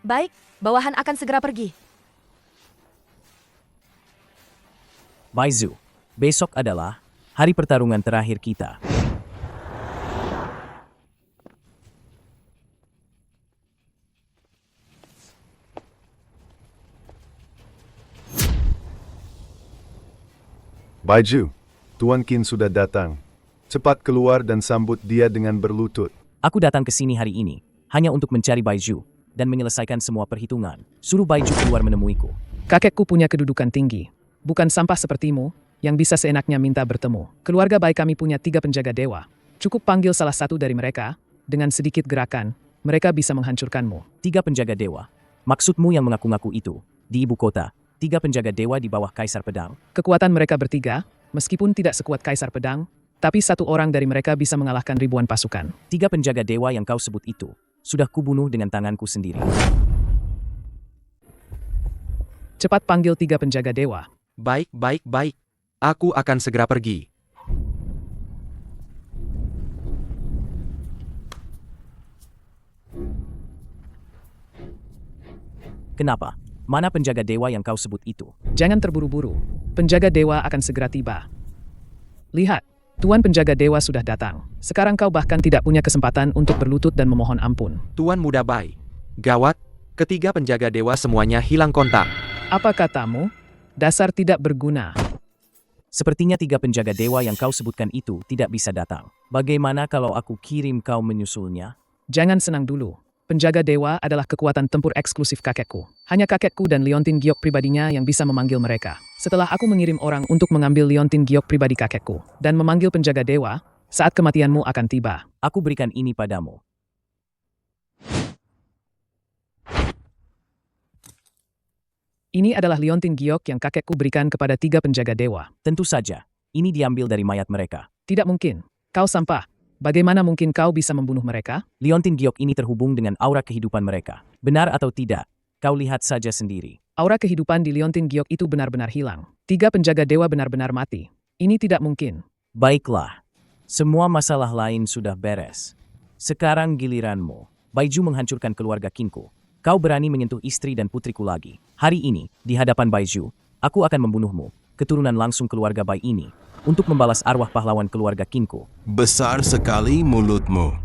Baik, bawahan akan segera pergi. Baizu, besok adalah hari pertarungan terakhir kita. Baiju, Tuan Qin sudah datang. Cepat keluar dan sambut dia dengan berlutut. Aku datang ke sini hari ini hanya untuk mencari Baiju dan menyelesaikan semua perhitungan. Suruh Baiju keluar menemuiku. Kakekku punya kedudukan tinggi. Bukan sampah sepertimu yang bisa seenaknya minta bertemu. Keluarga baik kami punya 3 penjaga dewa. Cukup panggil salah satu dari mereka, dengan sedikit gerakan, mereka bisa menghancurkanmu. 3 penjaga dewa? Maksudmu yang mengaku-ngaku itu, di ibu kota, 3 penjaga dewa di bawah Kaisar Pedang? Kekuatan mereka bertiga, meskipun tidak sekuat Kaisar Pedang, tapi satu orang dari mereka bisa mengalahkan ribuan pasukan. 3 penjaga dewa yang kau sebut itu, sudah kubunuh dengan tanganku sendiri. Cepat panggil 3 penjaga dewa. Baik, baik, baik. Aku akan segera pergi. Kenapa? Mana penjaga dewa yang kau sebut itu? Jangan terburu-buru. Penjaga dewa akan segera tiba. Lihat, Tuan penjaga dewa sudah datang. Sekarang kau bahkan tidak punya kesempatan untuk berlutut dan memohon ampun. Tuan Muda Bai. Gawat, ketiga penjaga dewa semuanya hilang kontak. Apa katamu? Dasar tidak berguna. Sepertinya 3 penjaga dewa yang kau sebutkan itu tidak bisa datang. Bagaimana kalau aku kirim kau menyusulnya? Jangan senang dulu. Penjaga dewa adalah kekuatan tempur eksklusif kakekku. Hanya kakekku dan Liontin Giok pribadinya yang bisa memanggil mereka. Setelah aku mengirim orang untuk mengambil Liontin Giok pribadi kakekku dan memanggil penjaga dewa, saat kematianmu akan tiba. Aku berikan ini padamu. Ini adalah Liontin Giok yang kakekku berikan kepada 3 penjaga dewa. Tentu saja, ini diambil dari mayat mereka. Tidak mungkin. Kau sampah. Bagaimana mungkin kau bisa membunuh mereka? Liontin Giok ini terhubung dengan aura kehidupan mereka. Benar atau tidak? Kau lihat saja sendiri. Aura kehidupan di Liontin Giok itu benar-benar hilang. 3 penjaga dewa benar-benar mati. Ini tidak mungkin. Baiklah. Semua masalah lain sudah beres. Sekarang giliranmu. Baiju menghancurkan keluarga Qinku. Kau berani menyentuh istri dan putriku lagi. Hari ini, di hadapan Baiju, aku akan membunuhmu, keturunan langsung keluarga Bai ini, untuk membalas arwah pahlawan keluarga Qinku. Besar sekali mulutmu.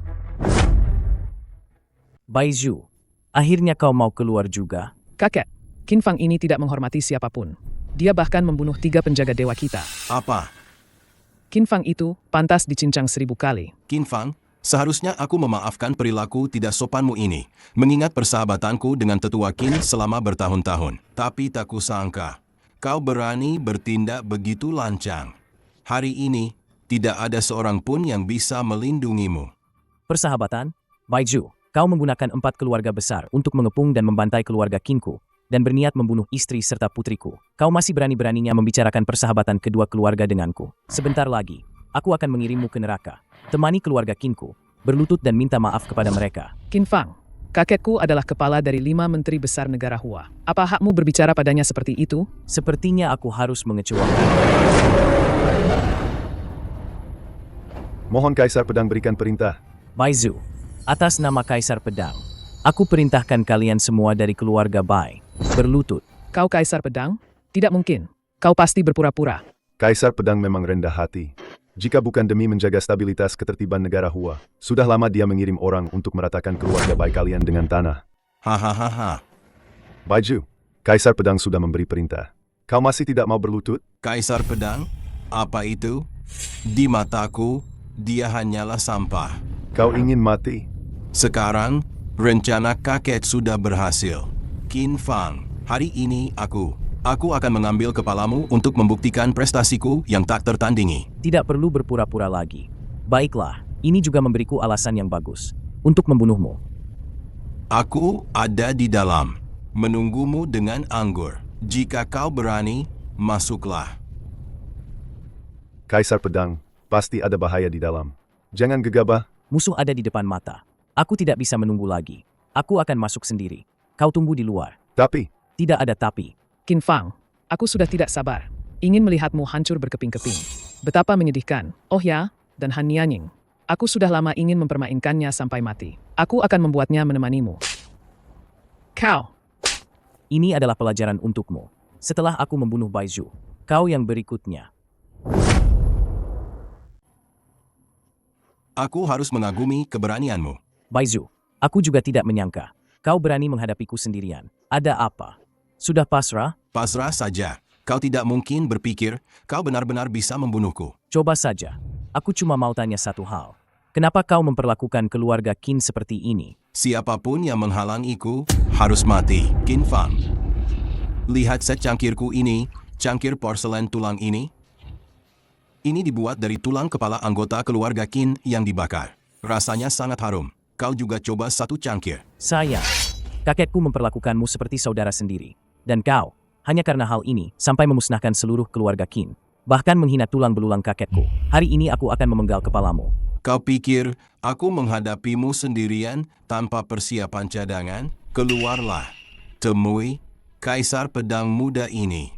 Baiju, akhirnya kau mau keluar juga? Kakek, Qin Fang ini tidak menghormati siapapun. Dia bahkan membunuh 3 penjaga dewa kita. Apa? Qin Fang itu pantas dicincang 1000 kali. Qin Fang, seharusnya aku memaafkan perilaku tidak sopanmu ini, mengingat persahabatanku dengan tetua Qin selama bertahun-tahun. Tapi tak kusangka, kau berani bertindak begitu lancang. Hari ini, tidak ada seorang pun yang bisa melindungimu. Persahabatan? Baiju, kau menggunakan 4 keluarga besar untuk mengepung dan membantai keluarga Qinku, dan berniat membunuh istri serta putriku. Kau masih berani-beraninya membicarakan persahabatan kedua keluarga denganku. Sebentar lagi, aku akan mengirimmu ke neraka. Temani keluarga Qinku, berlutut dan minta maaf kepada mereka. Qin Fang, kakekku adalah kepala dari 5 menteri besar negara Hua. Apa hakmu berbicara padanya seperti itu? Sepertinya aku harus mengecewakan. Mohon Kaisar Pedang berikan perintah. Baizu, atas nama Kaisar Pedang, aku perintahkan kalian semua dari keluarga Bai berlutut. Kau Kaisar Pedang? Tidak mungkin. Kau pasti berpura-pura. Kaisar Pedang memang rendah hati. Jika bukan demi menjaga stabilitas ketertiban negara Hua, sudah lama dia mengirim orang untuk meratakan keluarga baik kalian dengan tanah. Hahaha. Baiju, Kaisar Pedang sudah memberi perintah. Kau masih tidak mau berlutut? Kaisar Pedang? Apa itu? Di mataku, dia hanyalah sampah. Kau ingin mati? Sekarang, rencana kakek sudah berhasil. Qin Fang, hari ini aku akan mengambil kepalamu untuk membuktikan prestasiku yang tak tertandingi. Tidak perlu berpura-pura lagi. Baiklah, ini juga memberiku alasan yang bagus untuk membunuhmu. Aku ada di dalam, menunggumu dengan anggur. Jika kau berani, masuklah. Kaisar Pedang, pasti ada bahaya di dalam. Jangan gegabah. Musuh ada di depan mata. Aku tidak bisa menunggu lagi. Aku akan masuk sendiri. Kau tunggu di luar. Tapi? Tidak ada tapi. Qin Fang, aku sudah tidak sabar. Ingin melihatmu hancur berkeping-keping. Betapa menyedihkan. Oh ya, dan Han Nianying. Aku sudah lama ingin mempermainkannya sampai mati. Aku akan membuatnya menemanimu. Kau. Ini adalah pelajaran untukmu. Setelah aku membunuh Baiju, kau yang berikutnya. Aku harus mengagumi keberanianmu. Baiju, aku juga tidak menyangka. Kau berani menghadapiku sendirian. Ada apa? Sudah pasrah? Pasrah saja. Kau tidak mungkin berpikir kau benar-benar bisa membunuhku. Coba saja. Aku cuma mau tanya satu hal. Kenapa kau memperlakukan keluarga Qin seperti ini? Siapapun yang menghalangiku harus mati. Qin Fang. Lihat set cangkirku ini, cangkir porselen tulang ini. Ini dibuat dari tulang kepala anggota keluarga Qin yang dibakar. Rasanya sangat harum. Kau juga coba satu cangkir. Sayang, kakekku memperlakukanmu seperti saudara sendiri. Dan kau, hanya karena hal ini, sampai memusnahkan seluruh keluarga Qin. Bahkan menghina tulang belulang kakekku. Hari ini aku akan memenggal kepalamu. Kau pikir aku menghadapimu sendirian tanpa persiapan cadangan? Keluarlah. Temui Kaisar Pedang Muda ini.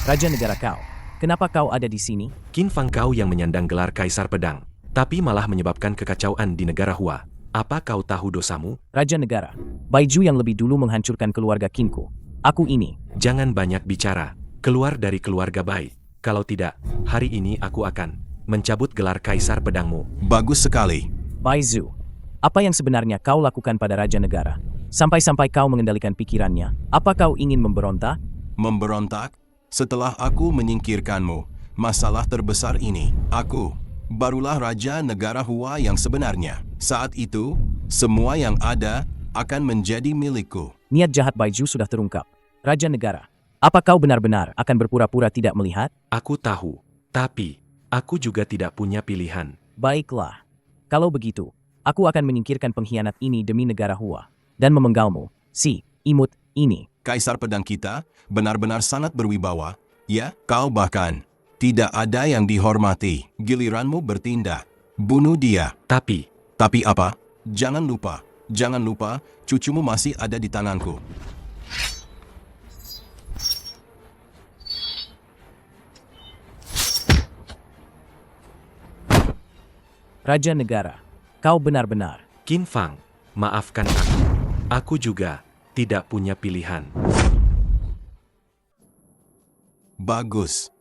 Raja negara kau, kenapa kau ada di sini? Qin Fang, kau yang menyandang gelar Kaisar Pedang, tapi malah menyebabkan kekacauan di negara Hua. Apa kau tahu dosamu? Raja negara, Baiju yang lebih dulu menghancurkan keluarga Qinku. Aku ini. Jangan banyak bicara. Keluar dari keluarga Bai. Kalau tidak, hari ini aku akan mencabut gelar Kaisar Pedangmu. Bagus sekali. Baiju, apa yang sebenarnya kau lakukan pada Raja Negara? Sampai-sampai kau mengendalikan pikirannya. Apa kau ingin memberontak? Memberontak? Setelah aku menyingkirkanmu, masalah terbesar ini, aku barulah Raja Negara Hua yang sebenarnya. Saat itu, semua yang ada akan menjadi milikku. Niat jahat Baiju sudah terungkap. Raja Negara, apa kau benar-benar akan berpura-pura tidak melihat? Aku tahu, tapi aku juga tidak punya pilihan. Baiklah. Kalau begitu, aku akan menyingkirkan pengkhianat ini demi negara Hua dan memenggalmu, si imut ini. Kaisar Pedang kita benar-benar sangat berwibawa. Ya, kau bahkan tidak ada yang dihormati. Giliranmu bertindak. Bunuh dia. Tapi apa? Jangan lupa, cucumu masih ada di tanganku. Raja Negara, kau benar-benar. Qin Fang, maafkan aku. Aku juga tidak punya pilihan. Bagus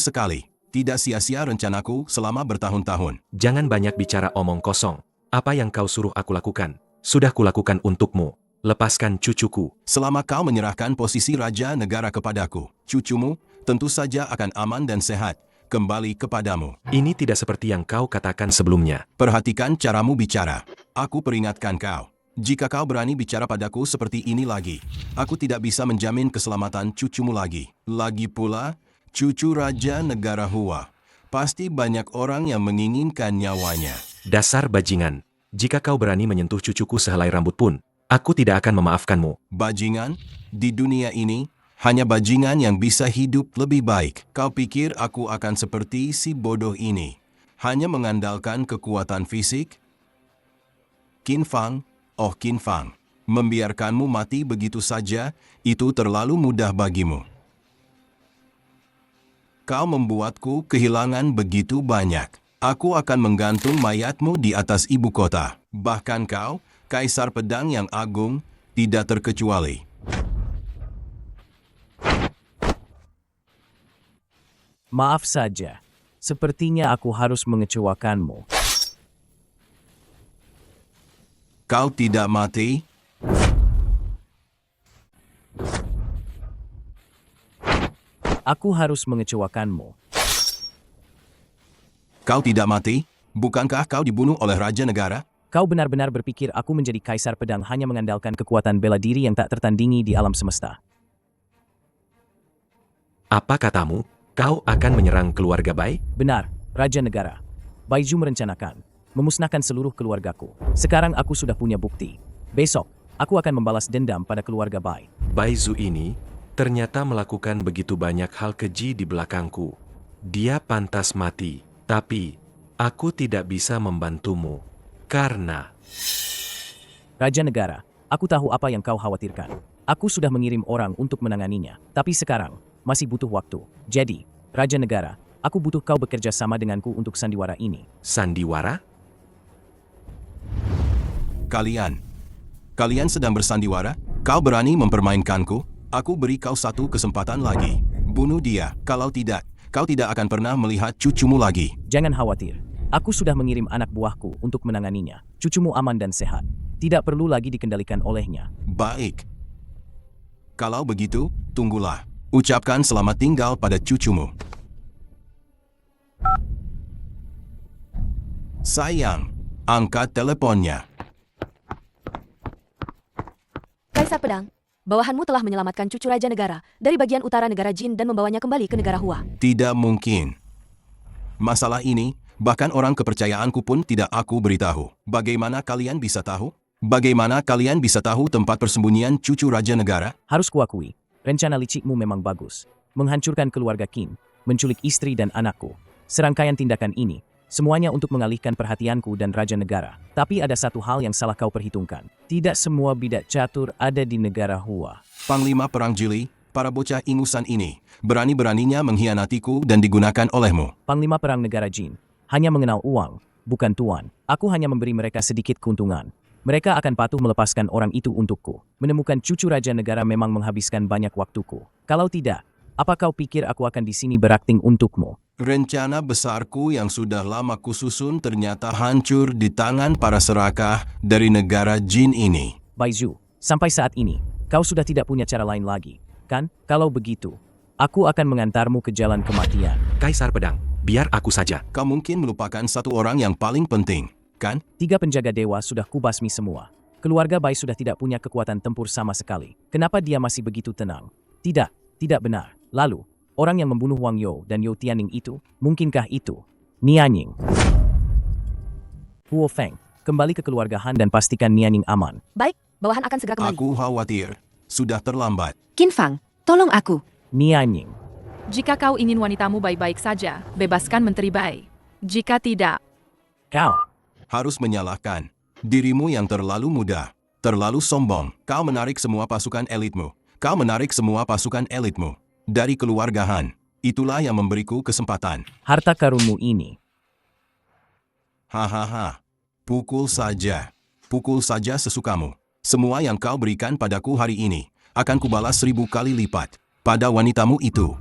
sekali. Tidak sia-sia rencanaku selama bertahun-tahun. Jangan banyak bicara omong kosong. Apa yang kau suruh aku lakukan, sudah kulakukan untukmu. Lepaskan cucuku. Selama kau menyerahkan posisi Raja Negara kepadaku, cucumu tentu saja akan aman dan sehat. Kembali kepadamu. Ini tidak seperti yang kau katakan sebelumnya. Perhatikan caramu bicara. Aku peringatkan kau. Jika kau berani bicara padaku seperti ini lagi, aku tidak bisa menjamin keselamatan cucumu lagi. Lagi pula, cucu Raja Negara Hua. Pasti banyak orang yang menginginkan nyawanya. Dasar bajingan. Jika kau berani menyentuh cucuku sehelai rambut pun, aku tidak akan memaafkanmu. Bajingan? Di dunia ini, hanya bajingan yang bisa hidup lebih baik. Kau pikir aku akan seperti si bodoh ini, hanya mengandalkan kekuatan fisik? Qin Fang, oh Qin Fang, membiarkanmu mati begitu saja, itu terlalu mudah bagimu. Kau membuatku kehilangan begitu banyak. Aku akan menggantung mayatmu di atas ibu kota. Bahkan kau, Kaisar Pedang yang agung, tidak terkecuali. Maaf saja. Sepertinya aku harus mengecewakanmu. Kau tidak mati? Aku harus mengecewakanmu. Kau tidak mati? Bukankah kau dibunuh oleh Raja Negara? Kau benar-benar berpikir aku menjadi Kaisar Pedang hanya mengandalkan kekuatan bela diri yang tak tertandingi di alam semesta. Apa katamu? Kau akan menyerang keluarga Bai? Benar, Raja Negara. Baiju merencanakan memusnahkan seluruh keluargaku. Sekarang aku sudah punya bukti. Besok, aku akan membalas dendam pada keluarga Bai. Baizu ini ternyata melakukan begitu banyak hal keji di belakangku. Dia pantas mati, tapi aku tidak bisa membantumu. Karena... Raja Negara, aku tahu apa yang kau khawatirkan. Aku sudah mengirim orang untuk menanganinya. Tapi sekarang, masih butuh waktu. Jadi, Raja Negara, aku butuh kau bekerja sama denganku untuk sandiwara ini. Sandiwara? Kalian sedang bersandiwara? Kau berani mempermainkanku? Aku beri kau satu kesempatan lagi. Bunuh dia. Kalau tidak, kau tidak akan pernah melihat cucumu lagi. Jangan khawatir. Aku sudah mengirim anak buahku untuk menanganinya. Cucumu aman dan sehat. Tidak perlu lagi dikendalikan olehnya. Baik. Kalau begitu, tunggulah. Ucapkan selamat tinggal pada cucumu. Sayang, angkat teleponnya. Kaisar Pedang, bawahanmu telah menyelamatkan cucu Raja Negara dari bagian utara negara Jin dan membawanya kembali ke negara Hua. Tidak mungkin. Masalah ini, bahkan orang kepercayaanku pun tidak aku beritahu. Bagaimana kalian bisa tahu? Bagaimana kalian bisa tahu tempat persembunyian cucu Raja Negara? Harus kuakui, rencana licikmu memang bagus. Menghancurkan keluarga Qin, menculik istri dan anakku. Serangkaian tindakan ini, semuanya untuk mengalihkan perhatianku dan Raja Negara. Tapi ada satu hal yang salah kau perhitungkan. Tidak semua bidak catur ada di negara Hua. Panglima Perang Jili, para bocah ingusan ini, berani-beraninya mengkhianatiku dan digunakan olehmu. Panglima Perang Negara Jin hanya mengenal uang, bukan tuan. Aku hanya memberi mereka sedikit keuntungan. Mereka akan patuh melepaskan orang itu untukku. Menemukan cucu Raja Negara memang menghabiskan banyak waktuku. Kalau tidak, apa kau pikir aku akan di sini berakting untukmu? Rencana besarku yang sudah lama kususun ternyata hancur di tangan para serakah dari negara Jin ini. Baizu, sampai saat ini, kau sudah tidak punya cara lain lagi, kan? Kalau begitu, aku akan mengantarmu ke jalan kematian. Kaisar Pedang, biar aku saja. Kau mungkin melupakan satu orang yang paling penting, kan? 3 penjaga dewa sudah kubasmi semua. Keluarga Bai sudah tidak punya kekuatan tempur sama sekali. Kenapa dia masih begitu tenang? Tidak benar. Lalu, orang yang membunuh Wang You dan You Tianning itu, mungkinkah itu Nianying? Huo Feng, kembali ke keluarga Han dan pastikan Nianying aman. Baik, bawahan akan segera kembali. Aku khawatir. Sudah terlambat. Qin Fang, tolong aku. Nianying. Jika kau ingin wanitamu baik-baik saja, bebaskan Menteri Bai. Jika tidak, kau harus menyalahkan dirimu yang terlalu mudah, terlalu sombong. Kau menarik semua pasukan elitmu. Dari keluarga Han. Itulah yang memberiku kesempatan. Harta karunmu ini. Hahaha. Pukul saja sesukamu. Semua yang kau berikan padaku hari ini akan kubalas 1000 kali lipat pada wanitamu itu.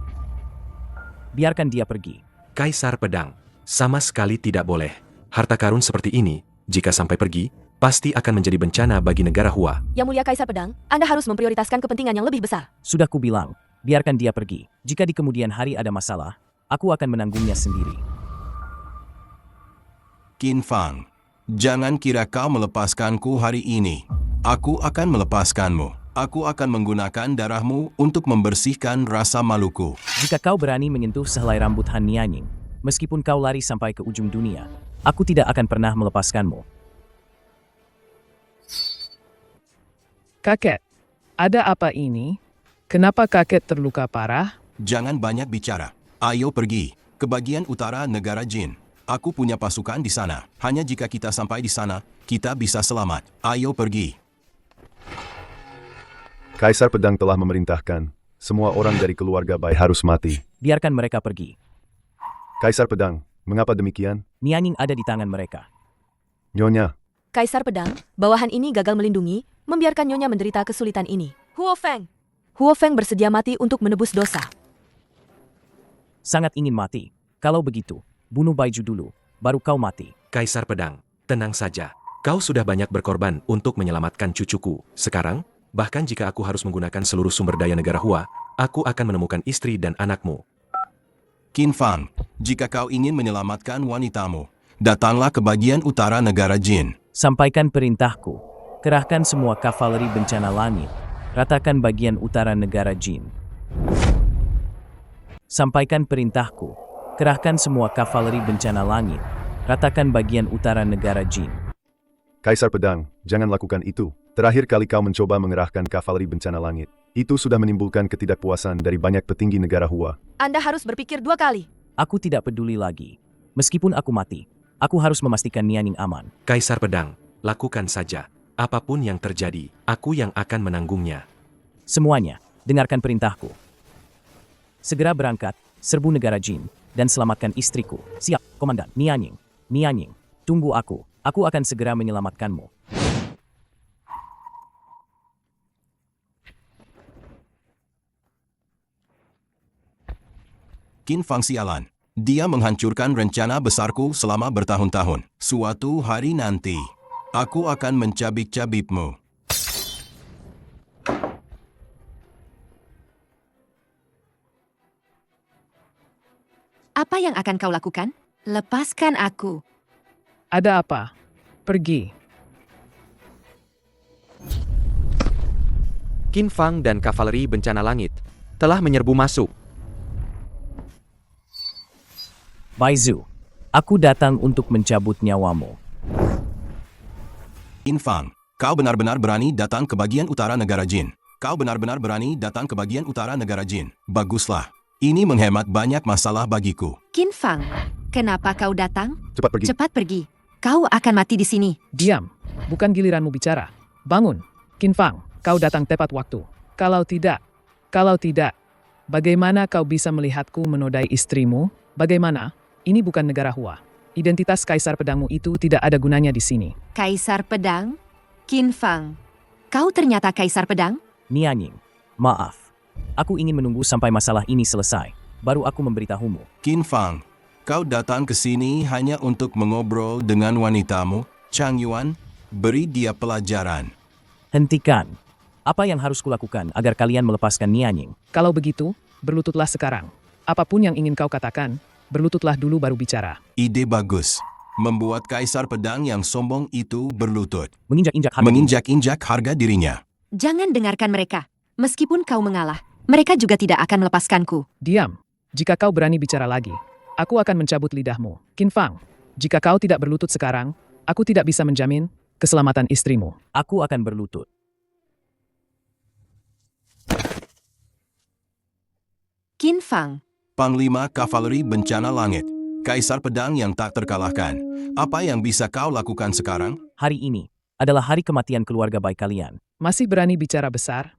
Biarkan dia pergi. Kaisar Pedang, sama sekali tidak boleh. Harta karun seperti ini, jika sampai pergi, pasti akan menjadi bencana bagi negara Hua. Yang Mulia Kaisar Pedang, Anda harus memprioritaskan kepentingan yang lebih besar. Sudah kubilang, biarkan dia pergi. Jika di kemudian hari ada masalah, aku akan menanggungnya sendiri. Qin Fang, jangan kira kau melepaskanku hari ini. Aku akan melepaskanmu. Aku akan menggunakan darahmu untuk membersihkan rasa maluku. Jika kau berani menyentuh sehelai rambut Han Nianying, meskipun kau lari sampai ke ujung dunia, aku tidak akan pernah melepaskanmu. Kakek, ada apa ini? Kenapa kakek terluka parah? Jangan banyak bicara. Ayo pergi ke bagian utara negara Jin. Aku punya pasukan di sana. Hanya jika kita sampai di sana, kita bisa selamat. Ayo pergi. Kaisar Pedang telah memerintahkan, semua orang dari keluarga Bai harus mati. Biarkan mereka pergi. Kaisar Pedang, mengapa demikian? Nianying ada di tangan mereka. Nyonya. Kaisar Pedang, bawahan ini gagal melindungi, membiarkan Nyonya menderita kesulitan ini. Huo Feng bersedia mati untuk menebus dosa. Sangat ingin mati. Kalau begitu, bunuh Baiju dulu, baru kau mati. Kaisar Pedang, tenang saja. Kau sudah banyak berkorban untuk menyelamatkan cucuku. Sekarang, bahkan jika aku harus menggunakan seluruh sumber daya negara Hua, aku akan menemukan istri dan anakmu. Qin Fang, jika kau ingin menyelamatkan wanitamu, datanglah ke bagian utara negara Jin. Sampaikan perintahku. Kerahkan semua kavaleri bencana langit. Ratakan bagian utara negara Jin. Sampaikan perintahku. Kerahkan semua kavaleri bencana langit. Ratakan bagian utara negara Jin. Kaisar Pedang, jangan lakukan itu. Terakhir kali kau mencoba mengerahkan kavaleri bencana langit. Itu sudah menimbulkan ketidakpuasan dari banyak petinggi negara Hua. Anda harus berpikir 2 kali. Aku tidak peduli lagi. Meskipun aku mati, aku harus memastikan Nianing aman. Kaisar Pedang, lakukan saja. Apapun yang terjadi, aku yang akan menanggungnya. Semuanya, dengarkan perintahku. Segera berangkat, serbu negara Jin, dan selamatkan istriku. Siap, Komandan. Nianing, Nianing, tunggu aku. Aku akan segera menyelamatkanmu. Qin Fang sialan. Dia menghancurkan rencana besarku selama bertahun-tahun. Suatu hari nanti, aku akan mencabik-cabikmu. Apa yang akan kau lakukan? Lepaskan aku. Ada apa? Pergi. Qin Fang dan kavaleri bencana langit telah menyerbu masuk. Baizu, aku datang untuk mencabut nyawamu. Qin Fang, kau benar-benar berani datang ke bagian utara negara Jin. Kau benar-benar berani datang ke bagian utara negara Jin. Baguslah. Ini menghemat banyak masalah bagiku. Qin Fang, kenapa kau datang? Cepat pergi. Cepat pergi. Kau akan mati di sini. Diam. Bukan giliranmu bicara. Bangun. Qin Fang, kau datang tepat waktu. Kalau tidak, bagaimana kau bisa melihatku menodai istrimu? Bagaimana? Ini bukan negara Hua. Identitas Kaisar Pedangmu itu tidak ada gunanya di sini. Kaisar Pedang? Qin Fang, kau ternyata Kaisar Pedang? Nianing, maaf. Aku ingin menunggu sampai masalah ini selesai. Baru aku memberitahumu. Qin Fang, kau datang ke sini hanya untuk mengobrol dengan wanitamu? Chang Yuan, beri dia pelajaran. Hentikan. Apa yang harus kulakukan agar kalian melepaskan Nianing? Kalau begitu, berlututlah sekarang. Apapun yang ingin kau katakan, berlututlah dulu baru bicara. Ide bagus. Membuat Kaisar Pedang yang sombong itu berlutut. Menginjak-injak harga dirinya. Jangan dengarkan mereka. Meskipun kau mengalah, mereka juga tidak akan melepaskanku. Diam. Jika kau berani bicara lagi, aku akan mencabut lidahmu. Qin Fang, jika kau tidak berlutut sekarang, aku tidak bisa menjamin keselamatan istrimu. Aku akan berlutut. Qin Fang, Panglima Kavaleri Bencana Langit. Kaisar Pedang yang tak terkalahkan. Apa yang bisa kau lakukan sekarang? Hari ini adalah hari kematian keluarga baik kalian. Masih berani bicara besar?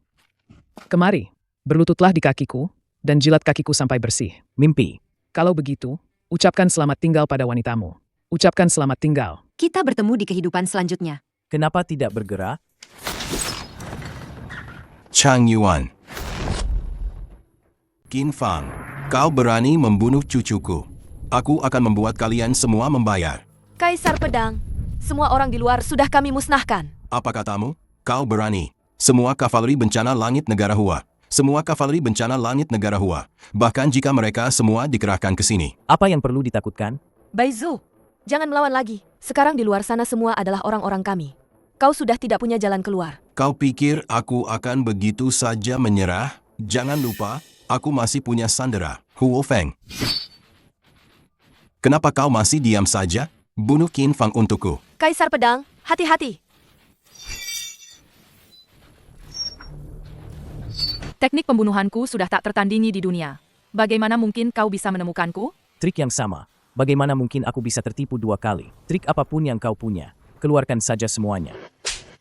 Kemari, berlututlah di kakiku, dan jilat kakiku sampai bersih. Mimpi. Kalau begitu, ucapkan selamat tinggal pada wanitamu. Ucapkan selamat tinggal. Kita bertemu di kehidupan selanjutnya. Kenapa tidak bergerak? Chang Yuan. Qin Fang, kau berani membunuh cucuku. Aku akan membuat kalian semua membayar. Kaisar Pedang, semua orang di luar sudah kami musnahkan. Apa katamu? Kau berani. Semua kavaleri bencana langit negara Hua. Semua kavaleri bencana langit negara Hua. Bahkan jika mereka semua dikerahkan ke sini. Apa yang perlu ditakutkan? Baizu, jangan melawan lagi. Sekarang di luar sana semua adalah orang-orang kami. Kau sudah tidak punya jalan keluar. Kau pikir aku akan begitu saja menyerah? Jangan lupa, aku masih punya sandera, Huo Feng. Kenapa kau masih diam saja? Bunuh Qin Fang untukku. Kaisar Pedang, hati-hati. Teknik pembunuhanku sudah tak tertandingi di dunia. Bagaimana mungkin kau bisa menemukanku? Trik yang sama. Bagaimana mungkin aku bisa tertipu 2 kali? Trik apapun yang kau punya, keluarkan saja semuanya.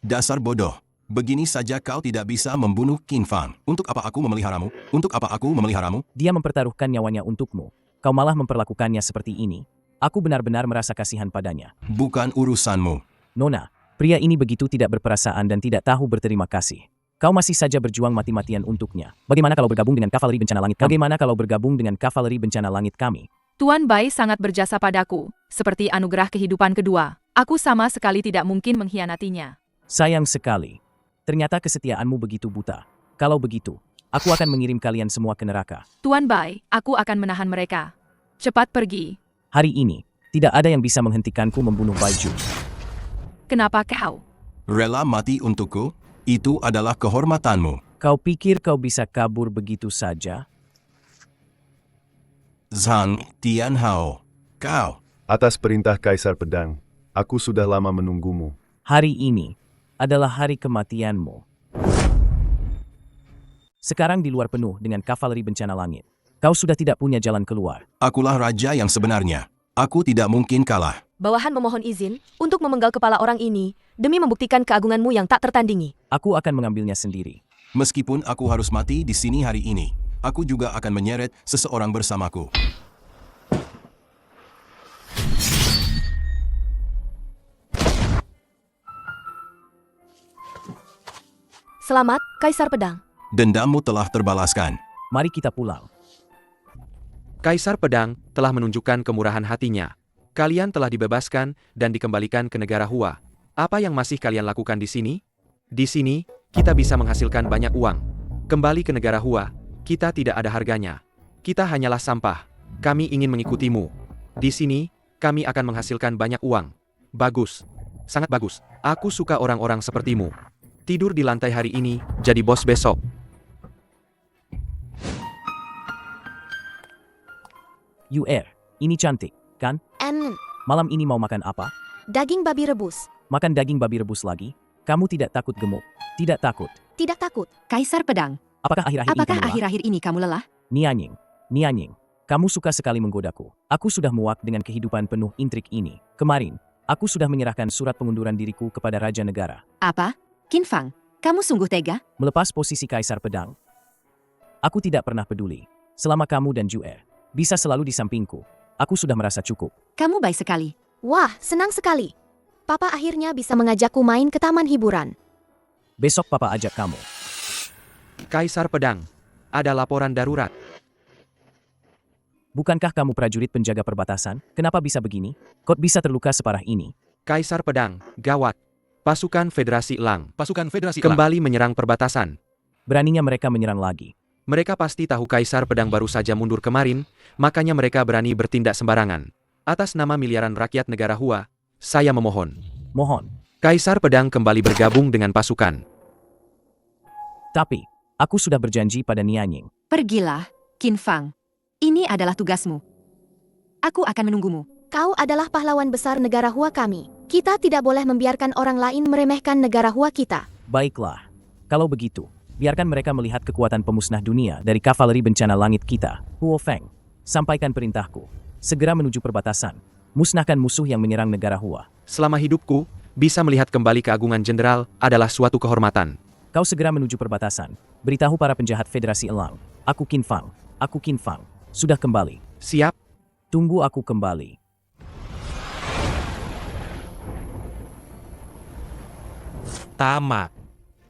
Dasar bodoh. Begini saja kau tidak bisa membunuh Qin Fang. Untuk apa aku memeliharamu? Untuk apa aku memeliharamu? Dia mempertaruhkan nyawanya untukmu. Kau malah memperlakukannya seperti ini. Aku benar-benar merasa kasihan padanya. Bukan urusanmu. Nona, pria ini begitu tidak berperasaan dan tidak tahu berterima kasih. Kau masih saja berjuang mati-matian untuknya. Bagaimana kalau bergabung dengan kavaleri bencana langit kami? Bagaimana kalau bergabung dengan kavaleri bencana langit kami? Tuan Bai sangat berjasa padaku, seperti anugerah kehidupan kedua. Aku sama sekali tidak mungkin mengkhianatinya. Sayang sekali. Ternyata kesetiaanmu begitu buta. Kalau begitu, aku akan mengirim kalian semua ke neraka. Tuan Bai, aku akan menahan mereka. Cepat pergi. Hari ini, tidak ada yang bisa menghentikanku membunuh Baiju. Kenapa kau? Rela mati untukku? Itu adalah kehormatanmu. Kau pikir kau bisa kabur begitu saja? Zhang Tianhao, kau. Atas perintah Kaisar Pedang, aku sudah lama menunggumu. Hari ini adalah hari kematianmu. Sekarang di luar penuh dengan kavaleri bencana langit. Kau sudah tidak punya jalan keluar. Akulah raja yang sebenarnya. Aku tidak mungkin kalah. Bawahan memohon izin untuk memenggal kepala orang ini demi membuktikan keagunganmu yang tak tertandingi. Aku akan mengambilnya sendiri. Meskipun aku harus mati di sini hari ini, aku juga akan menyeret seseorang bersamaku. Selamat, Kaisar Pedang. Dendammu telah terbalaskan. Mari kita pulang. Kaisar Pedang telah menunjukkan kemurahan hatinya. Kalian telah dibebaskan dan dikembalikan ke negara Hua. Apa yang masih kalian lakukan di sini? Di sini, kita bisa menghasilkan banyak uang. Kembali ke negara Hua, kita tidak ada harganya. Kita hanyalah sampah. Kami ingin mengikutimu. Di sini, kami akan menghasilkan banyak uang. Bagus. Sangat bagus. Aku suka orang-orang sepertimu. Tidur di lantai hari ini, jadi bos besok. Ini cantik, kan? Malam ini mau makan apa? Daging babi rebus. Makan daging babi rebus lagi? Kamu tidak takut gemuk? Tidak takut? Tidak takut. Kaisar Pedang, Apakah akhir-akhir ini kamu lelah? Nianying, kamu suka sekali menggodaku. Aku sudah muak dengan kehidupan penuh intrik ini. Kemarin, aku sudah menyerahkan surat pengunduran diriku kepada Raja Negara. Apa? Qin Fang, kamu sungguh tega? Melepas posisi Kaisar Pedang. Aku tidak pernah peduli. Selama kamu dan Juer bisa selalu di sampingku, aku sudah merasa cukup. Kamu baik sekali. Wah, senang sekali. Papa akhirnya bisa mengajakku main ke taman hiburan. Besok Papa ajak kamu. Kaisar Pedang, ada laporan darurat. Bukankah kamu prajurit penjaga perbatasan? Kenapa bisa begini? Kok bisa terluka separah ini? Kaisar Pedang, gawat. Pasukan Federasi Elang kembali menyerang perbatasan. Beraninya mereka menyerang lagi. Mereka pasti tahu Kaisar Pedang baru saja mundur kemarin, makanya mereka berani bertindak sembarangan. Atas nama miliaran rakyat negara Hua, saya memohon. Mohon. Kaisar Pedang kembali bergabung dengan pasukan. Tapi, aku sudah berjanji pada Nianying. Pergilah, Qin Fang. Ini adalah tugasmu. Aku akan menunggumu. Kau adalah pahlawan besar negara Hua kami. Kita tidak boleh membiarkan orang lain meremehkan negara Hua kita. Baiklah. Kalau begitu, biarkan mereka melihat kekuatan pemusnah dunia dari kavaleri bencana langit kita. Huo Feng, sampaikan perintahku. Segera menuju perbatasan. Musnahkan musuh yang menyerang negara Hua. Selama hidupku, bisa melihat kembali keagungan jenderal adalah suatu kehormatan. Kau segera menuju perbatasan. Beritahu para penjahat Federasi Elang. Aku Qin Fang. Sudah kembali. Siap. Tunggu aku kembali. Tamat.